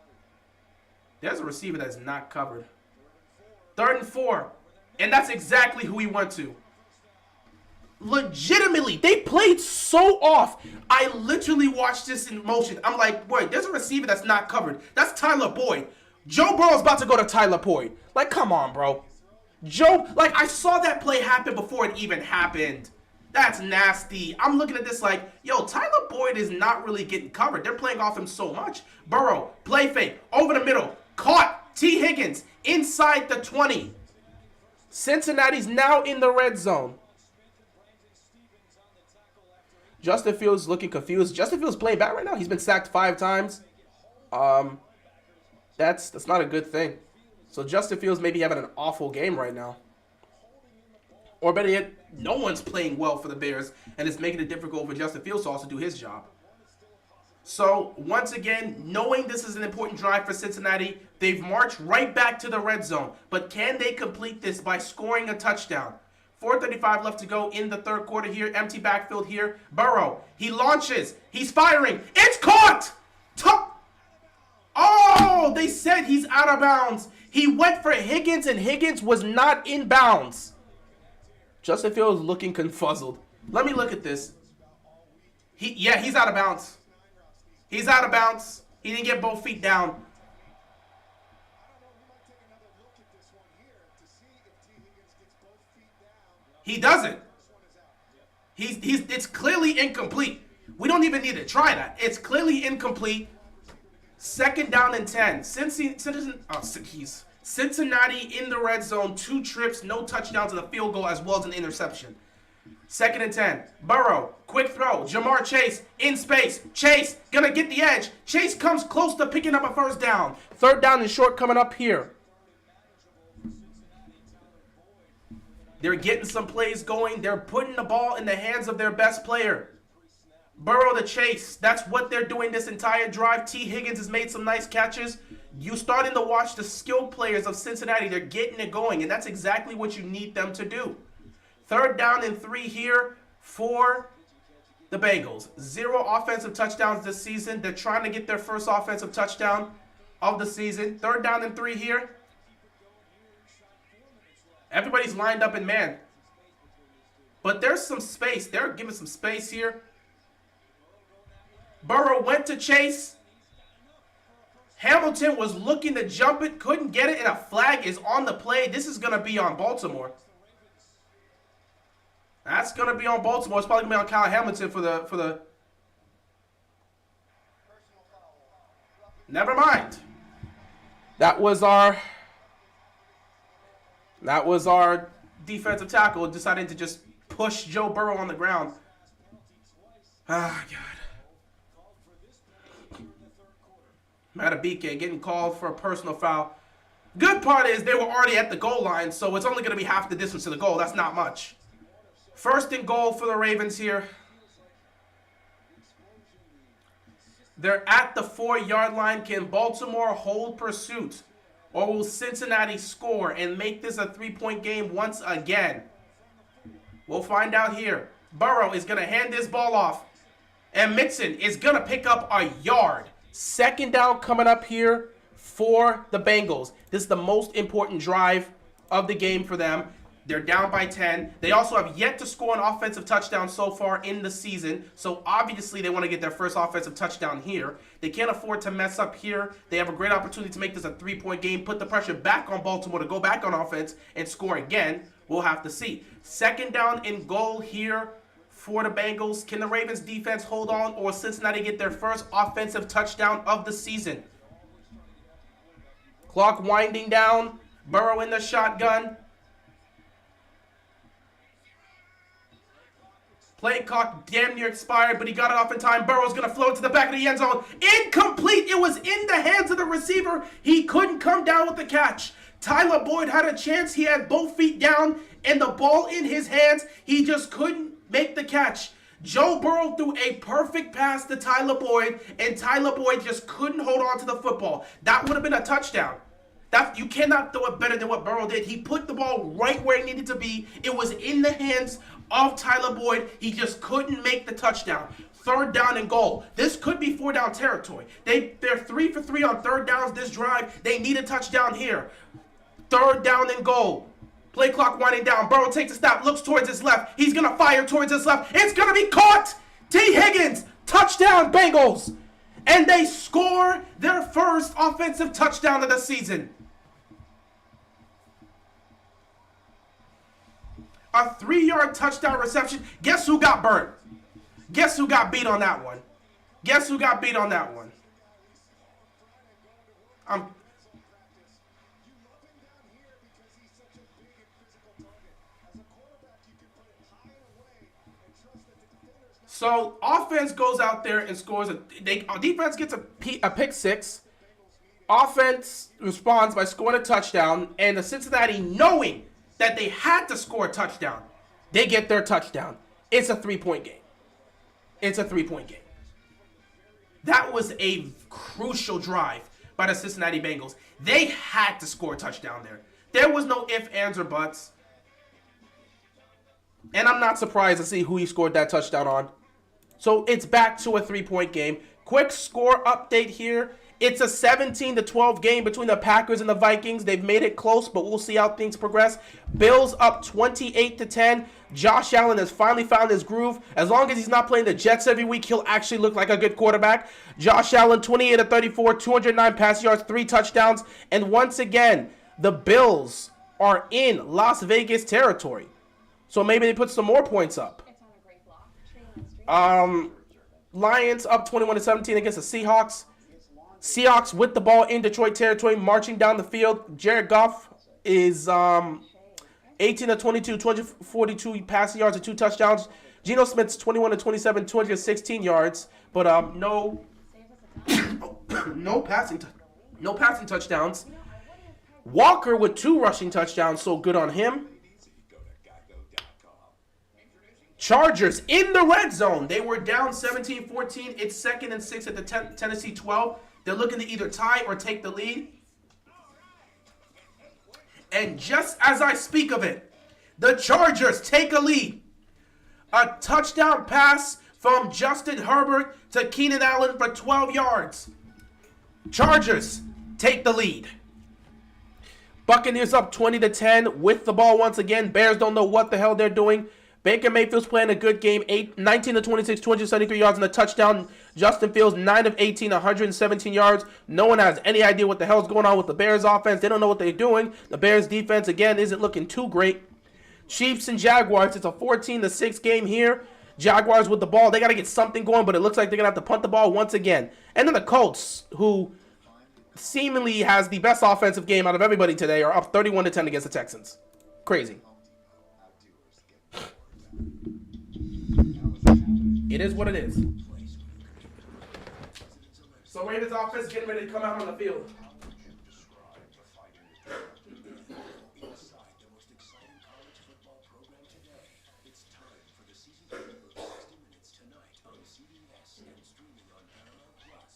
There's a receiver that's not covered. 3rd and 4. And that's exactly who he went to. Legitimately, they played so off. I literally watched this in motion. I'm like, boy, there's a receiver that's not covered. That's Tyler Boyd. Joe Burrow's about to go to Tyler Boyd. Like, come on, bro. Joe, like, I saw that play happen before it even happened. That's nasty. I'm looking at this like, yo, Tyler Boyd is not really getting covered. They're playing off him so much. Burrow, play fake, over the middle. Caught. T. Higgins inside the 20. Cincinnati's now in the red zone. Justin Fields looking confused. Justin Fields playing bad right now. He's been sacked 5 times. That's not a good thing. So Justin Fields maybe having an awful game right now. Or better yet, no one's playing well for the Bears, and it's making it difficult for Justin Fields to also do his job. So, once again, knowing this is an important drive for Cincinnati, they've marched right back to the red zone. But can they complete this by scoring a touchdown? 4:35 left to go in the 3rd quarter here. Empty backfield here. Burrow, he launches. He's firing. It's caught! Oh, they said he's out of bounds. He went for Higgins, and Higgins was not in bounds. Justin Fields looking confuzzled. Let me look at this. He's out of bounds. He's out of bounds. He didn't get both feet down. He doesn't. It's clearly incomplete. We don't even need to try that. It's clearly incomplete. 2nd down and 10. Cincinnati in the red zone. 2 trips, no touchdowns, and a field goal as well as an interception. 2nd and 10. Burrow, quick throw. Jamar Chase in space. Chase gonna get the edge. Chase comes close to picking up a 1st down. 3rd down and short coming up here. They're getting some plays going. They're putting the ball in the hands of their best player. Burrow to Chase. That's what they're doing this entire drive. T. Higgins has made some nice catches. You starting to watch the skilled players of Cincinnati. They're getting it going, and that's exactly what you need them to do. 3rd down and 3 here for the Bengals. 0 offensive touchdowns this season. They're trying to get their first offensive touchdown of the season. 3rd down and 3 here. Everybody's lined up in man. But there's some space. They're giving some space here. Burrow went to Chase. Hamilton was looking to jump it, couldn't get it, and a flag is on the play. This is going to be on Baltimore. That's going to be on Baltimore. It's probably going to be on Kyle Hamilton for the... Never mind. That was our defensive tackle deciding to just push Joe Burrow on the ground. Ah, God. Matabike getting called for a personal foul. Good part is they were already at the goal line, so it's only going to be half the distance to the goal. That's not much. First and goal for the Ravens here. They're at the 4-yard line. Can Baltimore hold pursuit? Or will Cincinnati score and make this a 3-point game once again? We'll find out here. Burrow is going to hand this ball off. And Mixon is going to pick up a yard. Second down coming up here for the Bengals. This is the most important drive of the game for them. They're down by 10. They also have yet to score an offensive touchdown so far in the season. So obviously they want to get their first offensive touchdown here. They can't afford to mess up here. They have a great opportunity to make this a 3-point game, put the pressure back on Baltimore to go back on offense and score again. We'll have to see. Second down and goal here for the Bengals. Can the Ravens defense hold on, or Cincinnati get their first offensive touchdown of the season? Clock winding down. Burrow in the shotgun. Play clock damn near expired, but he got it off in time. Burrow's going to float to the back of the end zone. Incomplete. It was in the hands of the receiver. He couldn't come down with the catch. Tyler Boyd had a chance. He had both feet down and the ball in his hands. He just couldn't make the catch. Joe Burrow threw a perfect pass to Tyler Boyd, and Tyler Boyd just couldn't hold on to the football. That would have been a touchdown. You cannot throw it better than what Burrow did. He put the ball right where it needed to be. It was in the hands of Tyler Boyd. He just couldn't make the touchdown. Third down and goal. This could be 4-down territory. They're 3 for 3 on third downs this drive. They need a touchdown here. Third down and goal. Play clock winding down. Burrow takes a step, looks towards his left. He's going to fire towards his left. It's going to be caught. T. Higgins. Touchdown, Bengals. And they score their first offensive touchdown of the season. A 3-yard touchdown reception. Guess who got burnt? Guess who got beat on that one? Guess who got beat on that one? So offense goes out there and scores. Defense gets a pick six. Offense responds by scoring a touchdown, and the Cincinnati, knowing that they had to score a touchdown, they get their touchdown. It's a 3-point game. It's a 3-point game. That was a crucial drive by the Cincinnati Bengals. They had to score a touchdown there. There was no ifs, ands, or buts. And I'm not surprised to see who he scored that touchdown on. So it's back to a 3-point game. Quick score update here. It's a 17-12 game between the Packers and the Vikings. They've made it close, but we'll see how things progress. Bills up 28-10. Josh Allen has finally found his groove. As long as he's not playing the Jets every week, he'll actually look like a good quarterback. Josh Allen, 28-34, 209 pass yards, 3 touchdowns. And once again, the Bills are in Las Vegas territory. So maybe they put some more points up. Lions up 21-17 against the Seahawks. Seahawks with the ball in Detroit territory, marching down the field. Jared Goff is 18-22, 242 passing yards and 2 touchdowns. Geno Smith's 21-27, 216 yards, but no passing touchdowns. Walker with 2 rushing touchdowns, so good on him. Chargers in the red zone. They were down 17-14. It's 2nd and 6 at the Tennessee 12. They're looking to either tie or take the lead. And just as I speak of it, the Chargers take a lead. A touchdown pass from Justin Herbert to Keenan Allen for 12 yards. Chargers take the lead. Buccaneers up 20-10 with the ball once again. Bears don't know what the hell they're doing. Baker Mayfield's playing a good game. 19-26, 273 yards and a touchdown. Justin Fields, 9 of 18, 117 yards. No one has any idea what the hell's going on with the Bears offense. They don't know what they're doing. The Bears defense, again, isn't looking too great. Chiefs and Jaguars, it's a 14-6 game here. Jaguars with the ball. They got to get something going, but it looks like they're going to have to punt the ball once again. And then the Colts, who seemingly has the best offensive game out of everybody today, are up 31-10 against the Texans. Crazy. It is what it is. So Ravens offense getting ready to come out on the field. Inside the most exciting college football program today. It's time and streaming on Paramount Plus.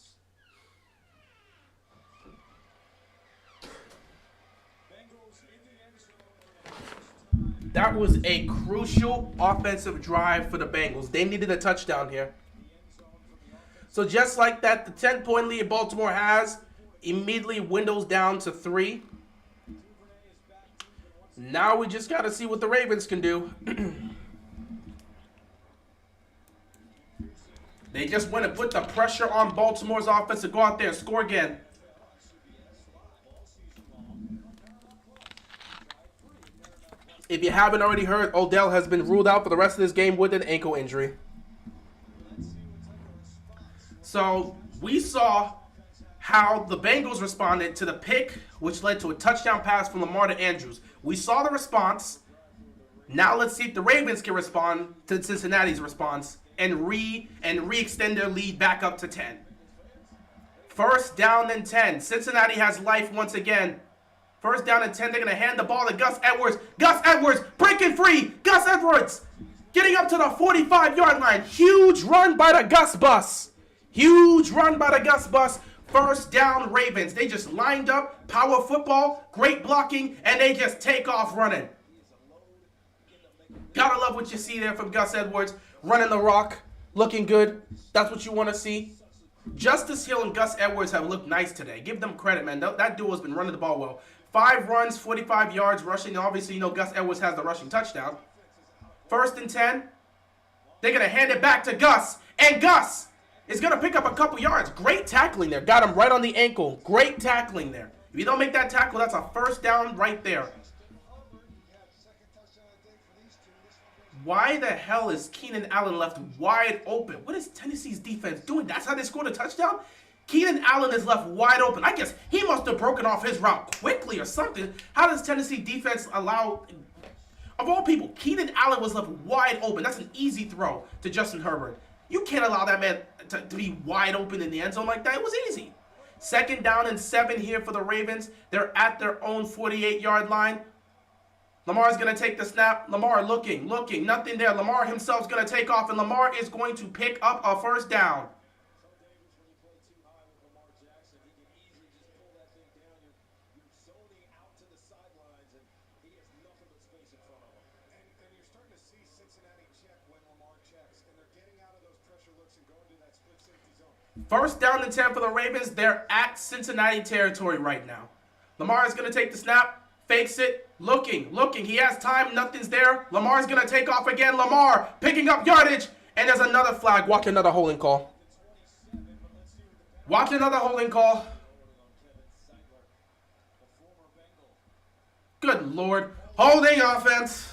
Bengals in the end zone for the first time. That was a crucial offensive drive for the Bengals. They needed a touchdown here. So just like that, the 10-point lead Baltimore has immediately windows down to 3. Now we just got to see what the Ravens can do. They just went and put the pressure on Baltimore's offense to go out there and score again. If you haven't already heard, Odell has been ruled out for the rest of this game with an ankle injury. So we saw how the Bengals responded to the pick, which led to a touchdown pass from Lamar to Andrews. We saw the response. Now let's see if the Ravens can respond to Cincinnati's response and re-extend their lead back up to 10. First down and 10. Cincinnati has life once again. First down and 10. They're going to hand the ball to Gus Edwards. Gus Edwards breaking free. Gus Edwards getting up to the 45-yard line. Huge run by the Gus Bus. Huge run by the Gus Bus. First down Ravens. They just lined up. Power football. Great blocking. And they just take off running. Gotta love what you see there from Gus Edwards. Running the rock. Looking good. That's what you want to see. Justice Hill and Gus Edwards have looked nice today. Give them credit, man. That duo has been running the ball well. 5 runs, 45 yards rushing. Obviously, you know Gus Edwards has the rushing touchdown. First and 10. They're going to hand it back to Gus. And Gus is going to pick up a couple yards. Great tackling there. Got him right on the ankle. Great tackling there. If you don't make that tackle, that's a first down right there. Why the hell is Keenan Allen left wide open? What is Tennessee's defense doing? That's how they scored a touchdown? Keenan Allen is left wide open. I guess he must have broken off his route quickly or something. How does Tennessee defense allow... Of all people, Keenan Allen was left wide open. That's an easy throw to Justin Herbert. You can't allow that man to be wide open in the end zone like that. It was easy. Second down and 7 here for the Ravens. They're at their own 48-yard line. Lamar's going to take the snap. Lamar looking. Nothing there. Lamar himself's going to take off, and Lamar is going to pick up a first down. First down and 10 for the Ravens. They're at Cincinnati territory right now. Lamar is going to take the snap. Fakes it. Looking. He has time. Nothing's there. Lamar's going to take off again. Lamar picking up yardage. And there's another flag. Watch another holding call. Watch another holding call. Good Lord. Holding offense.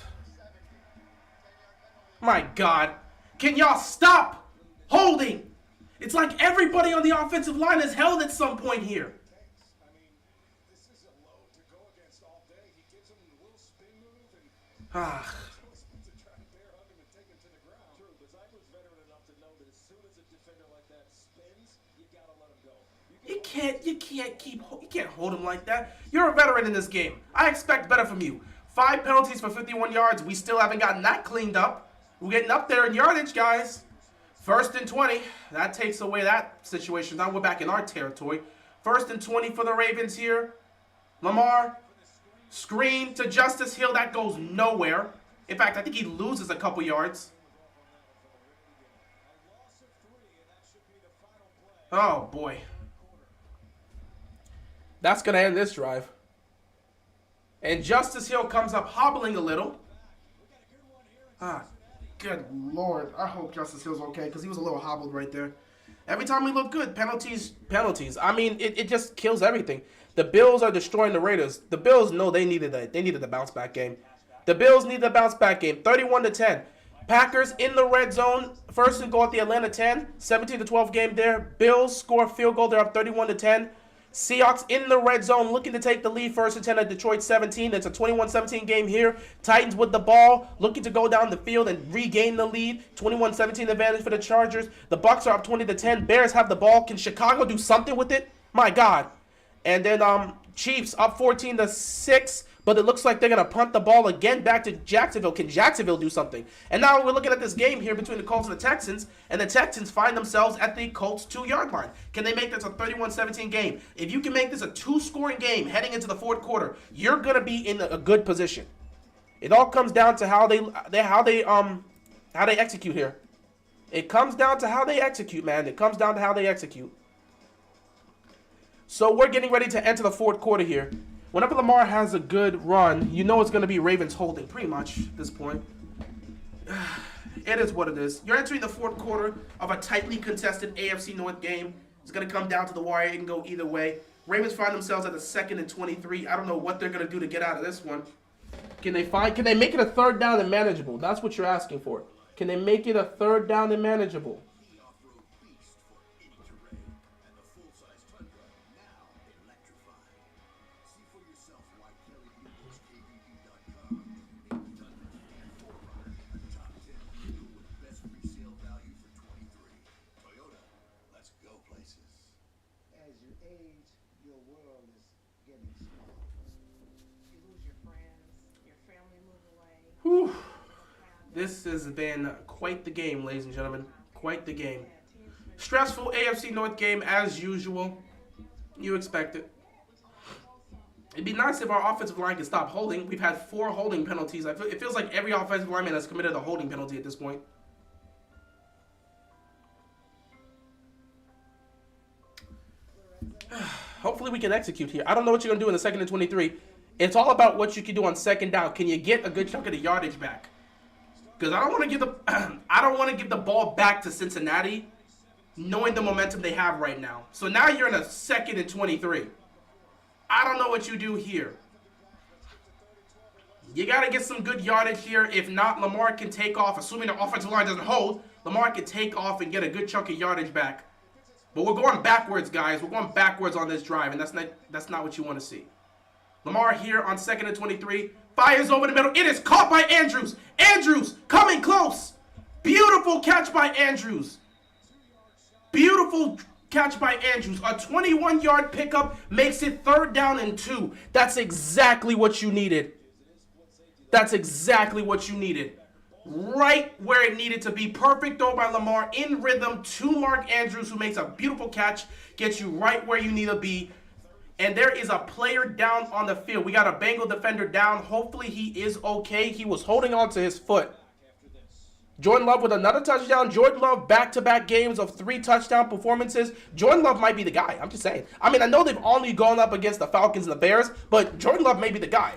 My God. Can y'all stop holding? It's like everybody on the offensive line is held at some point here. You can't hold him like that. You're a veteran in this game. I expect better from you. 5 penalties for 51 yards. We still haven't gotten that cleaned up. We're getting up there in yardage, guys. First and 20. That takes away that situation. Now we're back in our territory. First and 20 for the Ravens here. Lamar. Screen to Justice Hill. That goes nowhere. In fact, I think he loses a couple yards. Oh, boy. That's going to end this drive. And Justice Hill comes up hobbling a little. Good Lord. I hope Justice Hill's okay because he was a little hobbled right there. Every time we look good, penalties. I mean, it just kills everything. The Bills are destroying the Raiders. The Bills know they needed a bounce back game. The Bills needed a bounce back game. 31-10. Packers in the red zone. First and goal at the Atlanta 10. 17-12 game there. Bills score field goal. They're up 31-10. Seahawks in the red zone looking to take the lead. First and 10 at Detroit 17. It's a 21-17 game here. Titans with the ball looking to go down the field and regain the lead. 21-17 advantage for the Chargers. The Bucs are up 20-10. Bears have the ball. Can Chicago do something with it? My God. And then Chiefs up 14-6. But it looks like they're going to punt the ball again back to Jacksonville. Can Jacksonville do something? And now we're looking at this game here between the Colts and the Texans, and the Texans find themselves at the Colts 2-yard line. Can they make this a 31-17 game? If you can make this a 2-scoring game heading into the fourth quarter, you're going to be in a good position. It all comes down to how they execute here. It comes down to how they execute, man. It comes down to how they execute. So we're getting ready to enter the fourth quarter here. Whenever Lamar has a good run, you know it's going to be Ravens holding, pretty much, at this point. It is what it is. You're entering the fourth quarter of a tightly contested AFC North game. It's going to come down to the wire. It can go either way. Ravens find themselves at the 2nd and 23. I don't know what they're going to do to get out of this one. Can they make it a third down and manageable? That's what you're asking for. Can they make it a third down and manageable? Whew. This has been quite the game, ladies and gentlemen. Quite the game. Stressful AFC North game as usual. You expect it. It'd be nice if our offensive line could stop holding. We've had 4 holding penalties. It feels like every offensive lineman has committed a holding penalty at this point. Hopefully we can execute here. I don't know what you're going to do in the 2nd and 23. It's all about what you can do on 2nd down. Can you get a good chunk of the yardage back? Because I don't want to give the ball back to Cincinnati, knowing the momentum they have right now. So now you're in a 2nd and 23. I don't know what you do here. You got to get some good yardage here. If not, Lamar can take off. Assuming the offensive line doesn't hold, Lamar can take off and get a good chunk of yardage back. But we're going backwards, guys. We're going backwards on this drive, and that's not what you want to see. Lamar here on 2nd and 23. Fires over the middle. It is caught by Andrews. Andrews coming close. Beautiful catch by Andrews. Beautiful catch by Andrews. A 21-yard pickup makes it 3rd down and 2. That's exactly what you needed. That's exactly what you needed. Right where it needed to be. Perfect throw by Lamar in rhythm to Mark Andrews, who makes a beautiful catch. Gets you right where you need to be. And there is a player down on the field. We got a Bengal defender down. Hopefully he is okay. He was holding on to his foot. Jordan Love with another touchdown. Jordan Love back-to-back games of 3 touchdown performances. Jordan Love might be the guy. I'm just saying. I mean, I know they've only gone up against the Falcons and the Bears, but Jordan Love may be the guy.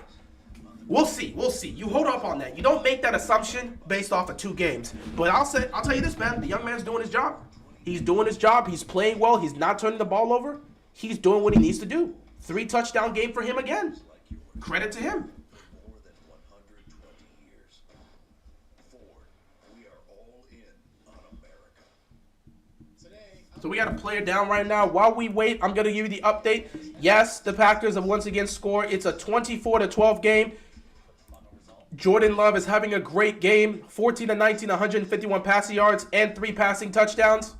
We'll see. We'll see. You hold up on that. You don't make that assumption based off of 2 games. But I'll tell you this, man. The young man's doing his job. He's doing his job. He's playing well. He's not turning the ball over. He's doing what he needs to do. 3 touchdown game for him again. Credit to him. More than 120 years. Ford, we are all in on America. So we got a player down right now. While we wait, I'm going to give you the update. Yes, the Packers have once again scored. It's a 24-12 game. Jordan Love is having a great game. 14-19, 151 passing yards and 3 passing touchdowns.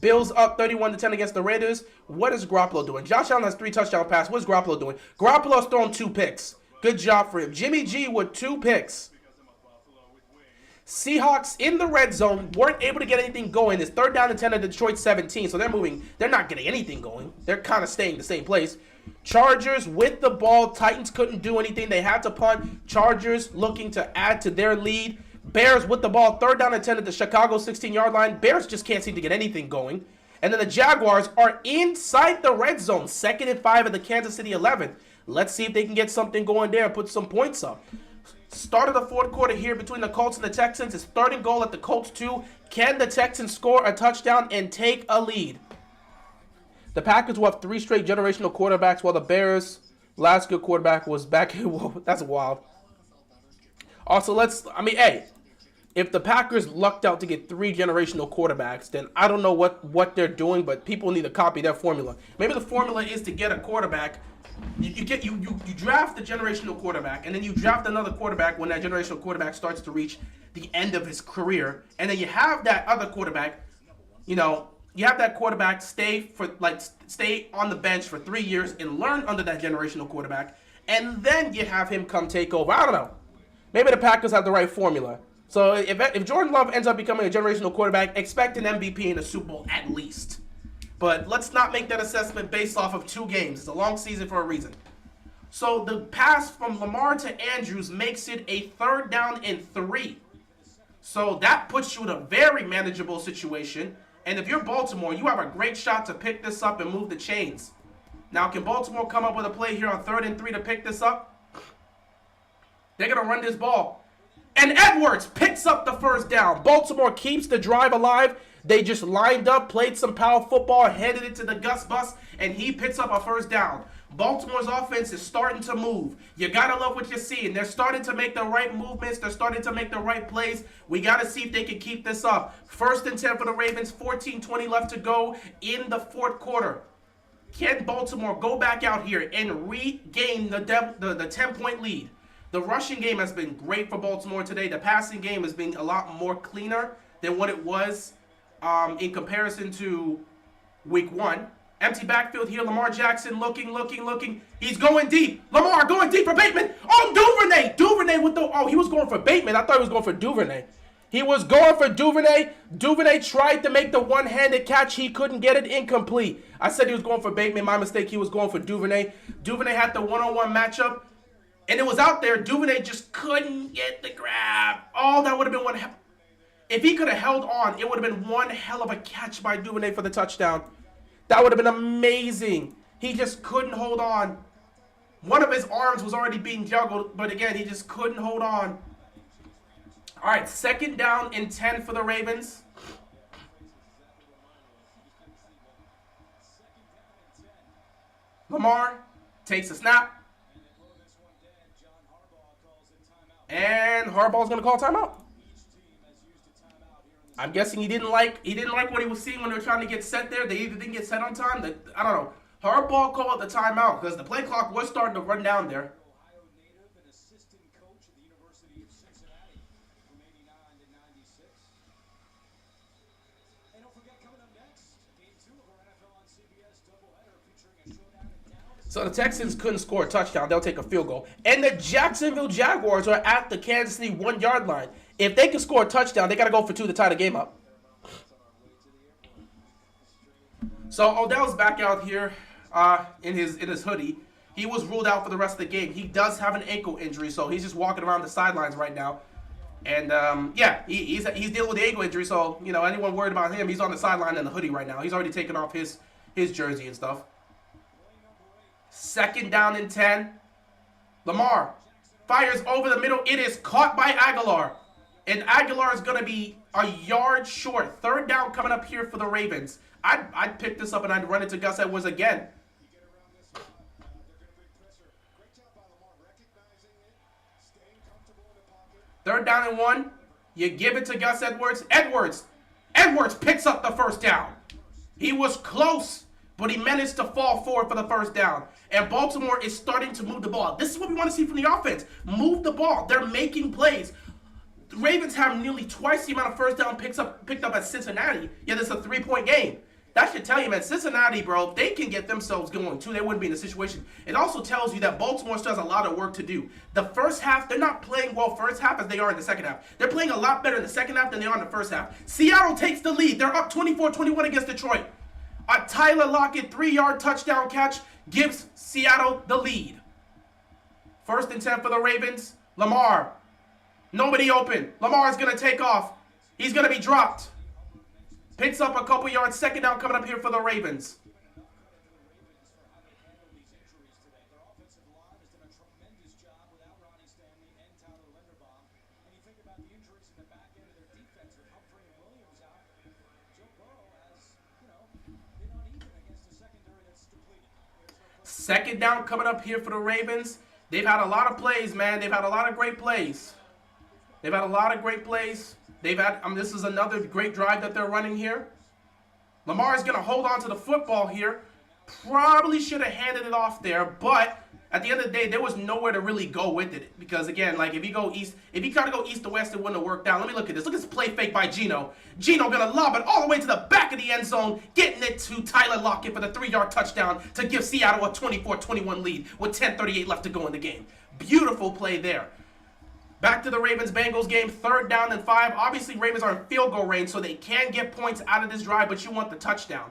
Bills up 31-10 against the Raiders. What is Garoppolo doing? Josh Allen has 3 touchdown passes. What is Garoppolo doing? Garoppolo's thrown 2 picks. Good job for him. Jimmy G with 2 picks. Seahawks in the red zone weren't able to get anything going. It's 3rd down and 10 at Detroit 17, so they're moving. They're not getting anything going. They're kind of staying the same place. Chargers with the ball. Titans couldn't do anything. They had to punt. Chargers looking to add to their lead. Bears with the ball, 3rd down and 10 at the Chicago 16-yard line. Bears just can't seem to get anything going. And then the Jaguars are inside the red zone, 2nd and 5 at the Kansas City 11. Let's see if they can get something going there and put some points up. Start of the fourth quarter here between the Colts and the Texans. It's 3rd and goal at the Colts 2. Can the Texans score a touchdown and take a lead? The Packers will have 3 straight generational quarterbacks, while the Bears' last good quarterback was back. Whoa, that's wild. Also, hey, if the Packers lucked out to get 3 generational quarterbacks, then I don't know what they're doing, but people need to copy their formula. Maybe the formula is to get a quarterback. You draft the generational quarterback, and then you draft another quarterback when that generational quarterback starts to reach the end of his career, and then you have that other quarterback, stay on the bench for 3 years and learn under that generational quarterback, and then you have him come take over. I don't know. Maybe the Packers have the right formula. So if Jordan Love ends up becoming a generational quarterback, expect an MVP in the Super Bowl at least. But let's not make that assessment based off of 2 games. It's a long season for a reason. So the pass from Lamar to Andrews makes it a 3rd down and 3. So that puts you in a very manageable situation. And if you're Baltimore, you have a great shot to pick this up and move the chains. Now, can Baltimore come up with a play here on 3rd and 3 to pick this up? They're going to run this ball. And Edwards picks up the 1st down. Baltimore keeps the drive alive. They just lined up, played some power football, headed it to the Gus Bus, and he picks up a 1st down. Baltimore's offense is starting to move. You got to love what you're seeing. They're starting to make the right movements. They're starting to make the right plays. We got to see if they can keep this up. 1st and 10 for the Ravens, 14-20 left to go in the 4th quarter. Can Baltimore go back out here and regain the 10-point lead? The rushing game has been great for Baltimore today. The passing game has been a lot more cleaner than what it was in comparison to week 1. Empty backfield here. Lamar Jackson looking. He's going deep. Lamar going deep for Bateman. Oh, Duvernay. Duvernay with the... Oh, he was going for Bateman. I thought he was going for Duvernay. He was going for Duvernay. Duvernay tried to make the one-handed catch. He couldn't get it. Incomplete. I said he was going for Bateman. My mistake. He was going for Duvernay. Duvernay had the one-on-one matchup. And it was out there. Duvernay just couldn't get the grab. Oh, that would have been one... If he could have held on, it would have been one hell of a catch by Duvernay for the touchdown. That would have been amazing. He just couldn't hold on. One of his arms was already being juggled, but again, he just couldn't hold on. All right, 2nd down and 10 for the Ravens. Lamar takes a snap. And Harbaugh's going to call timeout. I'm guessing he didn't like what he was seeing when they were trying to get set there. They either didn't get set on time. I don't know. Harbaugh called the timeout because the play clock was starting to run down there. Ohio native and assistant coach at the University of Cincinnati from 89 to 96. And don't forget, coming up next, game 2 of our NFL on CBS doubleheader featuring a showdown in Dallas. So the Texans couldn't score a touchdown. They'll take a field goal. And the Jacksonville Jaguars are at the Kansas City 1-yard line. If they can score a touchdown, they got to go for 2 to tie the game up. So Odell's back out here in his hoodie. He was ruled out for the rest of the game. He does have an ankle injury, so he's just walking around the sidelines right now. And yeah, he's dealing with the ankle injury. So you know, anyone worried about him, he's on the sideline in the hoodie right now. He's already taken off his jersey and stuff. 2nd down and 10. Lamar fires over the middle. It is caught by Aguilar. And Aguilar is going to be a yard short. 3rd down coming up here for the Ravens. I'd pick this up and I'd run it to Gus Edwards again. 3rd down and 1. You give it to Gus Edwards. Edwards picks up the 1st down. He was close, but he managed to fall forward for the 1st down. And Baltimore is starting to move the ball. This is what we want to see from the offense. Move the ball. They're making plays. The Ravens have nearly twice the amount of 1st down picked up at Cincinnati. Yet it's a 3-point game. That should tell you, man, Cincinnati, bro, if they can get themselves going, too, they wouldn't be in a situation. It also tells you that Baltimore still has a lot of work to do. The first half, they're not playing well first half as they are in the second half. They're playing a lot better in the second half than they are in the first half. Seattle takes the lead. They're up 24-21 against Detroit. A Tyler Lockett 3-yard touchdown catch gives Seattle the lead. 1st and 10 for the Ravens. Lamar. Nobody open. Lamar's going to take off. He's going to be dropped. Picks up a couple yards. 2nd down coming up here for the Ravens. Second down coming up here for the Ravens. They've had a lot of plays, man. They've had a lot of great plays. This is another great drive that they're running here. Lamar is going to hold on to the football here. Probably should have handed it off there, but At the end of the day, there was nowhere to really go with it. Because again, like if you try to go east to west, it wouldn't have worked out. Let me look at this. Look at this play fake by Geno. Geno gonna lob it all the way to the back of the end zone, getting it to Tyler Lockett for the 3-yard touchdown to give Seattle a 24-21 lead with 10:38 left to go in the game. Beautiful play there. Back to the Ravens-Bengals game, 3rd down and 5. Obviously, Ravens are in field goal range, so they can get points out of this drive, but you want the touchdown.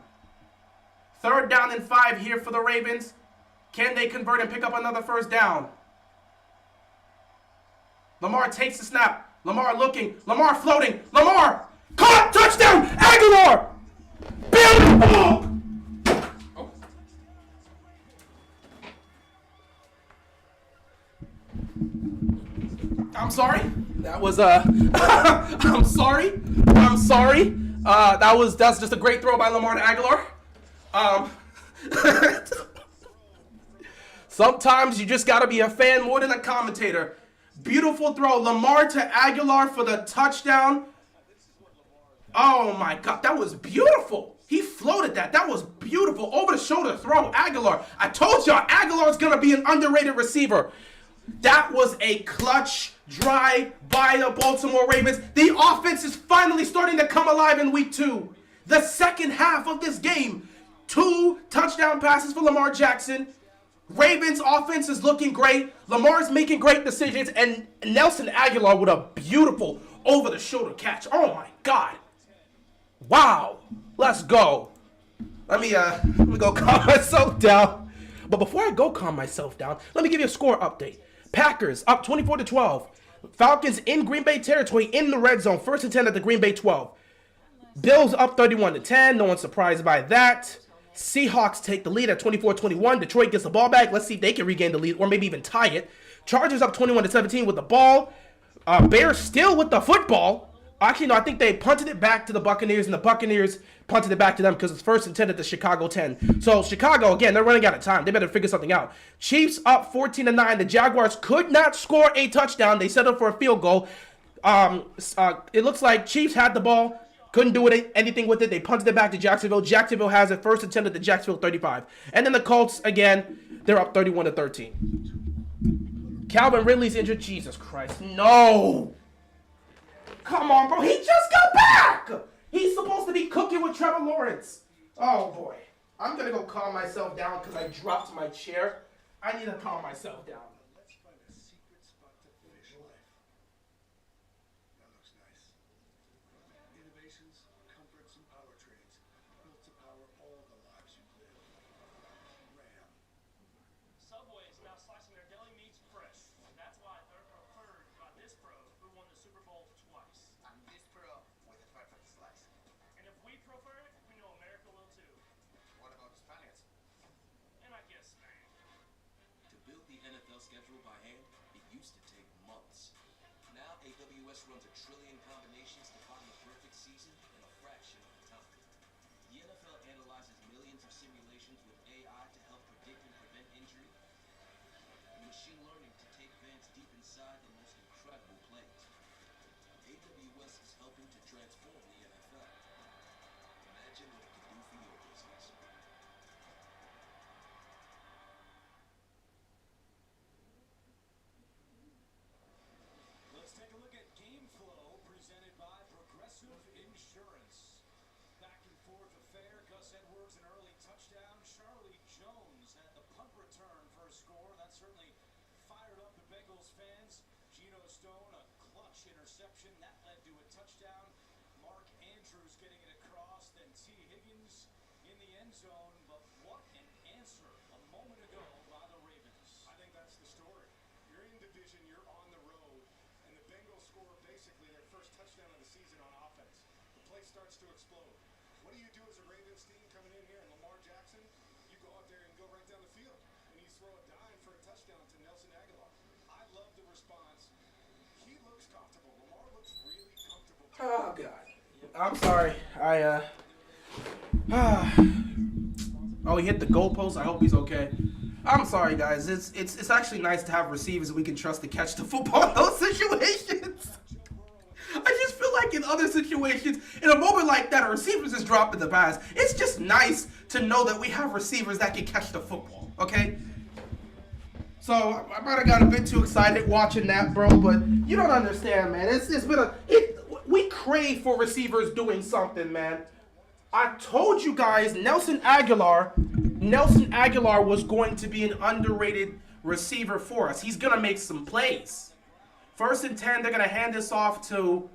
3rd down and 5 here for the Ravens. Can they convert and pick up another 1st down? Lamar takes the snap. Lamar looking. Lamar floating. Lamar! Caught! Touchdown! Aguilar! Beautiful! Oh. I'm sorry. That was I'm sorry. That's just a great throw by Lamar to Aguilar. Sometimes you just gotta be a fan more than a commentator. Beautiful throw. Lamar to Aguilar for the touchdown. Oh my God, that was beautiful. He floated that. That was beautiful. Over the shoulder throw. Aguilar. I told y'all, Aguilar's gonna be an underrated receiver. That was a clutch drive by the Baltimore Ravens. The offense is finally starting to come alive in week 2. The second half of this game. 2 touchdown passes for Lamar Jackson. Ravens offense is looking great. Lamar's making great decisions. And Nelson Aguilar with a beautiful over-the-shoulder catch. Oh my God. Wow. Let's go. Let me go calm myself down. But before I go calm myself down, let me give you a score update. Packers up 24-12. Falcons in Green Bay territory in the red zone. 1st and 10 at the Green Bay 12. Bills up 31-10. No one's surprised by that. Seahawks take the lead at 24-21. Detroit gets the ball back. Let's see if they can regain the lead or maybe even tie it. Chargers up 21-17 with the ball. Bears still with the football. Actually, no, I think they punted it back to the Buccaneers, and the Buccaneers punted it back to them because it's 1st and 10 at the Chicago 10. So Chicago, again, they're running out of time. They better figure something out. Chiefs up 14-9. The Jaguars could not score a touchdown. They settled for a field goal. It looks like Chiefs had the ball. Couldn't do anything with it. They punted it back to Jacksonville. Jacksonville has it 1st and 10 at the Jacksonville 35. And then the Colts, again, they're up 31-13. Calvin Ridley's injured. Jesus Christ. No. Come on, bro. He just got back. He's supposed to be cooking with Trevor Lawrence. Oh, boy. I'm going to go calm myself down because I dropped my chair. I need to calm myself down. Let's find a secret spot to finish life. That looks nice. Innovations, comforts, and powertrains built to power all the lives you live. Ram. Subway's now slicing their deli meats fresh. That's why they're preferred by this pro who won the Super Bowl twice. I'm this pro with a perfect slice. And if we prefer it, we know America will too. What about the Spaniards? And I guess Spain. To build the NFL schedule by hand, it used to take months. Now AWS runs a trillion combinations to find the perfect season in a fraction of the time. The NFL analyzes millions of simulations with AI to help predict and prevent injury, and machine learning to take fans deep inside the most incredible plays. AWS is helping to transform the NFL. Imagine what it can do for your business. Let's take a look at game flow presented by Progressive Insurance. Back and forth affair. Gus Edwards an early touchdown. Charlie Jones had the punt return for a score. That certainly fired up the Bengals fans. Geno Stone a clutch interception that led to a touchdown. Mark Andrews getting it across. Then T. Higgins in the end zone. But what an answer a moment ago by the Ravens. I think that's the story. You're in division, you're on the road, and the Bengals score basically their first touchdown of the season on offense. The place starts to explode. What do you do as a Ravens team coming in here and Lamar Jackson? You go out there and go right down the field, and you throw a dime for a touchdown to Nelson Aguilar. I love the response. He looks comfortable. Lamar looks really comfortable. Oh, God. I'm sorry. Oh, he hit the goalpost. I hope he's okay. I'm sorry, guys. It's actually nice to have receivers we can trust to catch the football in those situations. I just feel like in other situations, in a moment like that, a receiver's just dropping the pass. It's just nice to know that we have receivers that can catch the football, okay? So I might have got a bit too excited watching that, bro. But you don't understand, man. It's been we crave for receivers doing something, man. I told you guys Nelson Aguilar was going to be an underrated receiver for us. He's gonna make some plays. 1st and 10, they're gonna hand this off to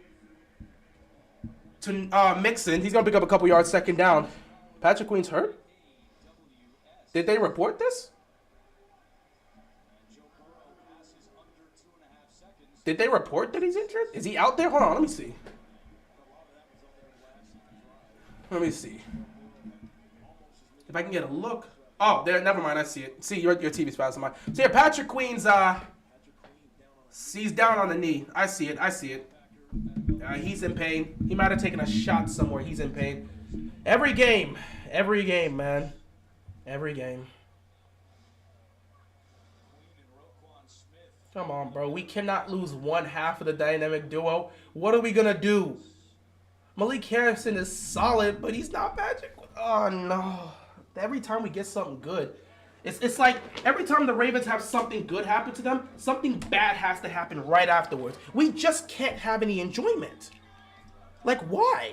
Mixon. He's gonna pick up a couple yards, 2nd down. Patrick Queen's hurt? Did they report this? Did they report that he's injured? Is he out there? Hold on, let me see. Let me see. If I can get a look. Oh, there. Never mind. I see it. See, your TV's faster than mine. So yeah, Patrick Queen's he's down on the knee. I see it. He's in pain. He might have taken a shot somewhere. He's in pain. Every game, man. Every game. Come on, bro. We cannot lose one half of the dynamic duo. What are we gonna do? Malik Harrison is solid, but he's not Patrick. Oh no! Every time we get something good, it's like every time the Ravens have something good happen to them, something bad has to happen right afterwards. We just can't have any enjoyment. Like, why?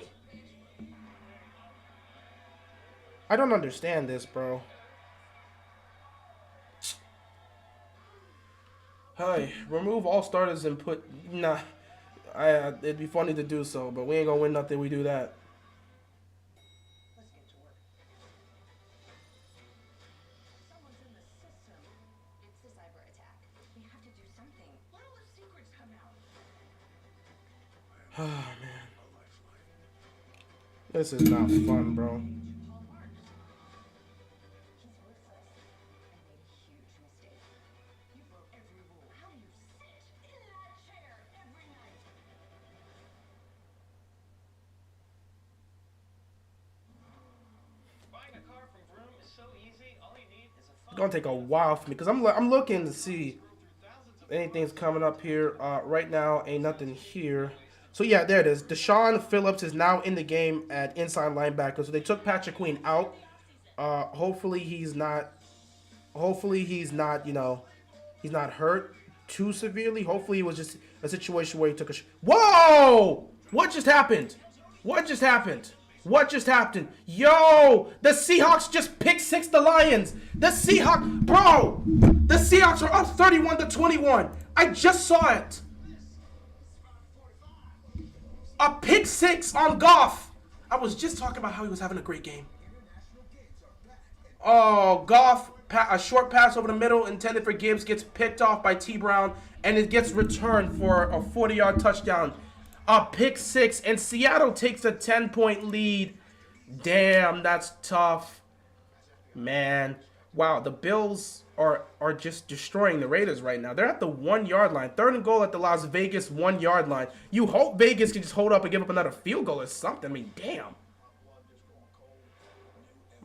I don't understand this, bro. Hey, remove all starters and put... Nah. It'd be funny to do so, but we ain't gonna win nothing we do that. Let's get to work. Someone's in the system. It's the cyber attack. We have to do something. What will the secrets come out? Oh, man. This is not fun, bro. Paul Marks. He's ruthless. I made a huge mistake. You broke every rule. How do you sit in that chair every night? Buying a car from Vroom is so easy. All you need is a phone. It's gonna take a while for me because I'm looking to see if anything's coming up here. Right now, ain't nothing here. So yeah, there it is. Deshaun Phillips is now in the game at inside linebacker. So they took Patrick Queen out. Hopefully he's not. You know, he's not hurt too severely. Hopefully it was just a situation where he took a. Whoa! What just happened? What just happened? What just happened? Yo! The Seahawks just picked 6 the Lions. The Seahawks, bro! The Seahawks are up 31-21. I just saw it. A pick 6 on Goff. I was just talking about how he was having a great game. Oh, Goff, a short pass over the middle intended for Gibbs gets picked off by T. Brown, and it gets returned for a 40-yard touchdown. A pick 6, and Seattle takes a 10-point lead. Damn, that's tough. Man. Wow, the Bills are just destroying the Raiders right now. They're at the 1-yard line. 3rd and goal at the Las Vegas 1-yard line. You hope Vegas can just hold up and give up another field goal or something. I mean, damn.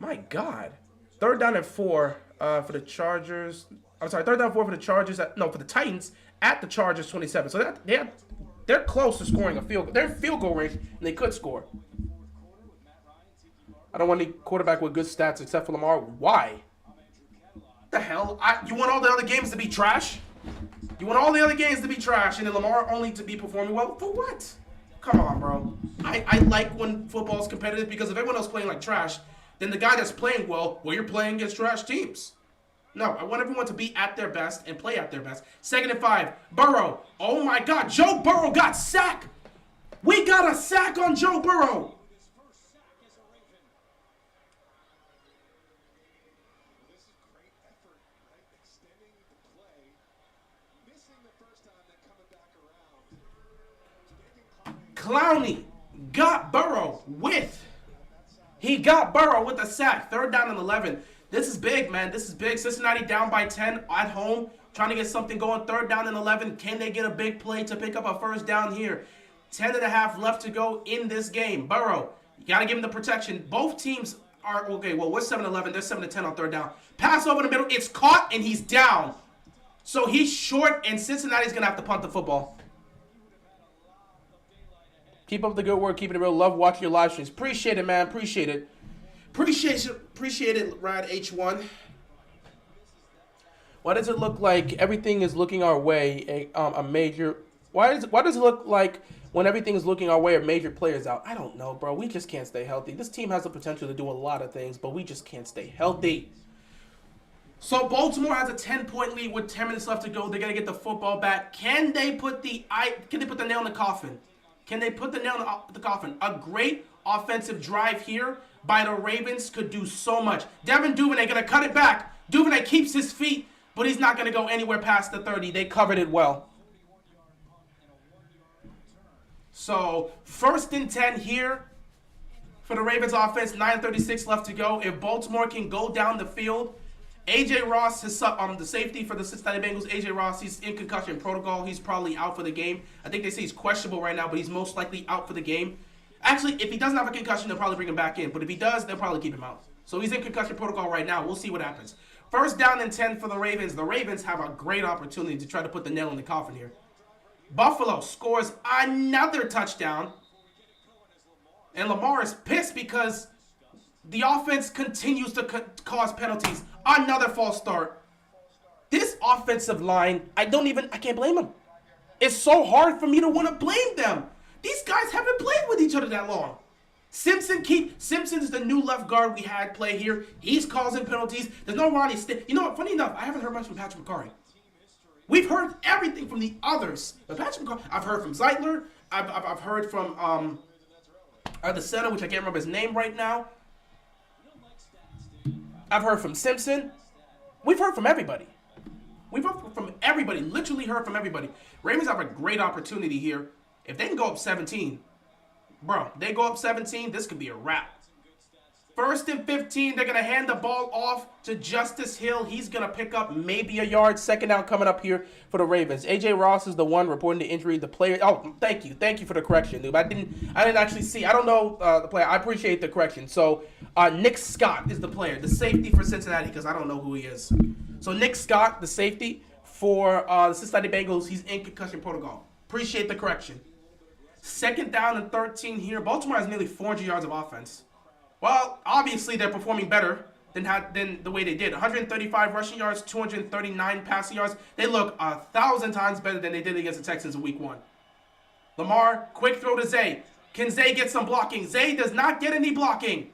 My God. 3rd down and 4 for the Chargers. I'm sorry, 3rd down and 4 for the Chargers. For the Titans at the Chargers 27. So they're close to scoring a field goal. They're in field goal range, and they could score. I don't want any quarterback with good stats except for Lamar. Why? The hell? You want all the other games to be trash? You want all the other games to be trash and then Lamar only to be performing well? For what? Come on, bro. I like when football's competitive because if everyone else playing like trash, then the guy that's playing well, you're playing against trash teams. No, I want everyone to be at their best and play at their best. 2nd and 5. Burrow. Oh, my God. Joe Burrow got sacked. We got a sack on Joe Burrow. Clowney got Burrow with. He got Burrow with a sack. 3rd down and 11. This is big, man. This is big. Cincinnati down by 10 at home. Trying to get something going. 3rd down and 11. Can they get a big play to pick up a 1st down here? 10.5 left to go in this game. Burrow, you got to give him the protection. Both teams are, okay, well, we're 7-11. They're 7-10 on 3rd down. Pass over the middle. It's caught, and he's down. So he's short, and Cincinnati's going to have to punt the football. Keep up the good work. Keeping it real. Love watching your live streams. Appreciate it, man. Appreciate it. Appreciate it, Rad H1. Why does it look like everything is looking our way? A major. Why does it look like when everything is looking our way, a major players out? I don't know, bro. We just can't stay healthy. This team has the potential to do a lot of things, but we just can't stay healthy. So Baltimore has a 10-point lead with 10 minutes left to go. They're gonna get the football back. Can they put the nail in the coffin? Can they put the nail in the coffin? A great offensive drive here by the Ravens could do so much. Devin Duvernay gonna cut it back. Duvernay keeps his feet, but he's not gonna go anywhere past the 30. They covered it well. So 1st and 10 here for the Ravens offense. 9:36 left to go. If Baltimore can go down the field, A.J. Ross, the safety for the Cincinnati Bengals, A.J. Ross, he's in concussion protocol. He's probably out for the game. I think they say he's questionable right now, but he's most likely out for the game. Actually, if he doesn't have a concussion, they'll probably bring him back in. But if he does, they'll probably keep him out. So he's in concussion protocol right now. We'll see what happens. 1st down and 10 for the Ravens. The Ravens have a great opportunity to try to put the nail in the coffin here. Buffalo scores another touchdown. And Lamar is pissed because the offense continues to cause penalties. Another false start. This offensive line, I can't blame them. It's so hard for me to want to blame them. These guys haven't played with each other that long. Simpson is the new left guard we had play here. He's causing penalties. There's no Ronnie You know what? Funny enough, I haven't heard much from Patrick McCarry. We've heard everything from the others. But Patrick McCarry, I've heard from Zeitler. I've heard from the center, which I can't remember his name right now. I've heard from Simpson. We've heard from everybody. We've heard from everybody. Literally heard from everybody. Ravens have a great opportunity here. If they can go up 17, bro, they go up 17, this could be a wrap. 1st and 15, they're going to hand the ball off to Justice Hill. He's going to pick up maybe a yard. 2nd down coming up here for the Ravens. A.J. Ross is the one reporting the injury. The player, thank you. Thank you for the correction, dude. I didn't actually see. I don't know the player. I appreciate the correction. So, Nick Scott is the player, the safety for Cincinnati, because I don't know who he is. So, Nick Scott, the safety for the Cincinnati Bengals, he's in concussion protocol. Appreciate the correction. 2nd down and 13 here. Baltimore has nearly 400 yards of offense. Well, obviously they're performing better than the way they did. 135 rushing yards, 239 passing yards. They look 1,000 times better than they did against the Texans in week 1. Lamar, quick throw to Zay. Can Zay get some blocking? Zay does not get any blocking.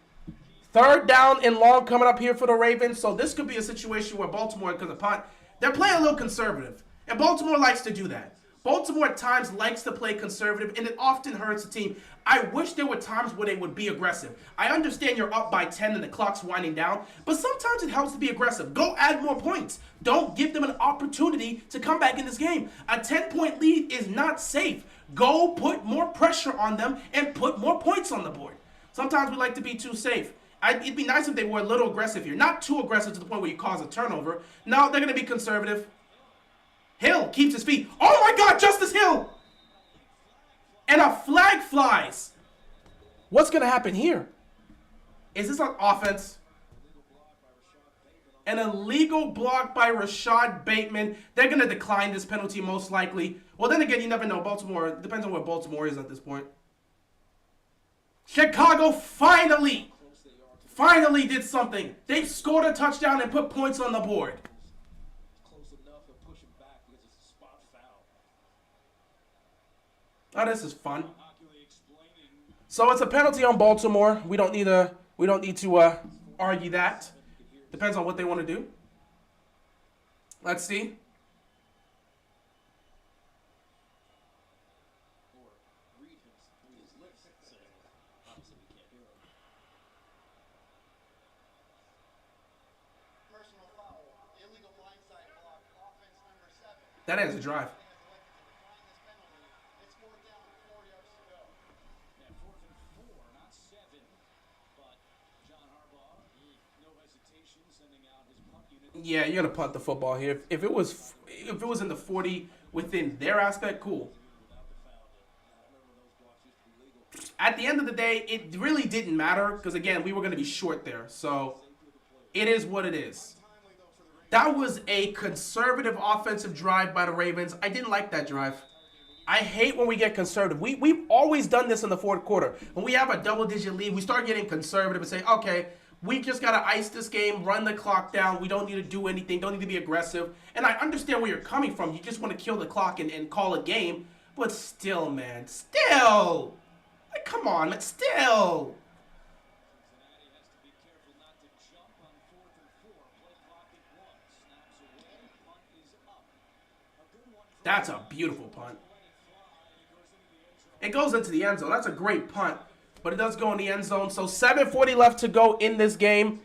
3rd down and long coming up here for the Ravens. So this could be a situation where Baltimore, because of punt, they're playing a little conservative. And Baltimore likes to do that. Baltimore at times likes to play conservative, and it often hurts the team. I wish there were times where they would be aggressive. I understand you're up by 10 and the clock's winding down, but sometimes it helps to be aggressive. Go add more points. Don't give them an opportunity to come back in this game. A 10-point lead is not safe. Go put more pressure on them and put more points on the board. Sometimes we like to be too safe. It'd be nice if they were a little aggressive here. Not too aggressive to the point where you cause a turnover. No, they're going to be conservative. Hill keeps his feet. Oh my God, Justice Hill! And a flag flies. What's going to happen here? Is this an offense? An illegal block by Rashad Bateman. They're going to decline this penalty most likely. Well, then again, you never know. Baltimore, depends on where Baltimore is at this point. Chicago finally did something. They scored a touchdown and put points on the board. Oh, this is fun. So it's a penalty on Baltimore. We don't need to argue that. Depends on what they want to do. Let's see. That ends the drive. Yeah, you're gonna punt the football here. If it was in the 40 within their aspect, cool. At the end of the day, it really didn't matter because again, we were gonna be short there. So it is what it is. That was a conservative offensive drive by the Ravens. I didn't like that drive. I hate when we get conservative. We've always done this in the 4th quarter. When we have a double-digit lead, we start getting conservative and say, okay, We just got to ice this game, run the clock down. We don't need to do anything, don't need to be aggressive. And I understand where you're coming from. You just want to kill the clock and call a game. But still, man, still. Like, come on, man, still. Cincinnati has to be careful not to jump on 4th and 4. Play clock at 1. Snaps away. Punt is up. A good one for That's a beautiful punt. let it fly. It It goes into the end zone. goes into the end zone. That's a great punt. But it does go in the end zone. So 7:40 left to go in this game.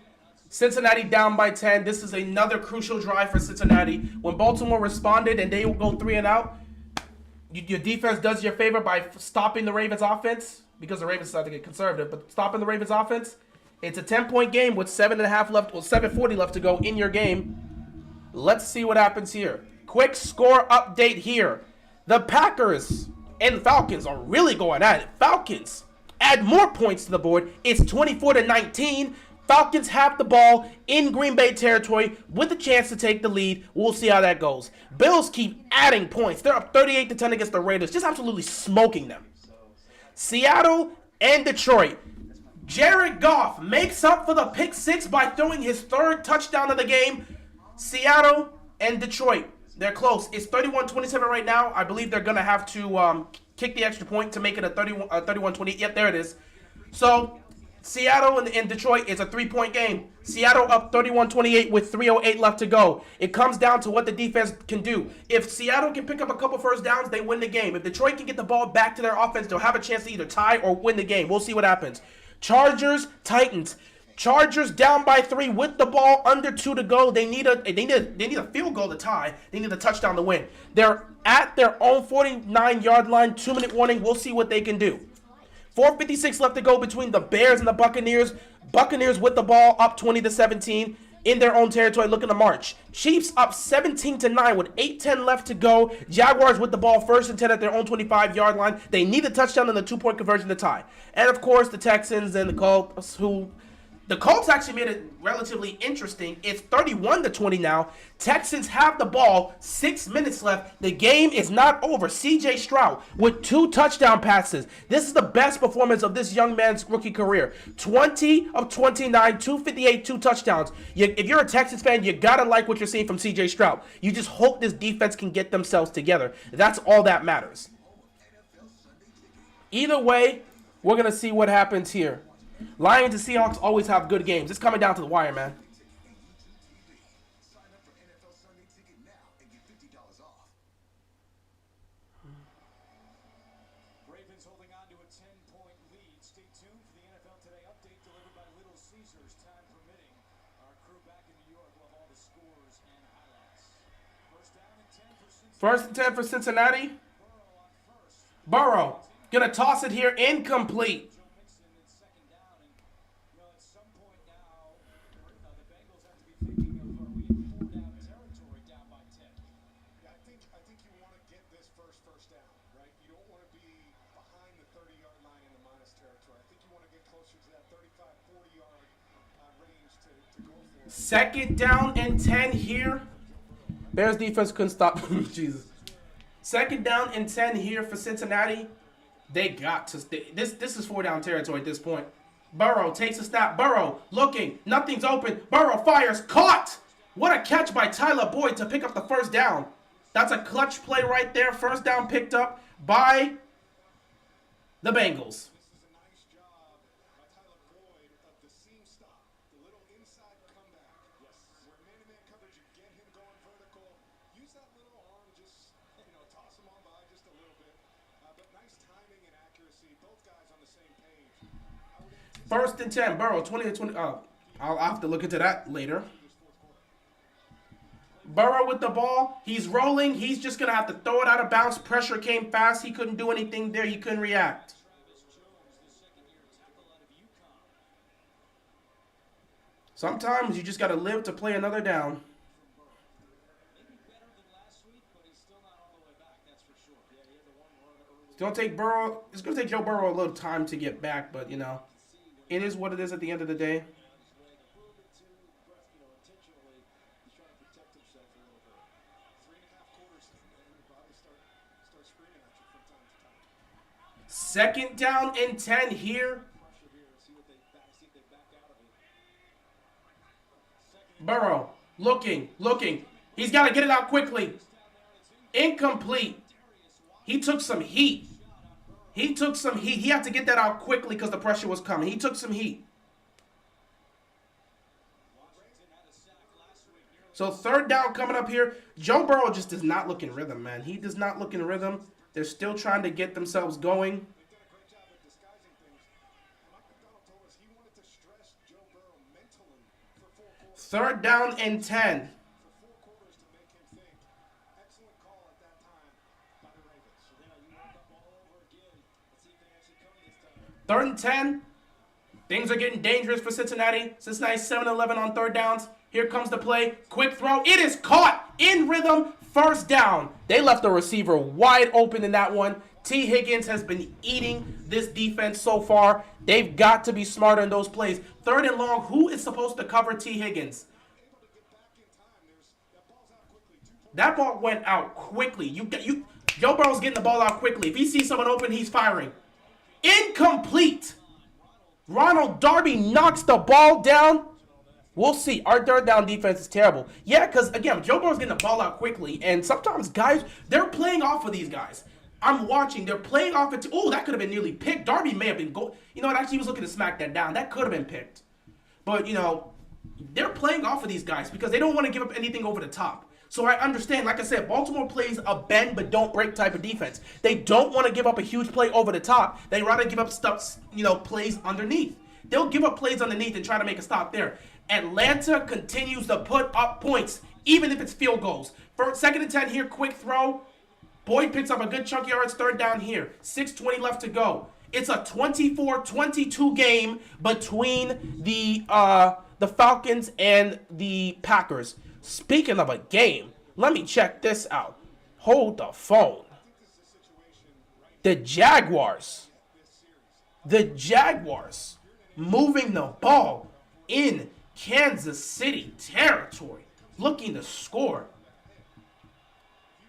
Cincinnati down by 10. This is another crucial drive for Cincinnati. When Baltimore responded and they will go 3 and out, your defense does you a favor by stopping the Ravens offense, because the Ravens decided to get conservative, but stopping the Ravens offense. It's a 10-point game with 7.5 left, or 7:40 left to go in your game. Let's see what happens here. Quick score update here. The Packers and Falcons are really going at it. Falcons add more points to the board. It's 24-19. Falcons have the ball in Green Bay territory with a chance to take the lead. We'll see how that goes. Bills keep adding points. They're up 38-10 against the Raiders, just absolutely smoking them. Seattle and Detroit. Jared Goff makes up for the pick 6 by throwing his 3rd touchdown of the game. Seattle and Detroit, they're close. It's 31-27 right now. I believe they're going to have to kick the extra point to make it a 31-28. Yep, there it is. So Seattle and Detroit is a 3-point game. Seattle up 31-28 with 3:08 left to go. It comes down to what the defense can do. If Seattle can pick up a couple first downs, they win the game. If Detroit can get the ball back to their offense, they'll have a chance to either tie or win the game. We'll see what happens. Chargers, Titans. Chargers down by 3 with the ball under 2 to go. They need a field goal to tie. They need a touchdown to win. They're at their own 49-yard line. 2-minute warning. We'll see what they can do. 4:56 left to go between the Bears and the Buccaneers. Buccaneers with the ball up 20-17 in their own territory, looking to march. Chiefs up 17-9 with 8:10 left to go. Jaguars with the ball 1st and 10 at their own 25-yard line. They need a touchdown and the 2-point conversion to tie. And of course, the Texans and the Colts, the Colts actually made it relatively interesting. It's 31-20 now. Texans have the ball. 6 minutes left. The game is not over. C.J. Stroud with 2 touchdown passes. This is the best performance of this young man's rookie career. 20 of 29, 258, 2 touchdowns. If you're a Texans fan, you got to like what you're seeing from C.J. Stroud. You just hope this defense can get themselves together. That's all that matters. Either way, we're going to see what happens here. Lions and Seahawks always have good games. It's coming down to the wire, man. Sign up for NFL Sunday Ticket now and get $50 off. Ravens holding on to a 10-point lead. Stay tuned for the NFL Today update delivered by Little Caesars, time permitting. Our crew back in New York will have all the scores and highlights. First down and 10 for Cincinnati. 1st and 10 for Cincinnati. Burrow on first. Burrow gonna toss it here, incomplete. Joe Mixon in 2nd down. And, at some point now, the Bengals have to be thinking of, are we in 4-down territory down by 10? Yeah, I think you want to get this first down, right? You don't want to be behind the 30-yard line in the minus territory. I think you want to get closer to that 35, 40-yard range to go for. 2nd down and 10 here. Bears defense couldn't stop. Jesus. 2nd down and 10 here for Cincinnati. They got to stay. This is 4-down territory at this point. Burrow takes a snap. Burrow looking. Nothing's open. Burrow fires. Caught! What a catch by Tyler Boyd to pick up the 1st down. That's a clutch play right there. 1st down picked up by the Bengals. This is a nice job by Tyler Boyd of the seam stop, the little inside comeback. Yes. Where man-to-man coverage, you get him going vertical. Use that little arm, just toss him on by just a little bit. But nice timing and accuracy. Both guys on the same page. 1st and 10. Burrow 20-20. I'll have to look into that later. Burrow with the ball. He's rolling. He's just going to have to throw it out of bounds. Pressure came fast. He couldn't do anything there. He couldn't react. Sometimes you just got to live to play another down. Maybe better than last week, but he's still not all the way back, that's for sure. Yeah, he had the one run early. It's going to take Joe Burrow a little time to get back, but, it is what it is at the end of the day. A little bit too, intentionally, he's trying to protect himself a little bit. 3.5 quarters, and your body start screaming at you from time to time. 2nd down and 10 here. Pressure here, see if they back out of it. Burrow, looking. He's got to get it out quickly. Incomplete. He took some heat. He had to get that out quickly because the pressure was coming. He took some heat. So third down coming up here. Joe Burrow just does not look in rhythm, man. He does not look in rhythm. They're still trying to get themselves going. Third down and 10. Third and 10. Things are getting dangerous for Cincinnati. Cincinnati 7-11 on third downs. Here comes the play. Quick throw. It is caught in rhythm. First down. They left the receiver wide open in that one. T. Higgins has been eating this defense so far. They've got to be smarter in those plays. Third and long. Who is supposed to cover T. Higgins? That ball went out quickly. Joe Burrow's getting the ball out quickly. If he sees someone open, he's firing. Incomplete. Ronald Darby knocks the ball down. We'll see. Our third down defense is terrible. Yeah, because, again, Joe Burrow's getting the ball out quickly, and sometimes guys, they're playing off of these guys. I'm watching. They're playing off it. Oh, that could have been nearly picked. Darby may have been You know what? Actually, he was looking to smack that down. That could have been picked. But, they're playing off of these guys because they don't want to give up anything over the top. So I understand, like I said, Baltimore plays a bend but don't break type of defense. They don't want to give up a huge play over the top. They rather give up stuff, plays underneath. They'll give up plays underneath and try to make a stop there. Atlanta continues to put up points, even if it's field goals. Second and 10 here, quick throw. Boyd picks up a good chunk of yards, third down here. 6:20 left to go. It's a 24-22 game between the Falcons and the Packers. Speaking of a game, let me check this out. Hold the phone. The Jaguars moving the ball in Kansas City territory, looking to score.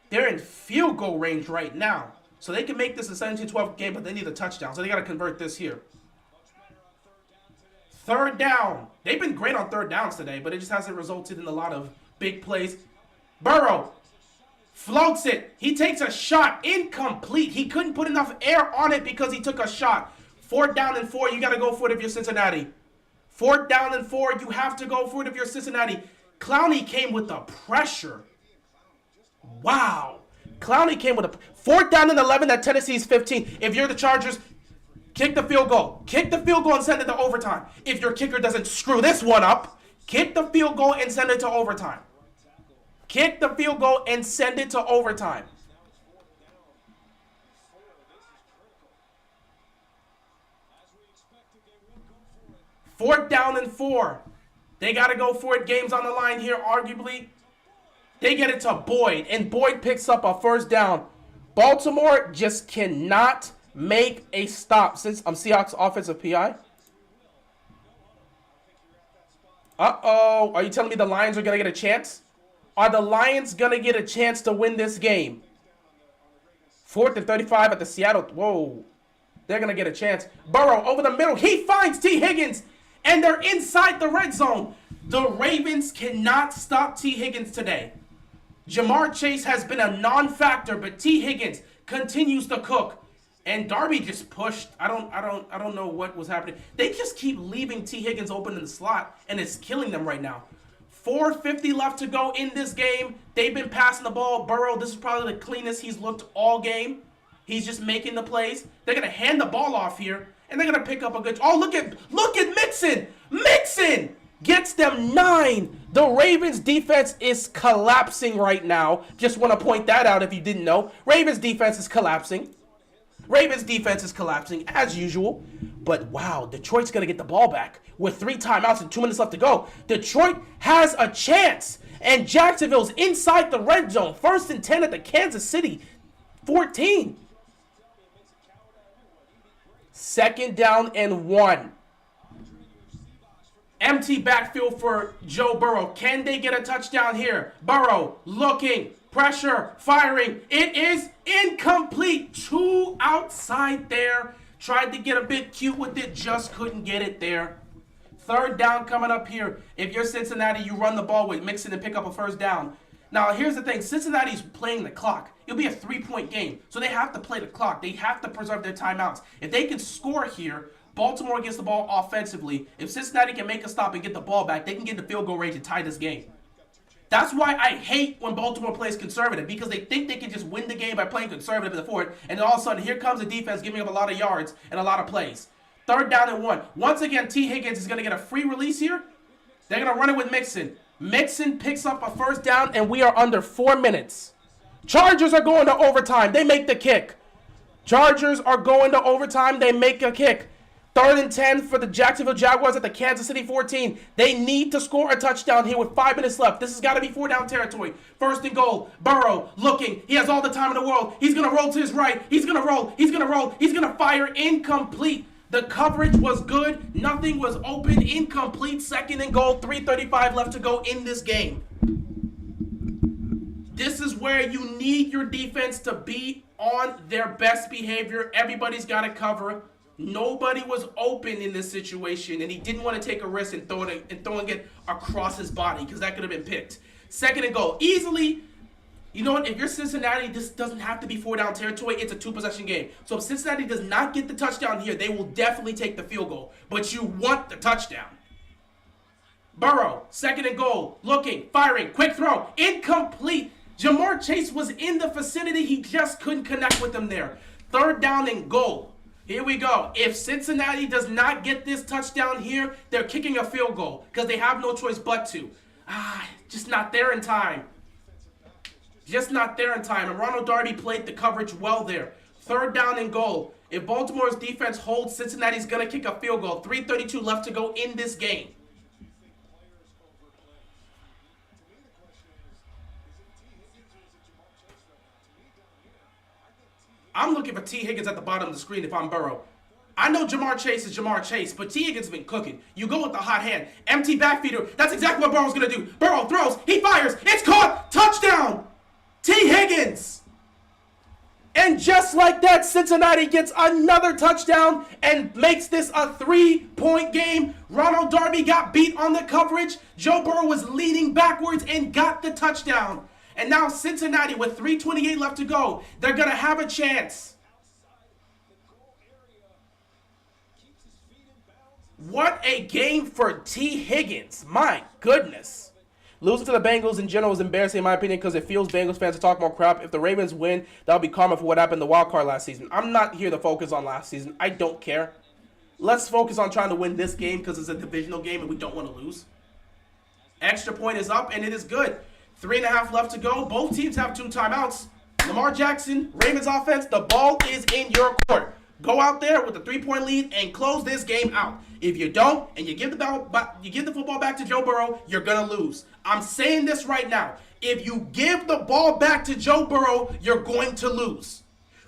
They're in field goal range right now, so they can make this a 17-12 game, but they need a touchdown, so they got to convert this here. Third down. They've been great on third downs today, but it just hasn't resulted in a lot of big plays. Burrow floats it. He takes a shot. Incomplete. He couldn't put enough air on it because he took a shot. Fourth down and 4. You got to go for it if you're Cincinnati. Fourth down and 4. You have to go for it if you're Cincinnati. Clowney came with the pressure. Wow. Clowney came with a fourth down and 11 at Tennessee's 15. If you're the Chargers, kick the field goal. Kick the field goal and send it to overtime. If your kicker doesn't screw this one up, kick the field goal and send it to overtime. Kick the field goal and send it to overtime. Fourth down and 4. They got to go for it. Game's on the line here, arguably. They get it to Boyd, and Boyd picks up a first down. Baltimore just cannot make a stop since Seahawks offensive PI. Uh-oh. Are you telling me the Lions are going to get a chance? Are the Lions going to get a chance to win this game? 4th and 35 at the Seattle. Whoa. They're going to get a chance. Burrow over the middle. He finds T. Higgins, and they're inside the red zone. The Ravens cannot stop T. Higgins today. Jamar Chase has been a non-factor, but T. Higgins continues to cook. And Darby just pushed. I don't know what was happening. They just keep leaving T. Higgins open in the slot, and it's killing them right now. 4:50 left to go in this game. They've been passing the ball. Burrow, this is probably the cleanest he's looked all game. He's just making the plays. They're gonna hand the ball off here, and they're gonna pick up a good. Oh, look at Mixon. Mixon gets them 9. The Ravens defense is collapsing right now. Just want to point that out if you didn't know. Ravens defense is collapsing. Ravens defense is collapsing as usual. But wow, Detroit's going to get the ball back with 3 timeouts and 2 minutes left to go. Detroit has a chance. And Jacksonville's inside the red zone. 1st and 10 at the Kansas City 14. 2nd down and 1. Empty backfield for Joe Burrow. Can they get a touchdown here? Burrow looking, pressure, firing. It is incomplete. 2 outside there. Tried to get a bit cute with it, just couldn't get it there. Third down coming up here. If you're Cincinnati, you run the ball with Mixon and pick up a first down. Now, here's the thing. Cincinnati's playing the clock. It'll be a 3-point game. So they have to play the clock. They have to preserve their timeouts. If they can score here, Baltimore gets the ball offensively. If Cincinnati can make a stop and get the ball back, they can get the field goal range and tie this game. That's why I hate when Baltimore plays conservative, because they think they can just win the game by playing conservative in the fourth, and then all of a sudden, here comes the defense giving up a lot of yards and a lot of plays. Third down and 1. Once again, T. Higgins is going to get a free release here. They're going to run it with Mixon. Mixon picks up a first down, and we are under 4 minutes. Chargers are going to overtime. They make the kick. Chargers are going to overtime. They make a kick. 3rd and 10 for the Jacksonville Jaguars at the Kansas City 14. They need to score a touchdown here with 5 minutes left. This has got to be 4-down territory. 1st and goal. Burrow looking. He has all the time in the world. He's going to roll to his right. He's going to roll. He's going to roll. He's going to fire. Incomplete. The coverage was good. Nothing was open. Incomplete. 2nd and goal. 3:35 left to go in this game. This is where you need your defense to be on their best behavior. Everybody's got to cover. Nobody was open in this situation, and he didn't want to take a risk and throwing it across his body, because that could have been picked. 2nd and goal. Easily, you know what? If you're Cincinnati, this doesn't have to be 4-down territory. It's a 2-possession game. So if Cincinnati does not get the touchdown here, they will definitely take the field goal. But you want the touchdown. Burrow, 2nd and goal. Looking, firing, quick throw. Incomplete. Jamar Chase was in the vicinity. He just couldn't connect with him there. 3rd down and goal. Here we go. If Cincinnati does not get this touchdown here, they're kicking a field goal because they have no choice but to. Just not there in time. Just not there in time. And Ronald Darby played the coverage well there. 3rd down and goal. If Baltimore's defense holds, Cincinnati's going to kick a field goal. 3:32 left to go in this game. I'm looking for T. Higgins at the bottom of the screen if I'm Burrow. I know Jamar Chase is Jamar Chase, but T. Higgins has been cooking. You go with the hot hand. Empty backfeeder. That's exactly what Burrow's going to do. Burrow throws. He fires. It's caught. Touchdown. T. Higgins. And just like that, Cincinnati gets another touchdown and makes this a 3-point game. Ronald Darby got beat on the coverage. Joe Burrow was leaning backwards and got the touchdown. And now Cincinnati, with 3:28 left to go, they're going to have a chance. What a game for T. Higgins. My goodness. Losing to the Bengals in general is embarrassing in my opinion because it fuels Bengals fans to talk more crap. If the Ravens win, that'll be karma for what happened in the wild card last season. I'm not here to focus on last season. I don't care. Let's focus on trying to win this game because it's a divisional game and we don't want to lose. Extra point is up and it is good. 3.5 left to go. Both teams have 2 timeouts. Lamar Jackson, Ravens offense, the ball is in your court. Go out there with a 3-point lead and close this game out. If you don't, and you give the football back to Joe Burrow, you're gonna lose. I'm saying this right now. If you give the ball back to Joe Burrow, you're going to lose.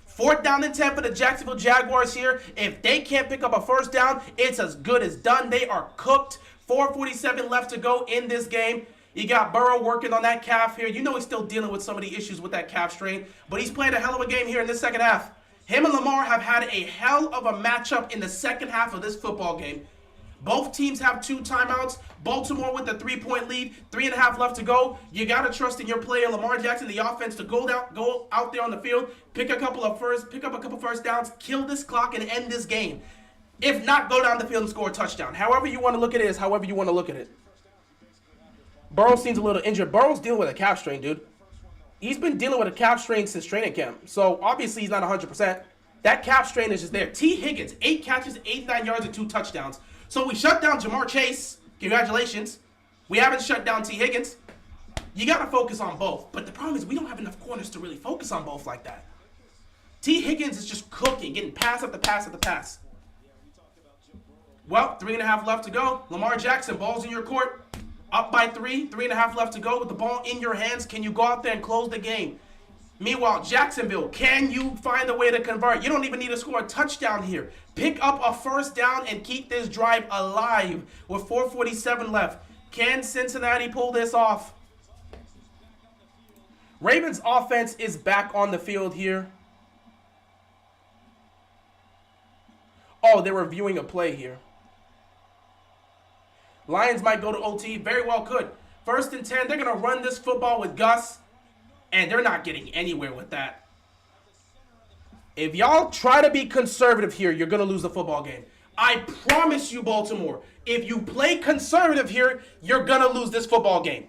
4th down and 10 for the Jacksonville Jaguars here. If they can't pick up a first down, it's as good as done. They are cooked. 4:47 left to go in this game. You got Burrow working on that calf here. You know he's still dealing with some of the issues with that calf strain, but he's playing a hell of a game here in this second half. Him and Lamar have had a hell of a matchup in the second half of this football game. Both teams have 2 timeouts. Baltimore with the 3-point lead, 3.5 left to go. You got to trust in your player, Lamar Jackson, the offense, to go out there on the field, pick up a couple first downs, kill this clock, and end this game. If not, go down the field and score a touchdown. However you want to look at it is however you want to look at it. Burrow seems a little injured. Burrow's dealing with a calf strain, dude. He's been dealing with a calf strain since training camp. So, obviously, he's not 100%. That calf strain is just there. T. Higgins, 8 catches, 89 yards, and 2 touchdowns. So, we shut down Jamar Chase. Congratulations. We haven't shut down T. Higgins. You got to focus on both. But the problem is we don't have enough corners to really focus on both like that. T. Higgins is just cooking, getting pass after pass after pass. Well, 3.5 left to go. Lamar Jackson, ball's in your court. Up by 3, 3.5 left to go with the ball in your hands. Can you go out there and close the game? Meanwhile, Jacksonville, can you find a way to convert? You don't even need to score a touchdown here. Pick up a first down and keep this drive alive with 4:47 left. Can Cincinnati pull this off? Ravens offense is back on the field here. Oh, they're reviewing a play here. Lions might go to OT. Very well could. 1st and 10. They're going to run this football with Gus. And they're not getting anywhere with that. If y'all try to be conservative here, you're going to lose the football game. I promise you, Baltimore, if you play conservative here, you're going to lose this football game.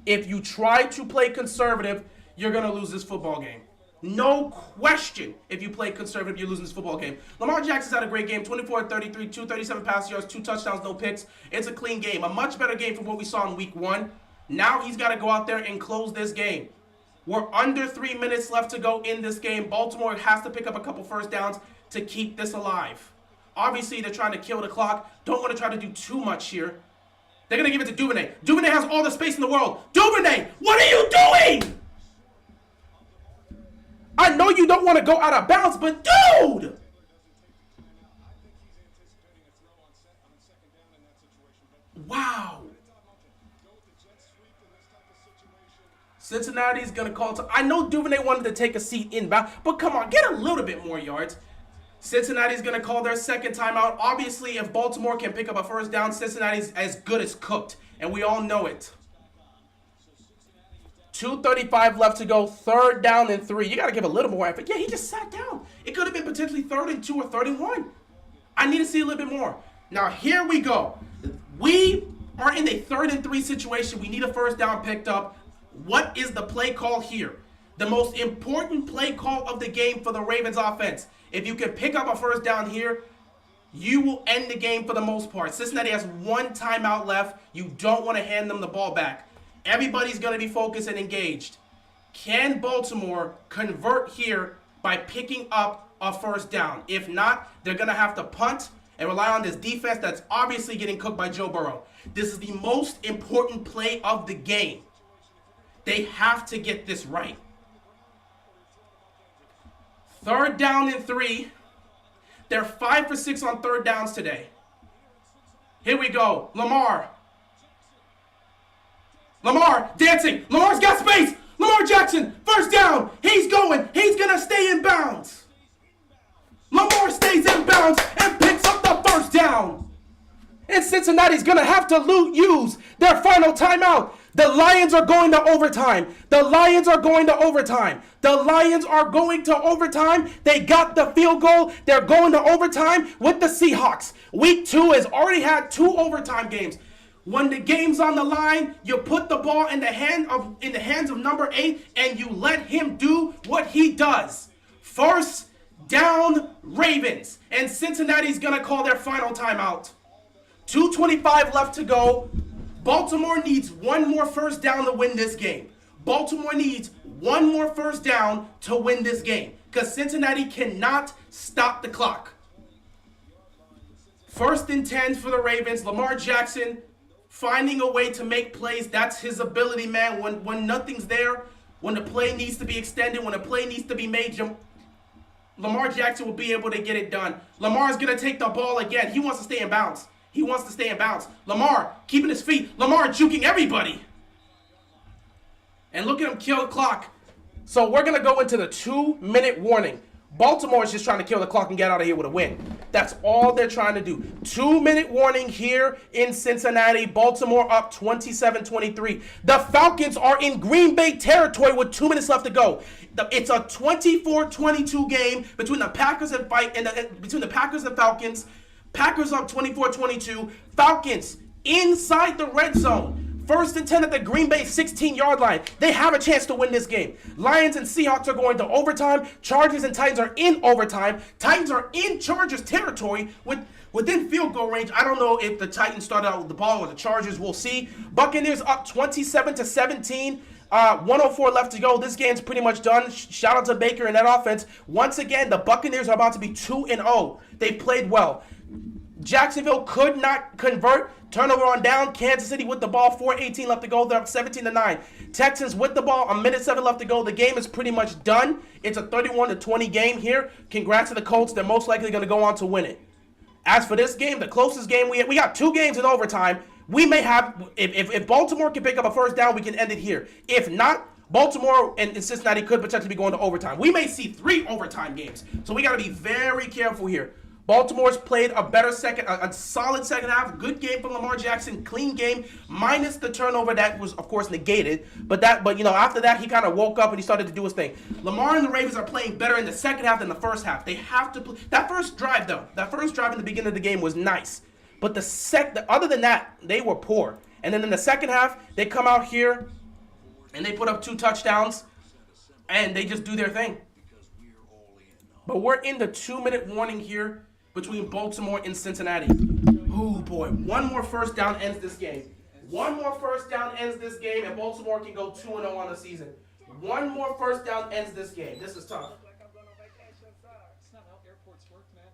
If you try to play conservative, you're going to lose this football game. No question. If you play conservative, you're losing this football game. Lamar Jackson's had a great game. 24-33, 237 pass yards, 2 touchdowns, no picks. It's a clean game. A much better game from what we saw in week 1. Now he's got to go out there and close this game. We're under 3 minutes left to go in this game. Baltimore has to pick up a couple first downs to keep this alive. Obviously, they're trying to kill the clock. Don't want to try to do too much here. They're going to give it to Duvernay. Duvernay has all the space in the world. Duvernay, what are you doing? I know you don't want to go out of bounds, but dude! Wow. Cincinnati's going to call to... I know Duvernay wanted to take a seat inbound, but come on, get a little bit more yards. Cincinnati's going to call their second timeout. Obviously, if Baltimore can pick up a first down, Cincinnati's as good as cooked, and we all know it. 2:35 left to go, 3rd down and 3. You got to give a little more effort. Yeah, he just sat down. It could have been potentially 3rd and 2 or 3rd and 1. I need to see a little bit more. Now, here we go. We are in a 3rd and 3 situation. We need a first down picked up. What is the play call here? The most important play call of the game for the Ravens offense. If you can pick up a first down here, you will end the game for the most part. Cincinnati has 1 timeout left. You don't want to hand them the ball back. Everybody's going to be focused and engaged. Can Baltimore convert here by picking up a first down? If not, they're going to have to punt and rely on this defense that's obviously getting cooked by Joe Burrow. This is the most important play of the game. They have to get this right. 3rd down and 3. They're 5 for 6 on 3rd downs today. Here we go. Lamar dancing. Lamar's got space. Lamar Jackson, first down. He's going. He's going to stay in bounds. Lamar stays in bounds and picks up the first down. And Cincinnati's going to have to use their final timeout. The Lions are going to overtime. The Lions are going to overtime. The Lions are going to overtime. They got the field goal. They're going to overtime with the Seahawks. Week 2 has already had 2 overtime games. When the game's on the line, you put the ball in the hands of number 8 and you let him do what he does. First down, Ravens. And Cincinnati's going to call their final timeout. 2:25 left to go. Baltimore needs 1 more first down to win this game. Baltimore needs 1 more first down to win this game because Cincinnati cannot stop the clock. 1st and 10 for the Ravens. Lamar Jackson finding a way to make plays. That's his ability, man. When nothing's there, when the play needs to be extended, when the play needs to be made, Lamar Jackson will be able to get it done. Lamar's going to take the ball again. He wants to stay in bounds. He wants to stay in bounds. Lamar keeping his feet. Lamar juking everybody. And look at him kill the clock. So we're going to go into the 2-minute warning. Baltimore is just trying to kill the clock and get out of here with a win. That's all they're trying to do. 2-minute warning here in Cincinnati. Baltimore up 27-23. The Falcons are in Green Bay territory with 2 minutes left to go. It's a 24-22 game between the Packers and Falcons. Packers up 24-22. Falcons inside the red zone. 1st and 10 at the Green Bay 16-yard line. They have a chance to win this game. Lions and Seahawks are going to overtime. Chargers and Titans are in overtime. Titans are in Chargers territory within field goal range. I don't know if the Titans started out with the ball or the Chargers. We'll see. Buccaneers up 27-17. 104 left to go. This game's pretty much done. Shout out to Baker and that offense. Once again, the Buccaneers are about to be 2-0. They played well. Jacksonville could not convert. Turnover on down. Kansas City with the ball. 4:18 left to go. They're up 17-9. Texans with the ball. 1:07 left to go. The game is pretty much done. It's a 31-20 game here. Congrats to the Colts. They're most likely going to go on to win it. As for this game, the closest game we got 2 games in overtime. We may have, if Baltimore can pick up a first down, we can end it here. If not, Baltimore and Cincinnati could potentially be going to overtime. We may see 3 overtime games. So we got to be very careful here. Baltimore's played a better a solid second half. Good game from Lamar Jackson, clean game, minus the turnover that was, of course, negated. But after that, he kind of woke up and he started to do his thing. Lamar and the Ravens are playing better in the second half than the first half. They have to play. That first drive in the beginning of the game was nice. But other than that, they were poor. And then in the second half, they come out here and they put up 2 touchdowns and they just do their thing. But we're in the 2-minute warning here between Baltimore and Cincinnati. Oh boy, one more first down ends this game. One more first down ends this game, and Baltimore can go 2-0 on the season. One more first down ends this game. This is tough. It's not how airports work, man.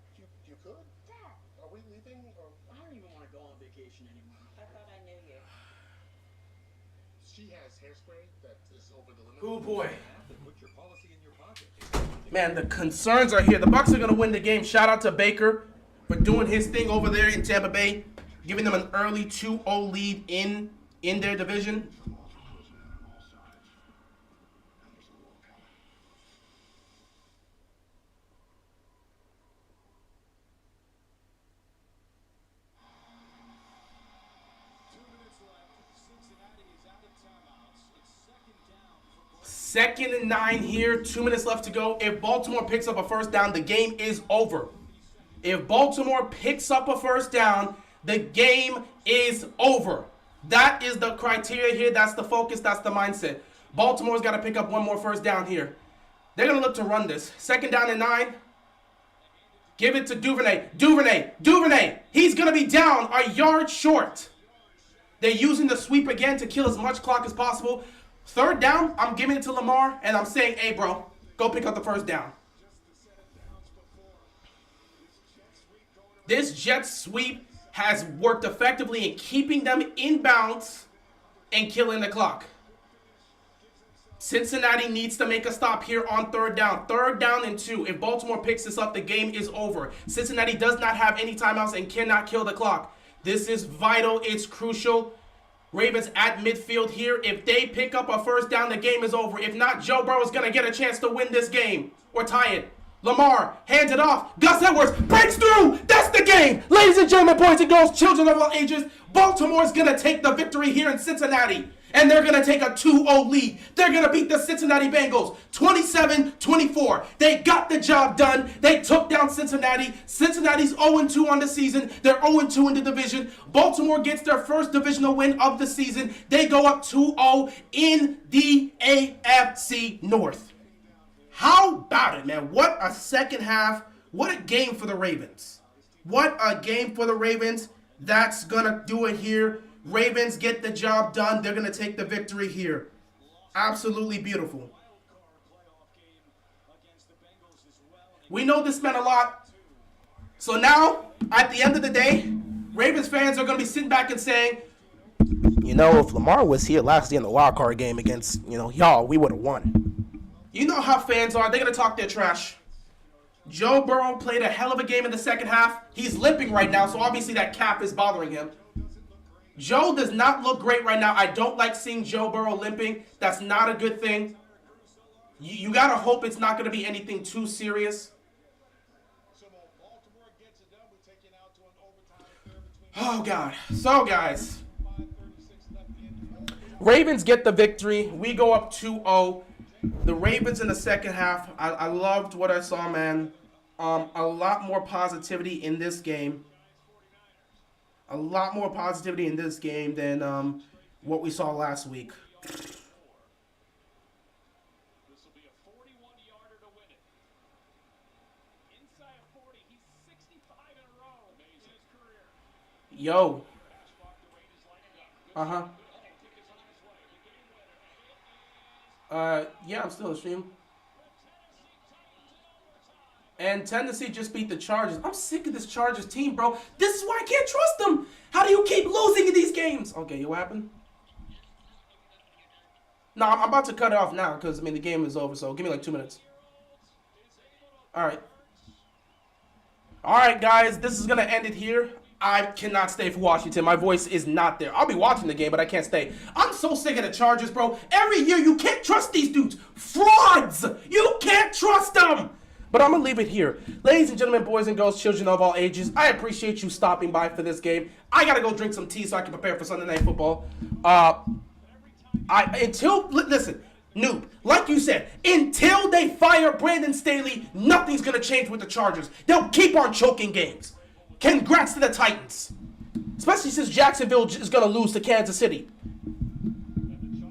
You could? Dad, Are we leaving? Or I don't even want to go on vacation anymore. I thought I knew you. she has hairspray that is over the limit. Oh boy. Put your policy in your pocket. Man, the concerns are here. The Bucs are going to win the game. Shout out to Baker for doing his thing over there in Tampa Bay, giving them an early 2-0 lead in their division. Second and 9 here, 2 minutes left to go. If Baltimore picks up a first down, the game is over. If Baltimore picks up a first down, the game is over. That is the criteria here. That's the focus. That's the mindset. Baltimore's got to pick up one more first down here. They're going to look to run this. Second down and 9. Give it to Duvernay. Duvernay. He's going to be down a yard short. They're using the sweep again to kill as much clock as possible. Third down, I'm giving it to Lamar, and I'm saying, hey, bro, go pick up the first down. This jet sweep has worked effectively in keeping them in bounds and killing the clock. Cincinnati needs to make a stop here on third down. Third down and 2. If Baltimore picks this up, the game is over. Cincinnati does not have any timeouts and cannot kill the clock. This is vital. It's crucial. Ravens at midfield here. If they pick up a first down, the game is over. If not, Joe Burrow is going to get a chance to win this game or tie it. Lamar hands it off. Gus Edwards breaks through. That's the game. Ladies and gentlemen, boys and girls, children of all ages, Baltimore's going to take the victory here in Cincinnati. And they're going to take a 2-0 lead. They're going to beat the Cincinnati Bengals 27-24. They got the job done. They took down Cincinnati. Cincinnati's 0-2 on the season. They're 0-2 in the division. Baltimore gets their first divisional win of the season. They go up 2-0 in the AFC North. How about it, man? What a second half. What a game for the Ravens. What a game for the Ravens. That's going to do it here. Ravens get the job done. They're going to take the victory here. Absolutely beautiful. We know this meant a lot. So now, at the end of the day, Ravens fans are going to be sitting back and saying, you know, if Lamar was here last year in the wild card game against, y'all, we would have won. You know how fans are. They're going to talk their trash. Joe Burrow played a hell of a game in the second half. He's limping right now, so obviously that calf is bothering him. Joe does not look great right now. I don't like seeing Joe Burrow limping. That's not a good thing. You got to hope it's not going to be anything too serious. Oh, God. So, guys, Ravens get the victory. We go up 2-0. The Ravens in the second half, I loved what I saw, man. A lot more positivity in this game. A lot more positivity in this game than what we saw last week. This will be a 41-yarder to win it. Inside of 40, he's 65 in a row in his career. Yo. Uh-huh. Yeah, I'm still in the stream. And Tennessee just beat the Chargers. I'm sick of this Chargers team, bro. This is why I can't trust them. How do you keep losing in these games? Okay, what happened? No, I'm about to cut it off now because, the game is over. So give me like 2 minutes. All right. All right, guys. This is going to end it here. I cannot stay for Washington. My voice is not there. I'll be watching the game, but I can't stay. I'm so sick of the Chargers, bro. Every year, you can't trust these dudes. Frauds. You can't trust them. But I'm going to leave it here. Ladies and gentlemen, boys and girls, children of all ages, I appreciate you stopping by for this game. I got to go drink some tea so I can prepare for Sunday Night Football. Listen, noob, like you said, until they fire Brandon Staley, nothing's going to change with the Chargers. They'll keep on choking games. Congrats to the Titans. Especially since Jacksonville is going to lose to Kansas City.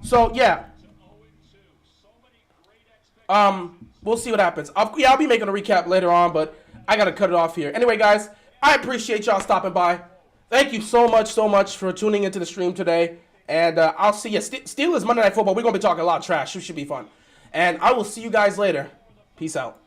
So, yeah. We'll see what happens. I'll be making a recap later on, but I got to cut it off here. Anyway, guys, I appreciate y'all stopping by. Thank you so much for tuning into the stream today. And I'll see you. Steelers Monday Night Football. We're going to be talking a lot of trash. It should be fun. And I will see you guys later. Peace out.